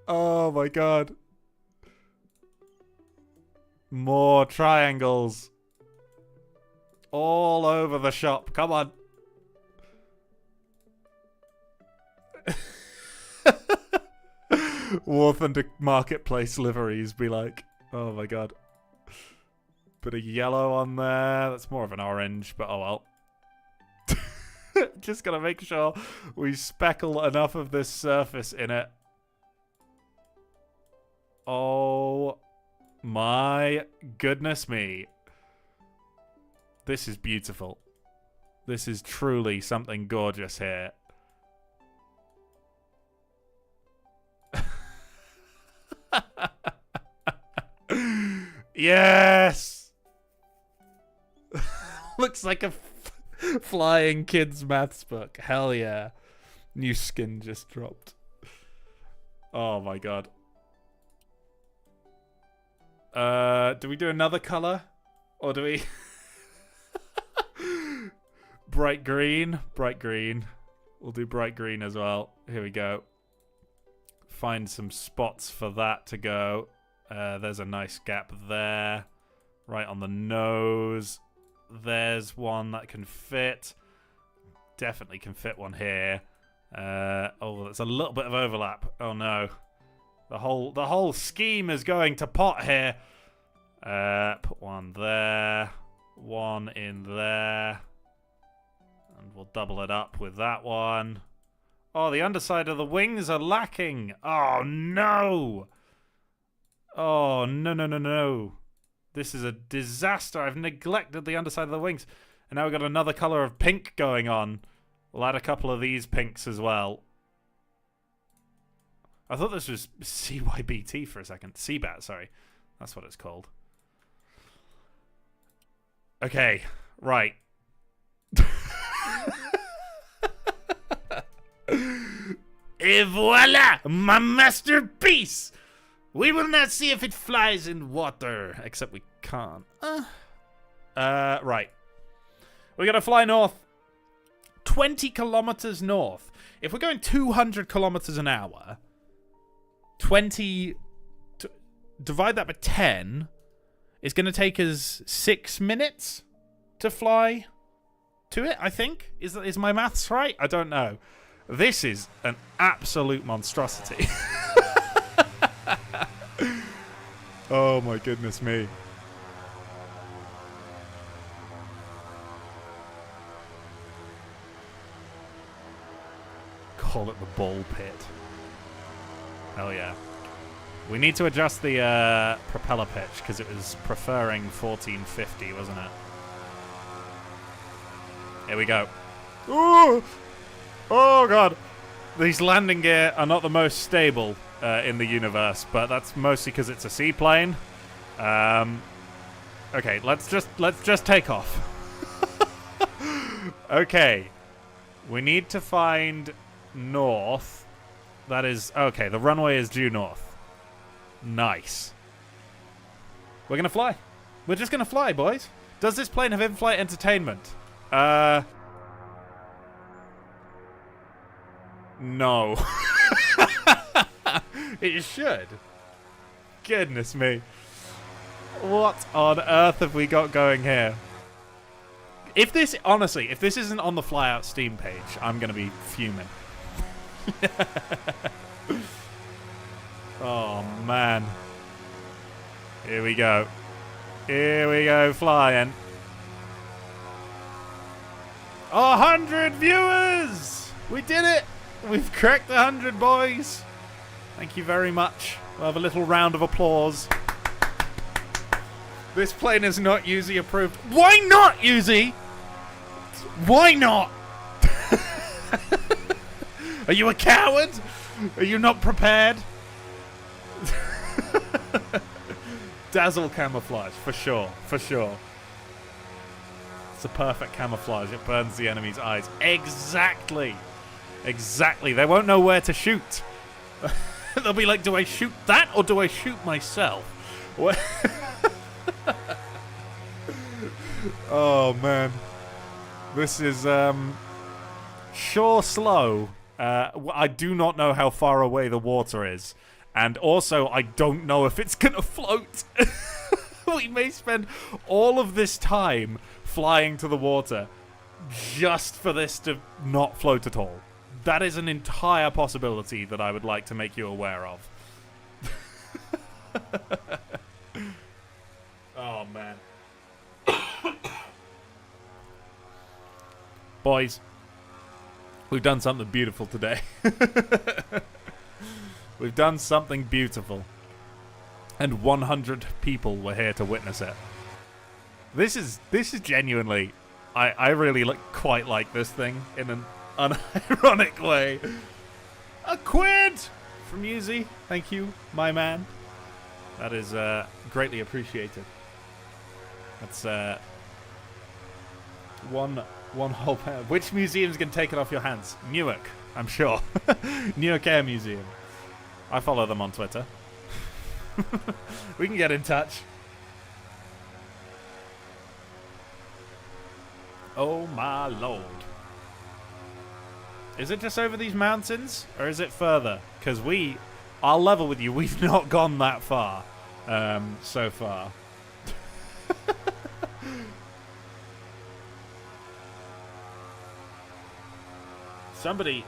Oh my God. More triangles. All over the shop. Come on. War Thunder Marketplace liveries be like, oh my God. Bit of yellow on there. That's more of an orange, but oh well. Just gotta make sure we speckle enough of this surface in it. Oh my goodness me. This is beautiful. This is truly something gorgeous here. Yes! Looks like a flying kids maths book. Hell yeah. New skin just dropped. Oh my God. Do we do another color? Or do we... Bright green. Bright green. We'll do bright green as well. Here we go. Find some spots for that to go. There's a nice gap there. Right on the nose. There's one that can fit. Definitely can fit one here. Oh, there's a little bit of overlap. Oh no. The whole scheme is going to pot here. Put one there. One in there. And we'll double it up with that one. Oh, the underside of the wings are lacking. Oh, no. Oh, no, no, no, no. This is a disaster. I've neglected the underside of the wings. And now we've got another color of pink going on. We'll add a couple of these pinks as well. I thought this was CYBT for a second. CBAT, sorry. That's what it's called. Okay, right. Et voila! My masterpiece! We will not see if it flies in water. Except we can't. Right. We're going to fly north. 20 kilometers north. If we're going 200 kilometers an hour, 20... divide that by 10. It's going to take us 6 minutes to fly to it, I think. Is my maths right? I don't know. This is an absolute monstrosity. Oh my goodness me. Call it the ball pit. Hell yeah. We need to adjust the propeller pitch because it was preferring 1450, wasn't it? Here we go. Ooh! Oh, God. These landing gear are not the most stable in the universe, but that's mostly because it's a seaplane. Okay, let's just take off. Okay. We need to find north. That is... Okay, the runway is due north. Nice. We're going to fly. We're just going to fly, boys. Does this plane have in-flight entertainment? No. It should. Goodness me. What on earth have we got going here? If this, honestly, if this isn't on the Flyout Steam page, I'm going to be fuming. Oh, man. Here we go. Here we go, flying. 100 viewers! We did it! We've cracked 100, boys. Thank you very much. We'll have a little round of applause. This plane is not Uzi approved. Why not, Uzi? Why not? Are you a coward? Are you not prepared? Dazzle camouflage, for sure, for sure. It's a perfect camouflage. It burns the enemy's eyes. Exactly. Exactly. They won't know where to shoot. They'll be like, do I shoot that or do I shoot myself? Oh, man. This is, sure slow. I do not know how far away the water is. And also, I don't know if it's going to float. We may spend all of this time flying to the water just for this to not float at all. That is an entire possibility that I would like to make you aware of. Oh, man. Boys, we've done something beautiful today. We've done something beautiful. And 100 people were here to witness it. This is genuinely... I really quite like this thing in an unironic way. A quid from Uzi. Thank you, my man. That is greatly appreciated. That's one whole pound. Which museum's going to take it off your hands? Newark, I'm sure. Newark Air Museum. I follow them on Twitter. We can get in touch. Oh my lord. Is it just over these mountains? Or is it further? Because I'll level with you, we've not gone that far so far.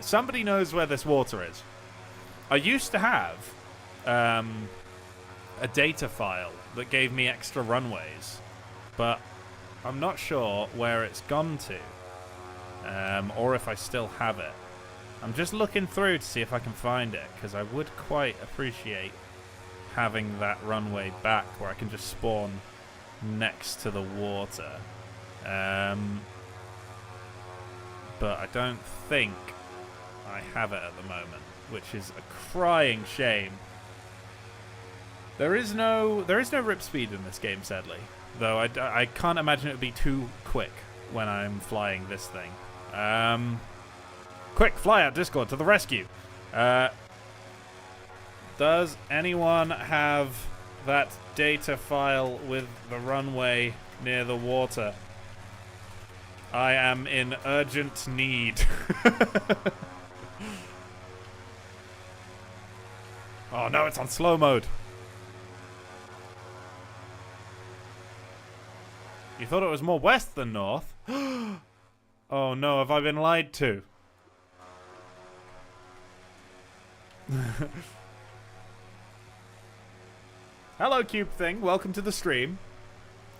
Somebody knows where this water is. I used to have a data file that gave me extra runways, but I'm not sure where it's gone to, or if I still have it. I'm just looking through to see if I can find it, because I would quite appreciate having that runway back where I can just spawn next to the water. But I don't think I have it at the moment, which is a crying shame. There is no rip speed in this game, sadly. Though I can't imagine it would be too quick when I'm flying this thing. Quick, Flyout Discord to the rescue. Does anyone have that data file with the runway near the water? I am in urgent need. Oh no, it's on slow mode. You thought it was more west than north? Oh no, have I been lied to? Hello, Cube Thing. Welcome to the stream.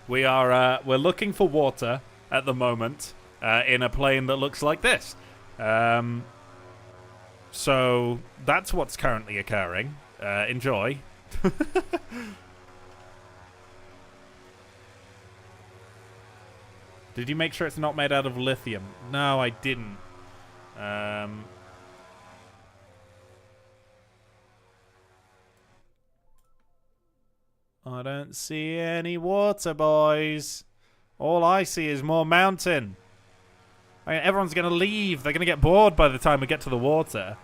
We're looking for water at the moment in a plane that looks like this. So that's what's currently occurring. Enjoy. Did you make sure it's not made out of lithium? No, I didn't. I don't see any water, boys. All I see is more mountain. I mean, everyone's going to leave. They're going to get bored by the time we get to the water.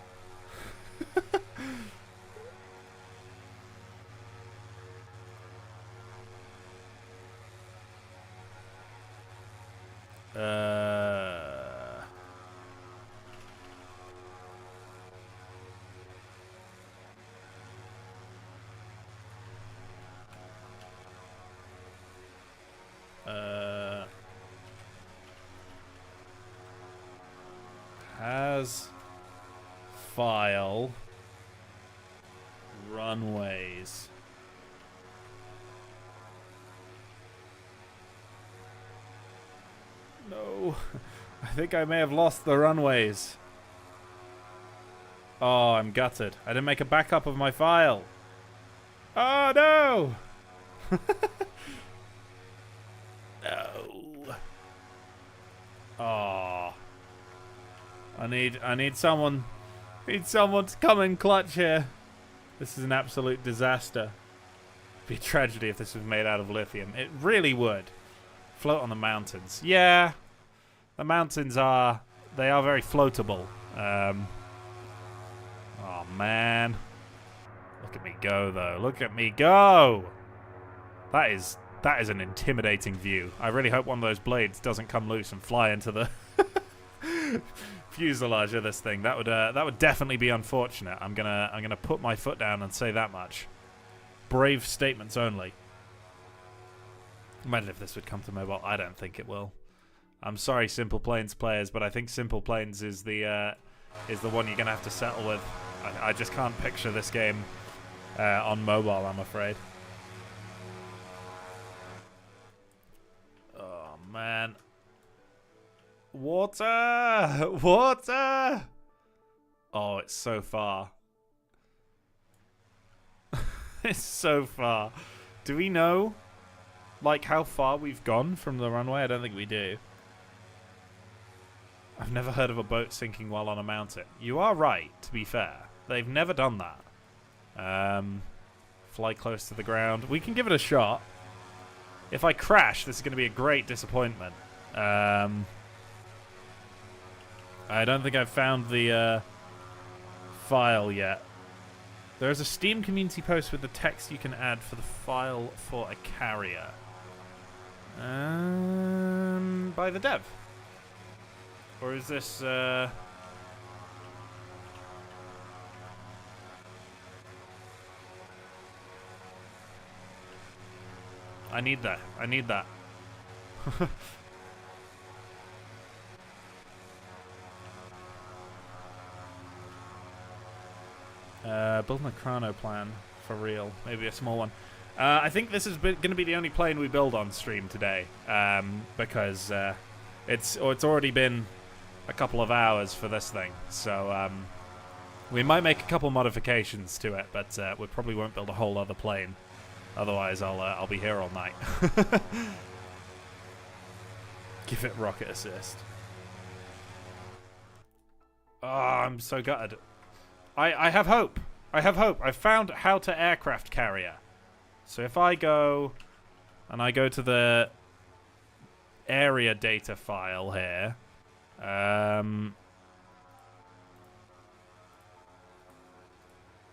Has file runways. No. I think I may have lost the runways. Oh, I'm gutted. I didn't make a backup of my file. Oh, no! No. Oh. I need someone to come in clutch here. This is an absolute disaster. It'd be a tragedy if this was made out of lithium. It really would. Float on the mountains. Yeah. The mountains are very floatable. Oh man. Look at me go though. Look at me go. That is an intimidating view. I really hope one of those blades doesn't come loose and fly into the fuselage of this thing. That would definitely be unfortunate. I'm gonna put my foot down and say that much. Brave statements only. Imagine if this would come to mobile. I don't think it will. I'm sorry, Simple Planes players, but I think Simple Planes is the one you're gonna have to settle with. I just can't picture this game on mobile, I'm afraid. Oh man. Water! Water! Oh, it's so far. It's so far. Do we know, like, how far we've gone from the runway? I don't think we do. I've never heard of a boat sinking while on a mountain. You are right, to be fair. They've never done that. Fly close to the ground. We can give it a shot. If I crash, this is going to be a great disappointment. I don't think I've found the file yet. There's a Steam community post with the text you can add for the file for a carrier. By the dev. Or is this... I need that. I need that. Building a chrono plan for real. Maybe a small one. I think this is going to be the only plane we build on stream today, because it's already been a couple of hours for this thing. So we might make a couple modifications to it, but we probably won't build a whole other plane. Otherwise, I'll be here all night. Give it rocket assist. Oh, I'm so gutted. I have hope. I have hope. I found how to aircraft carrier. So if I go and I go to the area data file here,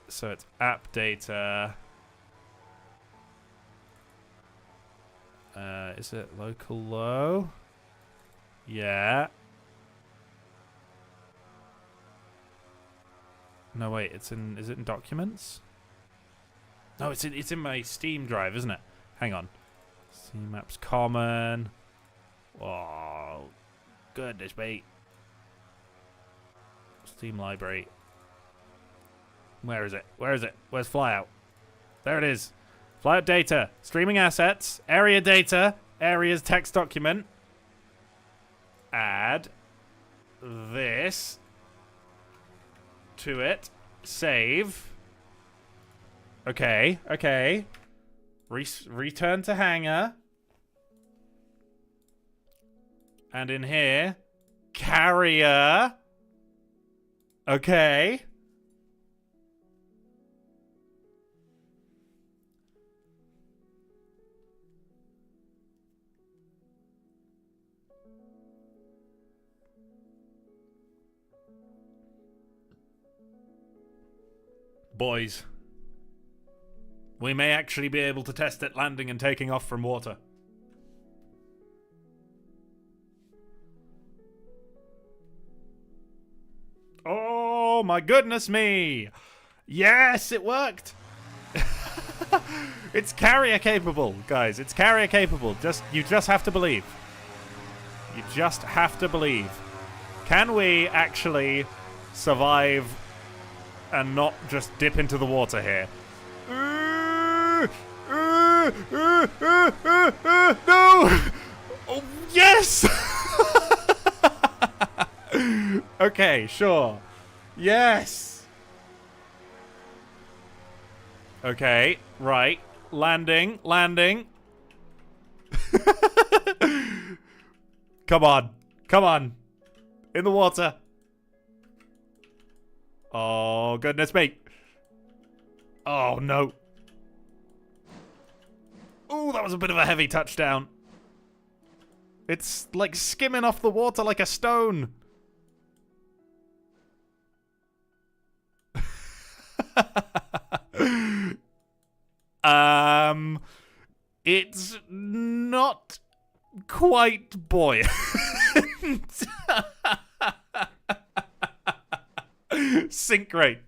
so it's app data. Is it local low? Yeah. No, wait, it's in... Is it in documents? No, it's in my Steam drive, isn't it? Hang on. Steam Maps Common. Oh, goodness me. Steam Library. Where is it? Where is it? Where's Flyout? There it is. Flyout data. Streaming assets. Area data. Areas text document. Add this to it. Save. Okay, okay. Return to hangar. And in here, carrier. Okay. Boys, we may actually be able to test it landing and taking off from water. Oh my goodness me! Yes, it worked! It's carrier capable, guys. It's carrier capable. You just have to believe. You just have to believe. Can we actually survive and not just dip into the water here? No! Oh, yes! Okay, sure. Yes! Okay, right. Landing. Come on. Come on. In the water. Oh, goodness me. Oh, no. Ooh, that was a bit of a heavy touchdown. It's like skimming off the water like a stone. It's not quite buoyant. Sink rate.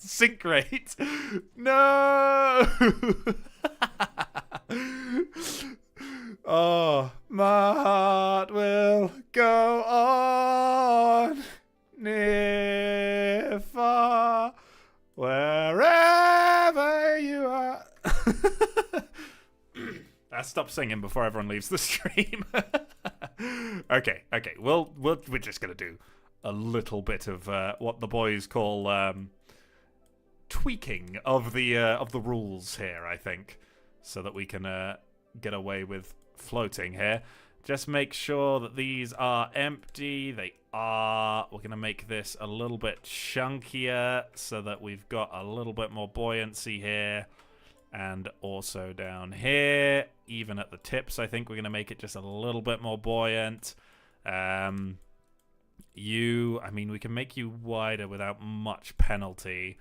No. Oh, my heart will go on near, far, wherever you are. I stop singing before everyone leaves the stream. Okay. We're just gonna do a little bit of what the boys call tweaking of the rules here, I think, so that we can get away with floating here. Just make sure that these are empty. They are. We're gonna make this a little bit chunkier so that we've got a little bit more buoyancy here. And also down here, even at the tips, I think we're going to make it just a little bit more buoyant. I mean, we can make you wider without much penalty.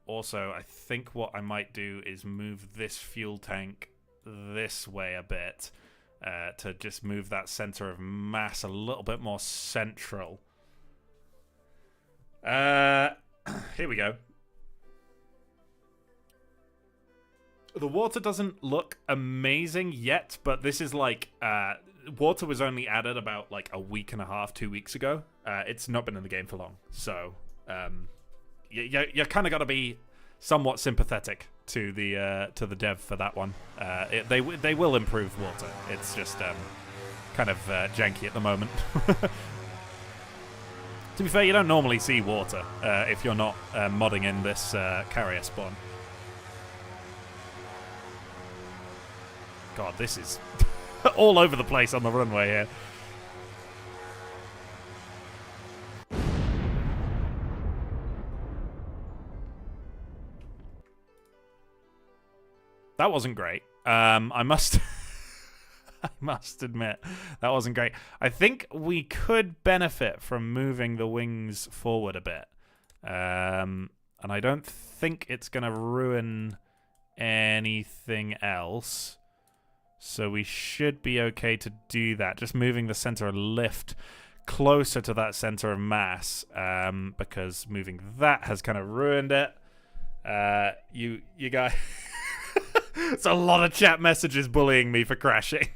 Also, I think what I might do is move this fuel tank this way a bit to just move that center of mass a little bit more central. Here we go. The water doesn't look amazing yet, but this is like water was only added about like a week and a half, 2 weeks ago. It's not been in the game for long, so you kind of got to be somewhat sympathetic to the dev for that one. They will improve water. It's just kind of janky at the moment. To be fair, you don't normally see water if you're not modding in this carrier spawn. God, this is all over the place on the runway here. That wasn't great. I must admit, that wasn't great. I think we could benefit from moving the wings forward a bit. And I don't think it's going to ruin anything else. So we should be okay to do that. Just moving the center of lift closer to that center of mass, because moving that has kind of ruined it. You guys, it's a lot of chat messages bullying me for crashing.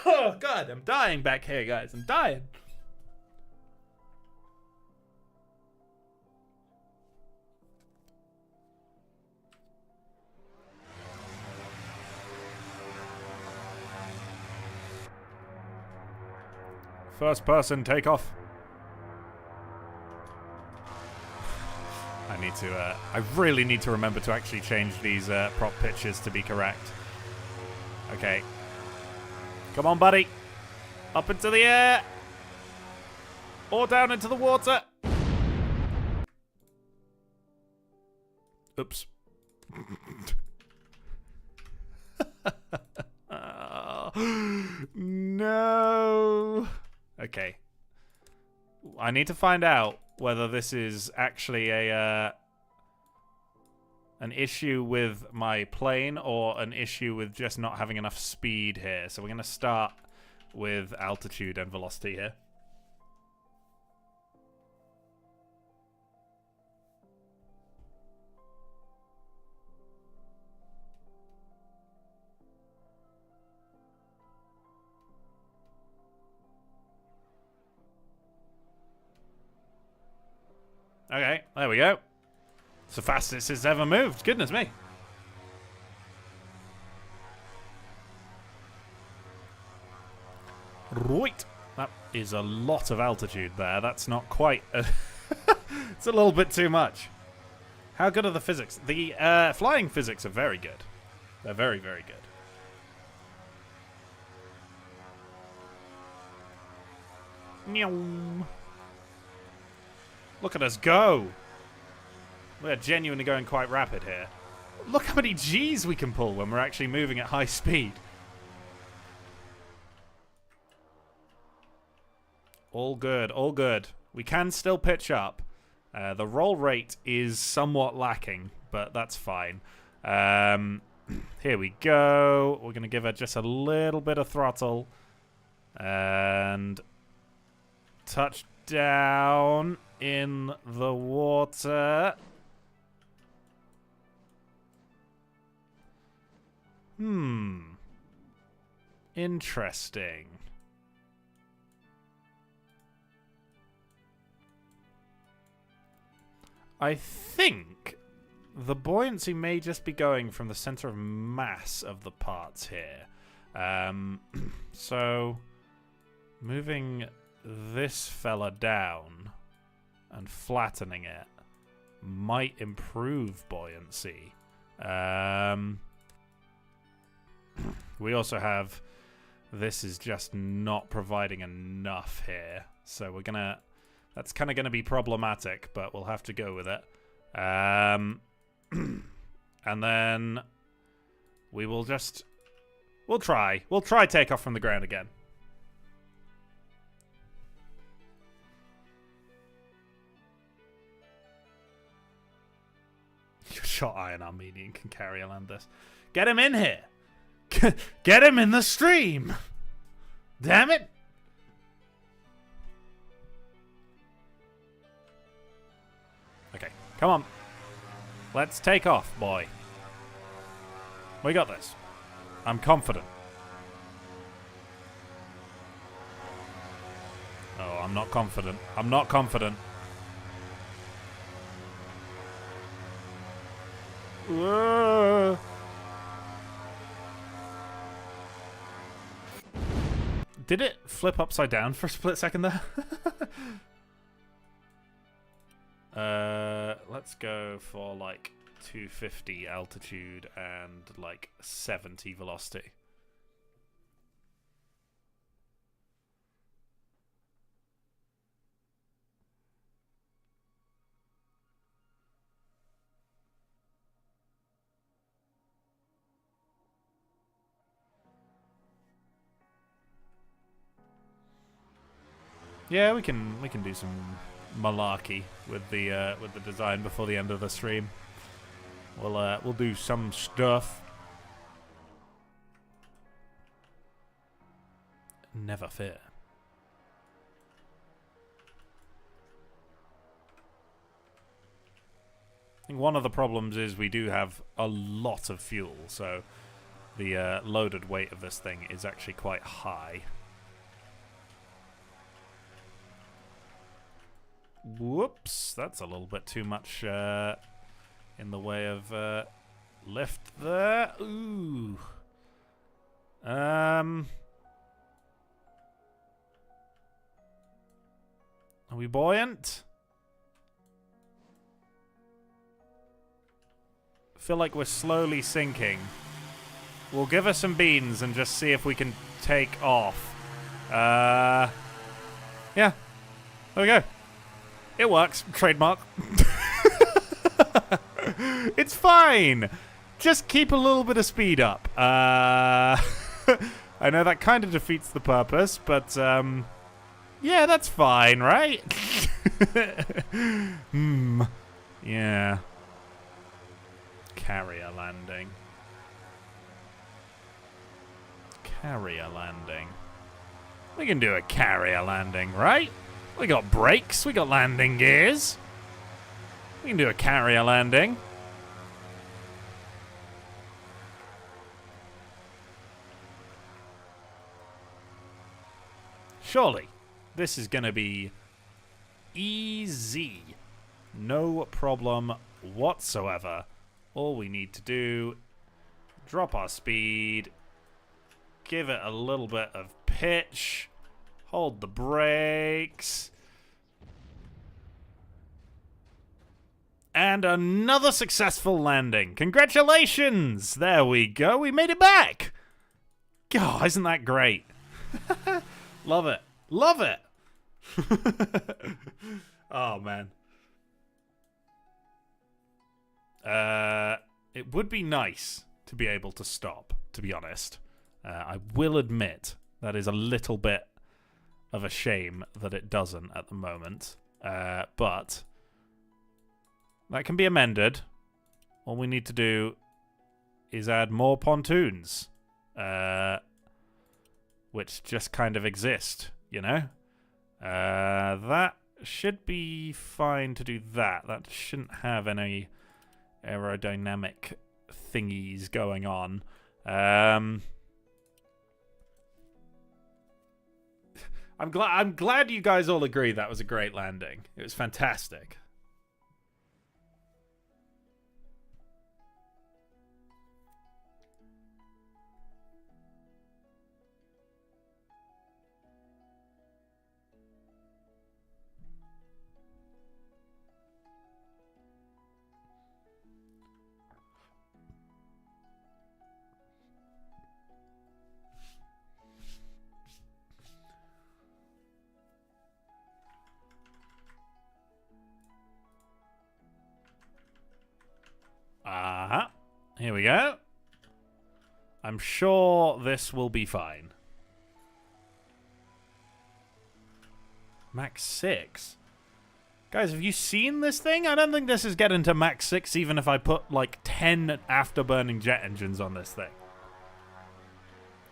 Oh God, I'm dying back here, guys. I'm dying. First person, take off. I really need to remember to actually change these prop pitches to be correct. Okay. Come on, buddy. Up into the air. Or down into the water. Oops. No. Okay. I need to find out whether this is actually an issue with my plane or an issue with just not having enough speed here. So we're going to start with altitude and velocity here. Okay, there we go. It's the fastest it's ever moved. Goodness me. Right. That is a lot of altitude there. That's not quite... it's a little bit too much. How good are the physics? The flying physics are very good. They're very, very good. Meow. Look at us go. We're genuinely going quite rapid here. Look how many G's we can pull when we're actually moving at high speed. All good, all good. We can still pitch up. The roll rate is somewhat lacking, but that's fine. Here we go. We're going to give it just a little bit of throttle. And touch down in the water. Interesting. I think the buoyancy may just be going from the center of mass of the parts here. So moving this fella down and flattening it might improve buoyancy. We also have this is just not providing enough here, so we're gonna that's kind of gonna be problematic, but we'll have to go with it. And then we'll try takeoff from the ground again. Shot iron Armenian can carry land this. Get him in here. Get him in the stream. Damn it. Okay, come on. Let's take off, boy. We got this. I'm confident. Oh, I'm not confident. I'm not confident. Whoa. Did it flip upside down for a split second there? Let's go for like 250 altitude and like 70 velocity. Yeah, we can do some malarkey with the design before the end of the stream. We'll do some stuff. Never fear. I think one of the problems is we do have a lot of fuel, so the loaded weight of this thing is actually quite high. Whoops, that's a little bit too much in the way of lift there. Ooh. Are we buoyant? Feel like we're slowly sinking. We'll give her some beans and just see if we can take off. Yeah. There we go. It works. Trademark. It's fine. Just keep a little bit of speed up. I know that kind of defeats the purpose, but yeah, that's fine, right? Yeah. Carrier landing. Carrier landing. We can do a carrier landing, right? We got brakes, we got landing gears. We can do a carrier landing. Surely, this is going to be easy. No problem whatsoever. All we need to do, drop our speed, give it a little bit of pitch, hold the brakes, and another successful landing. Congratulations! There we go, we made it back! God, isn't that great? Love it. Love it! Oh, man. It would be nice to be able to stop, to be honest. I will admit that is a little bit of a shame that it doesn't at the moment. But that can be amended. All we need to do is add more pontoons. Which just kind of exist, you know? That should be fine to do that. That shouldn't have any aerodynamic thingies going on. I'm glad you guys all agree that was a great landing. It was fantastic. Here we go. I'm sure this will be fine. Max 6? Guys, have you seen this thing? I don't think this is getting to max 6 even if I put like 10 afterburning jet engines on this thing.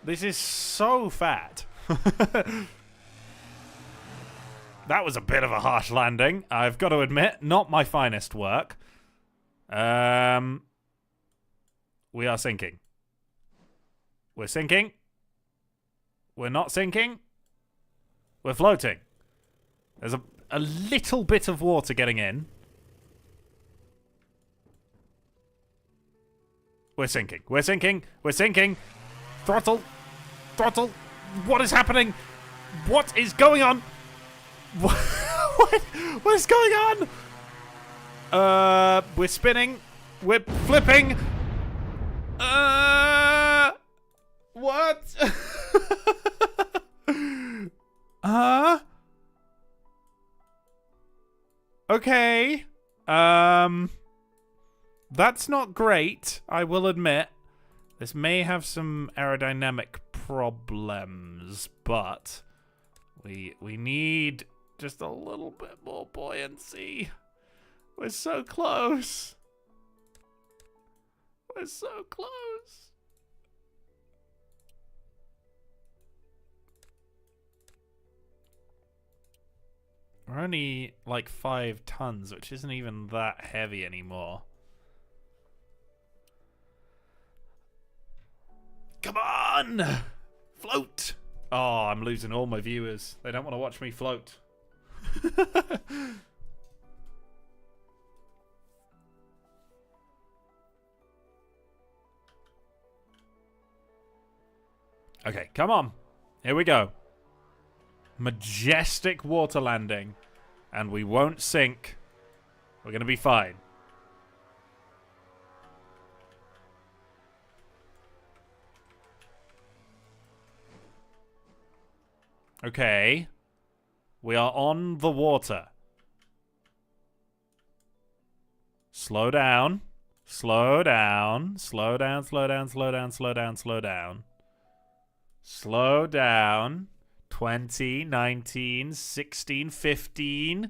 This is so fat. That was a bit of a harsh landing, I've got to admit. Not my finest work. We are sinking. We're sinking. We're not sinking. We're floating. There's a little bit of water getting in. We're sinking. We're sinking. We're sinking. Throttle. Throttle. What is happening? What is going on? What is going on? We're spinning. We're flipping. What? Okay. That's not great, I will admit. This may have some aerodynamic problems, but we need just a little bit more buoyancy. We're so close. We're so close. We're only like 5 tons, which isn't even that heavy anymore. Come on! Float! Oh, I'm losing all my viewers. They don't want to watch me float. Okay, come on. Here we go. Majestic water landing. And we won't sink. We're going to be fine. Okay. We are on the water. Slow down. Slow down. Slow down, slow down, slow down, slow down, slow down. Slow down. 20, 19, 16, 15,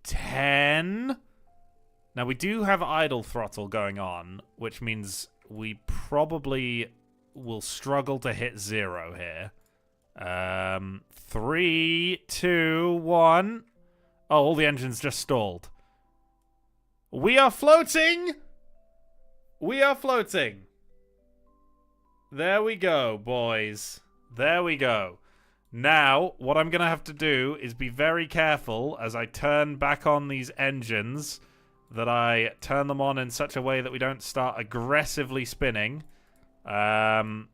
10. Now, we do have idle throttle going on, which means we probably will struggle to hit 0 here. 3, 2, 1. Oh, all the engines just stalled. We are floating! We are floating. There we go, boys. There we go. Now, what I'm going to have to do is be very careful as I turn back on these engines, that I turn them on in such a way that we don't start aggressively spinning. Here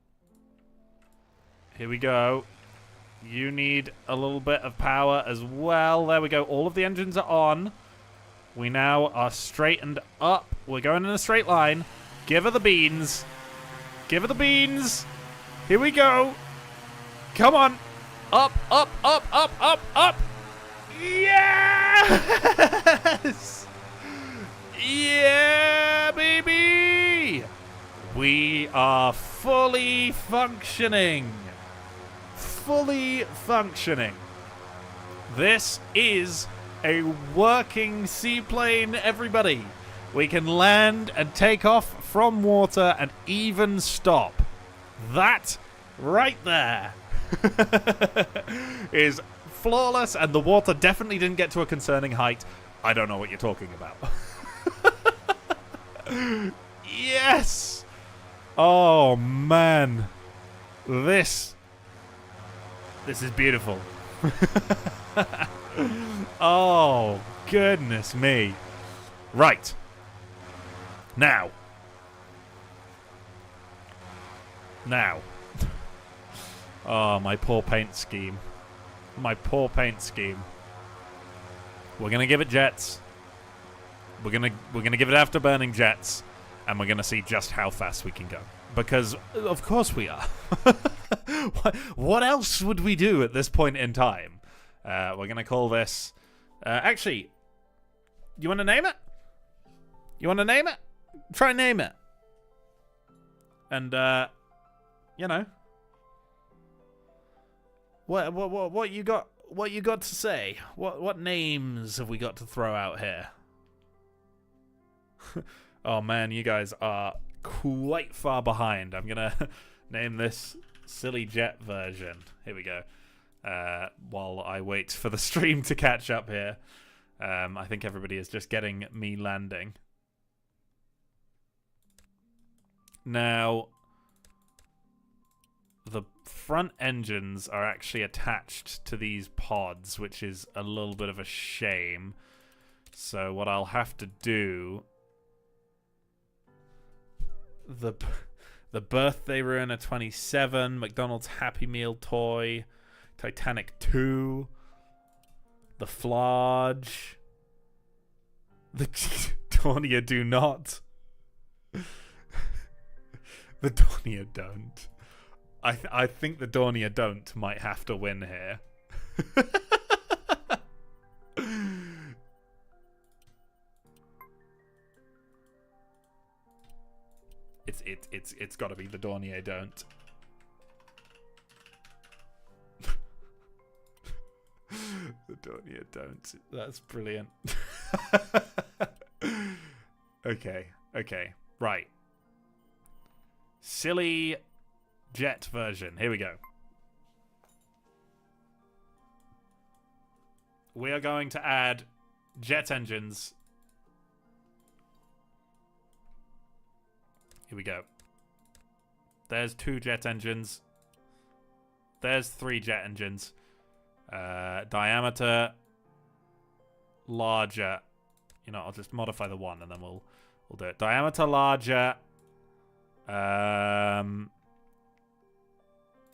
we go. You need a little bit of power as well. There we go. All of the engines are on. We now are straightened up. We're going in a straight line. Give her the beans. Give her the beans. Here we go. Come on. Up, up, up, up, up, up. Yes! Yeah, baby! We are fully functioning. Fully functioning. This is a working seaplane, everybody. We can land and take off from water and even stop. That right there is flawless, and the water definitely didn't get to a concerning height. I don't know what you're talking about. Yes! Oh, man. This is beautiful. Oh, goodness me. Right. Now. Oh, my poor paint scheme. My poor paint scheme. We're gonna give it jets. We're gonna give it afterburning jets, and we're gonna see just how fast we can go. Because of course we are. What else would we do at this point in time? We're gonna call this. Actually, you want to name it? You want to name it? Try and name it. And you know. What you got? What you got to say? What names have we got to throw out here? Oh man, you guys are quite far behind. I'm gonna name this Silly Jet version. Here we go. While I wait for the stream to catch up here, I think everybody is just getting me landing. Now, the front engines are actually attached to these pods, which is a little bit of a shame. So what I'll have to do... The Birthday Ruiner 27, McDonald's Happy Meal toy, Titanic 2, the Flage, the Dornier Do Not, the Dornier Don't. I think the Dornier Don't might have to win here. It's got to be the Dornier Don't. The Dornier Don't. That's brilliant. Okay, right. Silly jet version. Here we go. We are going to add jet engines. Here we go. There's 2 jet engines. There's 3 jet engines. Diameter larger. You know, I'll just modify the 1 and then we'll do it. Diameter larger.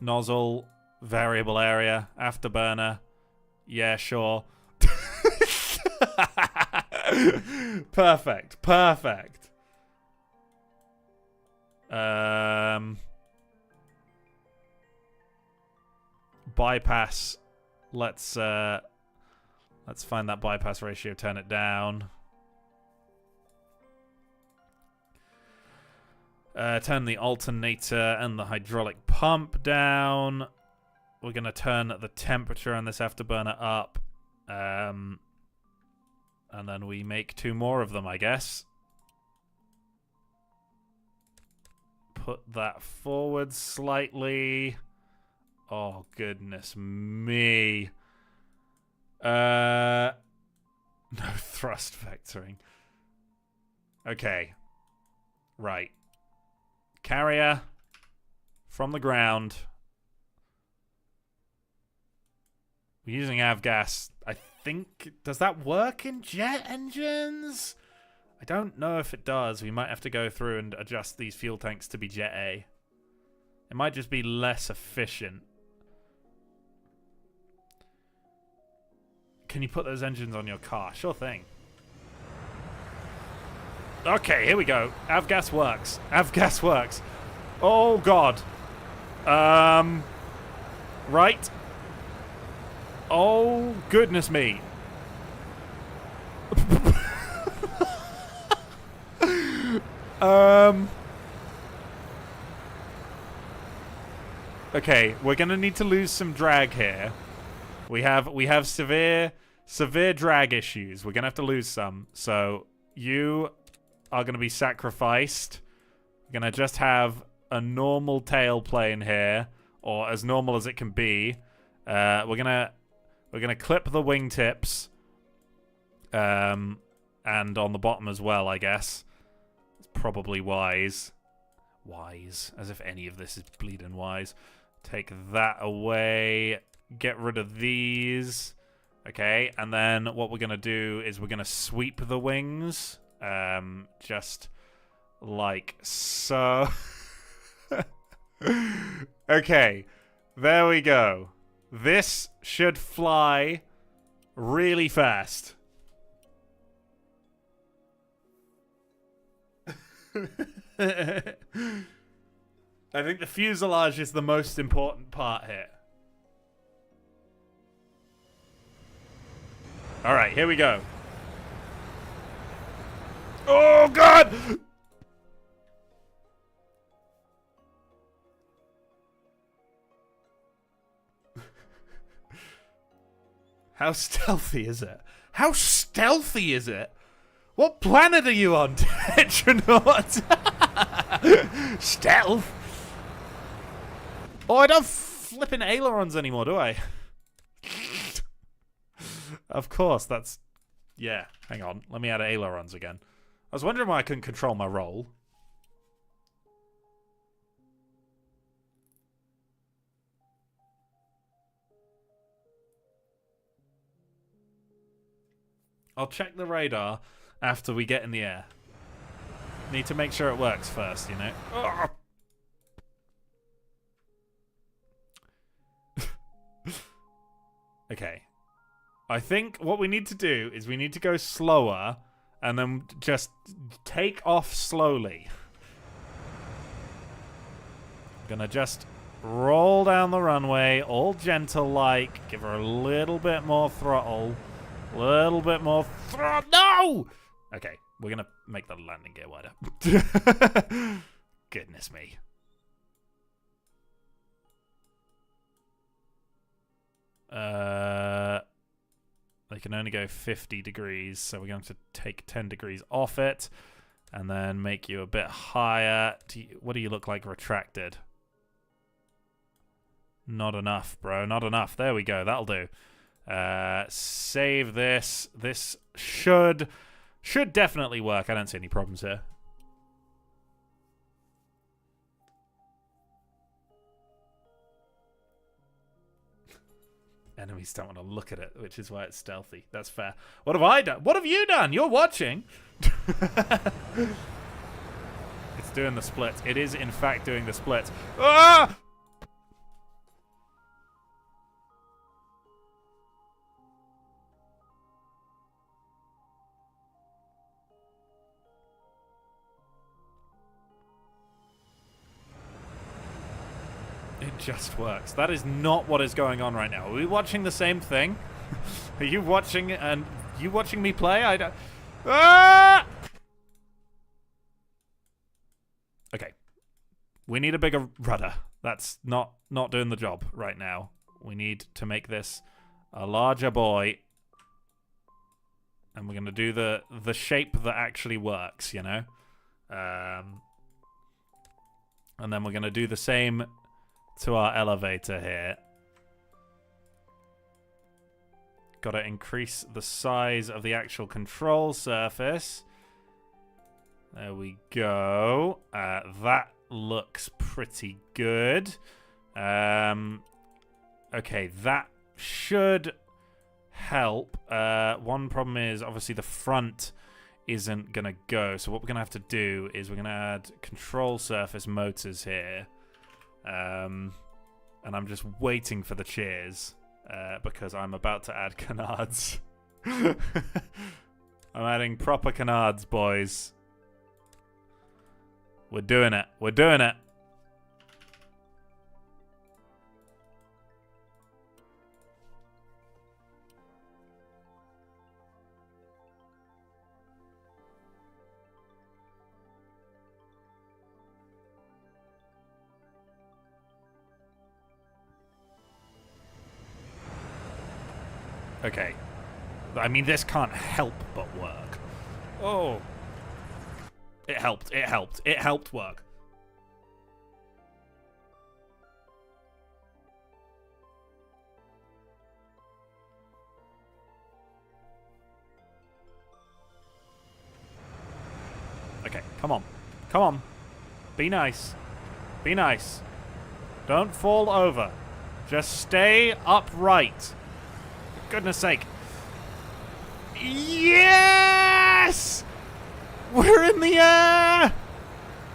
Nozzle, variable area, afterburner. Yeah, sure. Perfect. Perfect. Bypass. Let's find that bypass ratio, turn it down. Turn the alternator and the hydraulic pump down. We're going to turn the temperature on this afterburner up. And then we make 2 more of them, I guess. Put that forward slightly. Oh, goodness me. No thrust vectoring. Okay. Right. Carrier from the ground. We're using avgas. I think... Does that work in jet engines? I don't know if it does. We might have to go through and adjust these fuel tanks to be Jet A. It might just be less efficient. Can you put those engines on your car? Sure thing. Okay, here we go. Avgas works. Avgas works. Oh, God. Right. Oh, goodness me. Okay, we're gonna need to lose some drag here. We have severe drag issues. We're gonna have to lose some. So you are gonna be sacrificed. We're gonna just have a normal tailplane here, or as normal as it can be. We're gonna clip the wingtips, and on the bottom as well, I guess. It's probably wise. Wise, as if any of this is bleeding wise. Take that away. Get rid of these. Okay, and then what we're going to do is we're going to sweep the wings. Just like so. Okay, there we go. This should fly really fast. I think the fuselage is the most important part here. Alright, here we go. Oh, God! How stealthy is it? How stealthy is it? What planet are you on, Tetranaut? Stealth? Oh, I don't flipping ailerons anymore, do I? Of course, that's... Yeah, hang on. Let me add ailerons again. I was wondering why I couldn't control my roll. I'll check the radar after we get in the air. Need to make sure it works first, you know? Ugh. Okay. I think what we need to do is we need to go slower and then just take off slowly. Gonna just roll down the runway, all gentle-like. Give her a little bit more throttle. Little bit more throttle. No! Okay, we're gonna make the landing gear wider. Goodness me. They can only go 50 degrees, so we're going to take 10 degrees off it, and then make you a bit higher. What do you look like retracted? Not enough, bro. Not enough. There we go. That'll do. Save this. This should definitely work. I don't see any problems here. Enemies don't want to look at it, which is why it's stealthy. That's fair. What have I done? What have you done? You're watching. It's doing the splits. It is, in fact, doing the splits. Ah! It just works. That is not what is going on right now. Are we watching the same thing? Are you watching and you watching me play? I don't. Ah! Okay. We need a bigger rudder. That's not doing the job right now. We need to make this a larger boy. And we're going to do the shape that actually works, you know? And then we're going to do the same to our elevator here. Got to increase the size of the actual control surface. There we go. That looks pretty good. Okay, that should help. One problem is obviously the front isn't gonna go, so what we're gonna have to do is we're gonna add control surface motors here, and I'm just waiting for the cheers because I'm about to add canards. I'm adding proper canards, boys. We're doing it. We're doing it. Okay. I mean, this can't help but work. Oh. It helped. It helped. It helped work. Okay, come on. Come on. Be nice. Be nice. Don't fall over. Just stay upright. For goodness sake. Yes! We're in the air!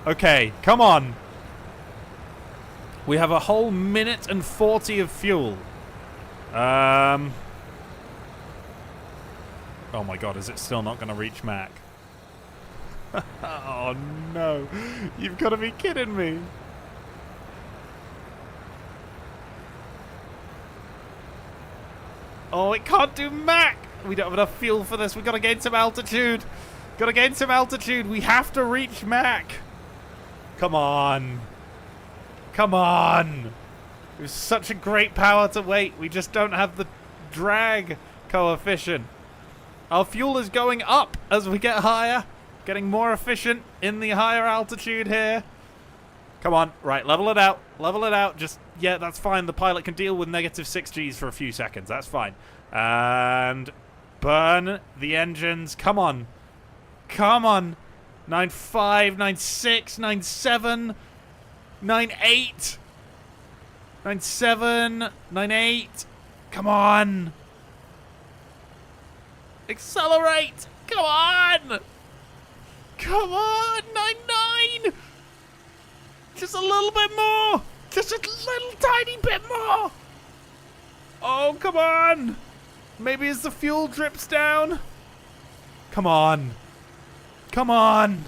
Okay, come on. We have a whole minute and 40 of fuel. Oh my god, is it still not going to reach Mac? Oh no. You've got to be kidding me. Oh, it can't do Mach! We don't have enough fuel for this. We've got to gain some altitude. Got to gain some altitude. We have to reach Mach. Come on. Come on. It was such a great power to wait. We just don't have the drag coefficient. Our fuel is going up as we get higher. Getting more efficient in the higher altitude here. Come on. Right, level it out. Level it out. Just, yeah, that's fine. The pilot can deal with negative 6Gs for a few seconds. That's fine. And burn the engines. Come on. Come on. 9.5, 9.6, 9.7, 9.8, 9.7, 9.8. Come on. Accelerate. Come on. Come on. 9.9. Just a little bit more. Just a little tiny bit more. Oh, come on. Maybe as the fuel drips down. Come on. Come on.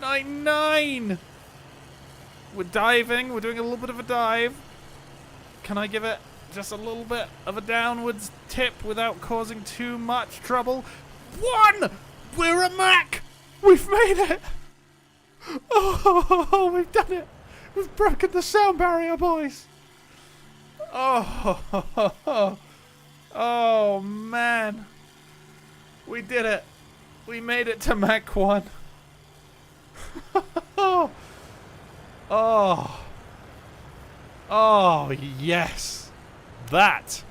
9.9. We're diving. We're doing a little bit of a dive. Can I give it just a little bit of a downwards tip without causing too much trouble? 1! We're at Mach! We've made it! Oh, we've done it! We've broken the sound barrier, boys! Oh, oh man. We did it. We made it to Mach 1. Oh. Oh, yes. That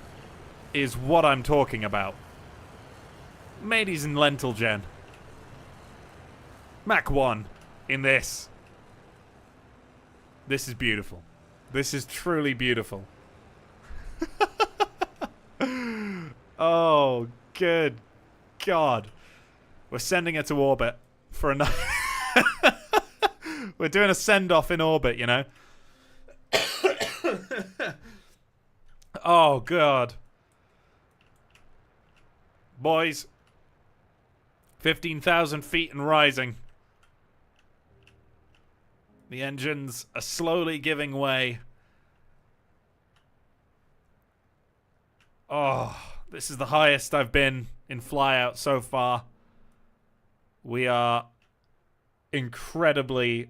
is what I'm talking about. Mateys and lentil gen. Mach 1 in this. This is beautiful. This is truly beautiful. Oh, good God. We're sending her to orbit for a We're doing a send-off in orbit, you know? Oh, God. Boys. 15,000 feet and rising. The engines are slowly giving way Oh, this is the highest I've been in Flyout so far. We are incredibly,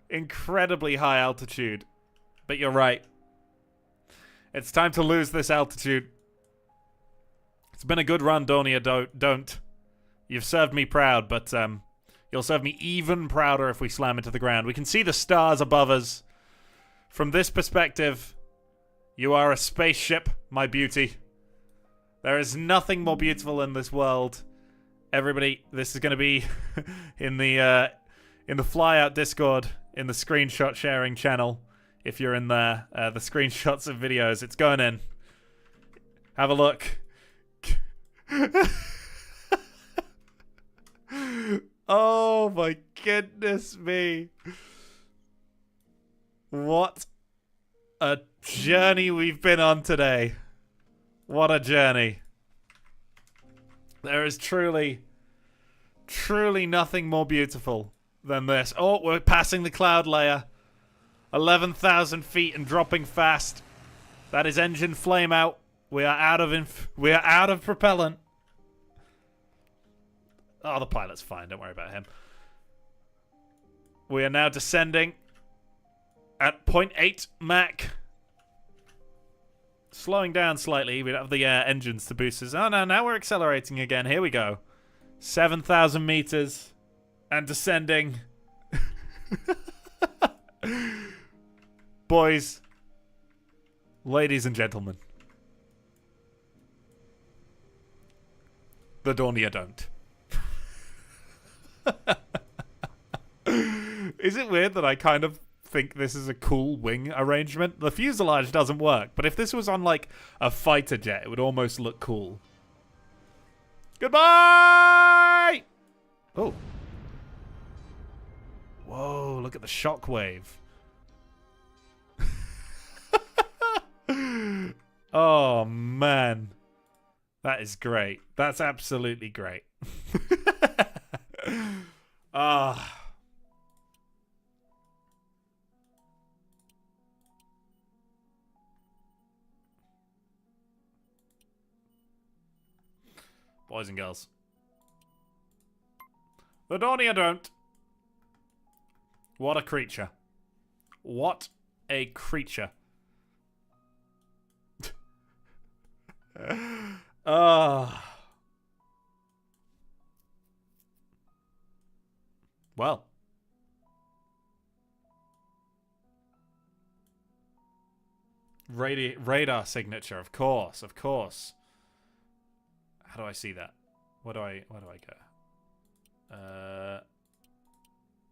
incredibly high altitude. But you're right. It's time to lose this altitude. It's been a good run, Dornier. Don't. You've served me proud, but you'll serve me even prouder if we slam into the ground. We can see the stars above us. From this perspective, you are a spaceship, my beauty. There is nothing more beautiful in this world. Everybody, this is going to be in the Flyout Discord, in the screenshot sharing channel. If you're in there, the screenshots of videos, it's going in. Have a look. Oh my goodness me. What a journey we've been on today. What a journey. There is truly nothing more beautiful than this. Oh, we're passing the cloud layer. 11,000 feet and dropping fast. That is engine flame out. We are out of propellant. Oh, the pilot's fine. Don't worry about him. We are now descending at 0.8 Mach. Slowing down slightly. We don't have the engines to boost us. Oh, no. Now we're accelerating again. Here we go. 7,000 meters. And descending. Boys. Ladies and gentlemen. The Dornier don't. Is it weird that I kind of think this is a cool wing arrangement? The fuselage doesn't work, but if this was on like a fighter jet, it would almost look cool. Goodbye! Oh. Whoa, look at the shockwave. Oh, man. That is great. That's absolutely great. Ah. Boys and girls. The Dornier don't. What a creature. What a creature. Well. Radar signature, of course, of course. How do I see that? Where do I go?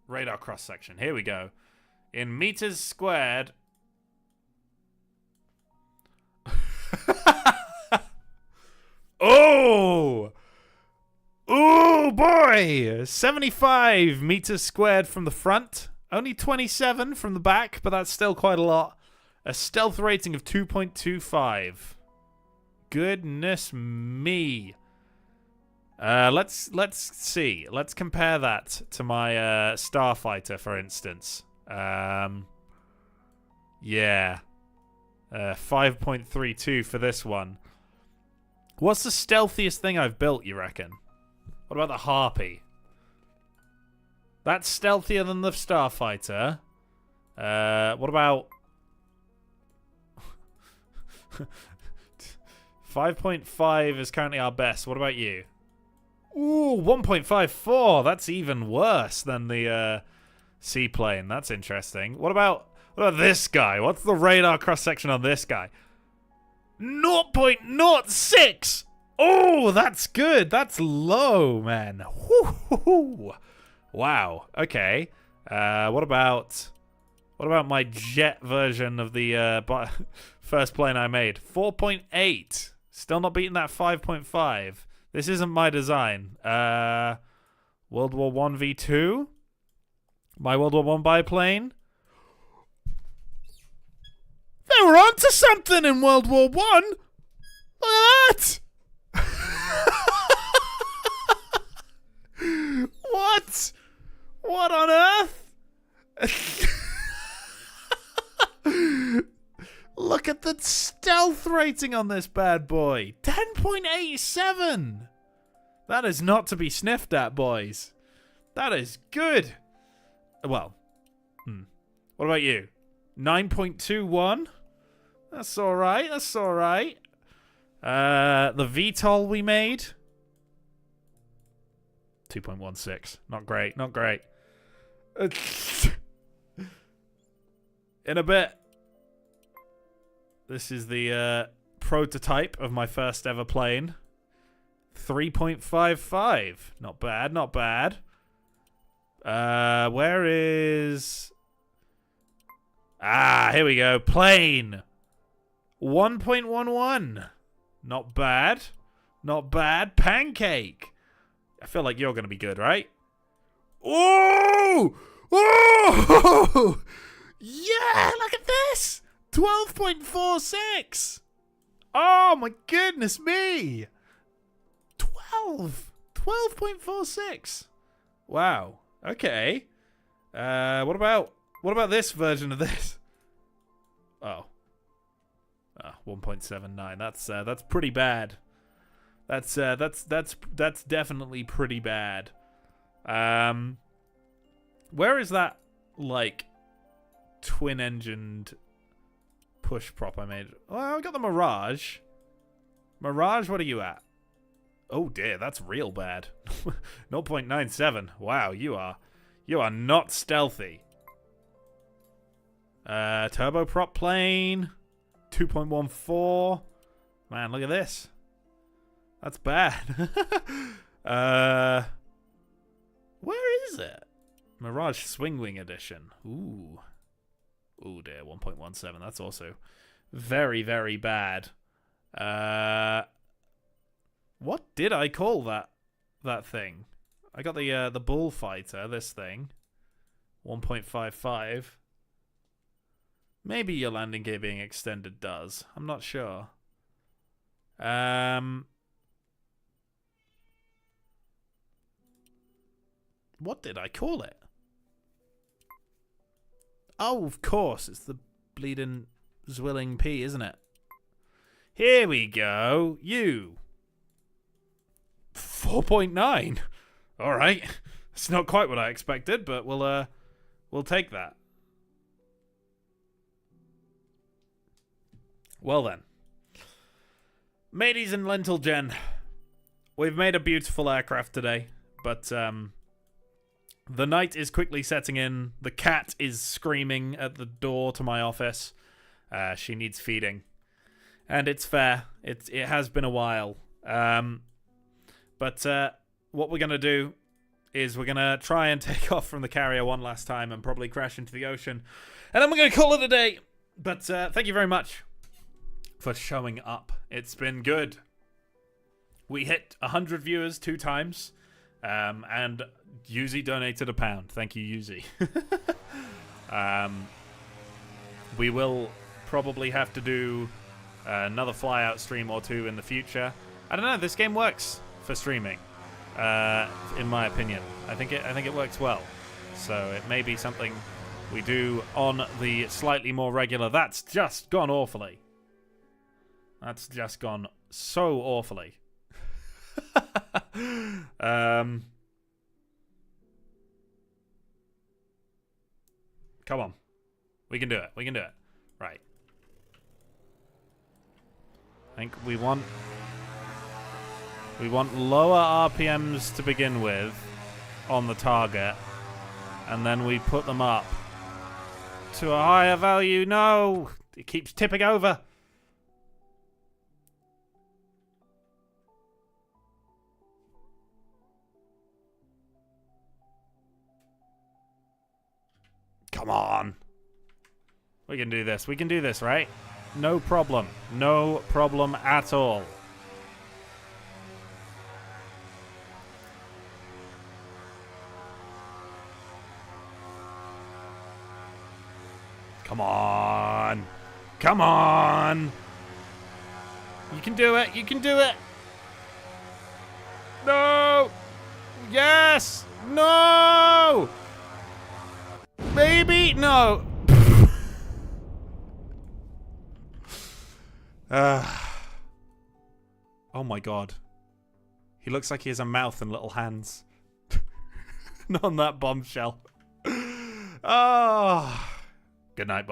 Radar cross section. Here we go. In meters squared. Oh! Oh boy! 75 meters squared from the front. Only 27 from the back, but that's still quite a lot. A stealth rating of 2.25. Goodness me. Let's see. Let's compare that to my Starfighter, for instance. Yeah. 5.32 for this one. What's the stealthiest thing I've built, you reckon? What about the Harpy? That's stealthier than the Starfighter. What about... 5.5 is currently our best. What about you? Ooh, 1.54. That's even worse than the seaplane. That's interesting. What about this guy? What's the radar cross-section on this guy? 0.06. Oh, that's good. That's low, man. Woo-hoo-hoo. Wow. Okay. What about my jet version of the first plane I made? 4.8. Still not beating that 5.5. This isn't my design. World War I V2? My World War I biplane? They were onto something in World War I. Look at that. What? What on earth? Look Look at the stealth rating on this bad boy. 10.87. That is not to be sniffed at, boys. That is good. Well, what about you? 9.21? That's alright, that's alright. The VTOL we made? 2.16. Not great, not great. In a bit. This is the prototype of my first ever plane. 3.55. Not bad, not bad. Where is... Ah, here we go. Plane. 1.11. Not bad. Not bad. Pancake. I feel like you're going to be good, right? Oh! Oh! Yeah, look at this. 12.46. Oh, my goodness me. 12.46. Wow. Okay. What about this version of this? Oh. 1.79. That's pretty bad. That's definitely pretty bad. Where is that like twin-engined push prop I made? Well, I got the Mirage. Mirage, what are you at? Oh dear, that's real bad. 0.97. Wow, you are not stealthy. Turboprop plane. 2.14. Man, look at this. That's bad. Where is it? Mirage Swingwing Edition. Ooh. Ooh dear, 1.17. That's also very, very bad. What did I call that thing? I got the Bullfighter, this thing. 1.55. Maybe your landing gear being extended does. I'm not sure. What did I call it? Oh, of course. It's the bleeding Zwilling P, isn't it? Here we go. You. 4.9. All right. It's not quite what I expected, but we'll take that. Well then. Mateys and Lentil Gen. We've made a beautiful aircraft today, but the night is quickly setting in. The cat is screaming at the door to my office. She needs feeding. And it's fair. It has been a while. But what we're going to do is we're going to try and take off from the carrier one last time and probably crash into the ocean. And then we're going to call it a day. But thank you very much for showing up. It's been good. We hit 100 viewers 2 times. And Yuzi donated £1. Thank you, Yuzi. We will probably have to do another Flyout stream or 2 in the future. I don't know. This game works for streaming, in my opinion. I think it works well. So it may be something we do on the slightly more regular. That's just gone awfully. That's just gone so awfully. Come on. We can do it. We can do it. Right. I think we want lower RPMs to begin with on the target, and then we put them up to a higher value. No! It keeps tipping over. Come on. We can do this. We can do this, right? No problem. No problem at all. Come on. Come on. You can do it. You can do it. No. Yes. No. Maybe. No. Oh my god. He looks like he has a mouth and little hands. Not on that bombshell. Oh. Good night,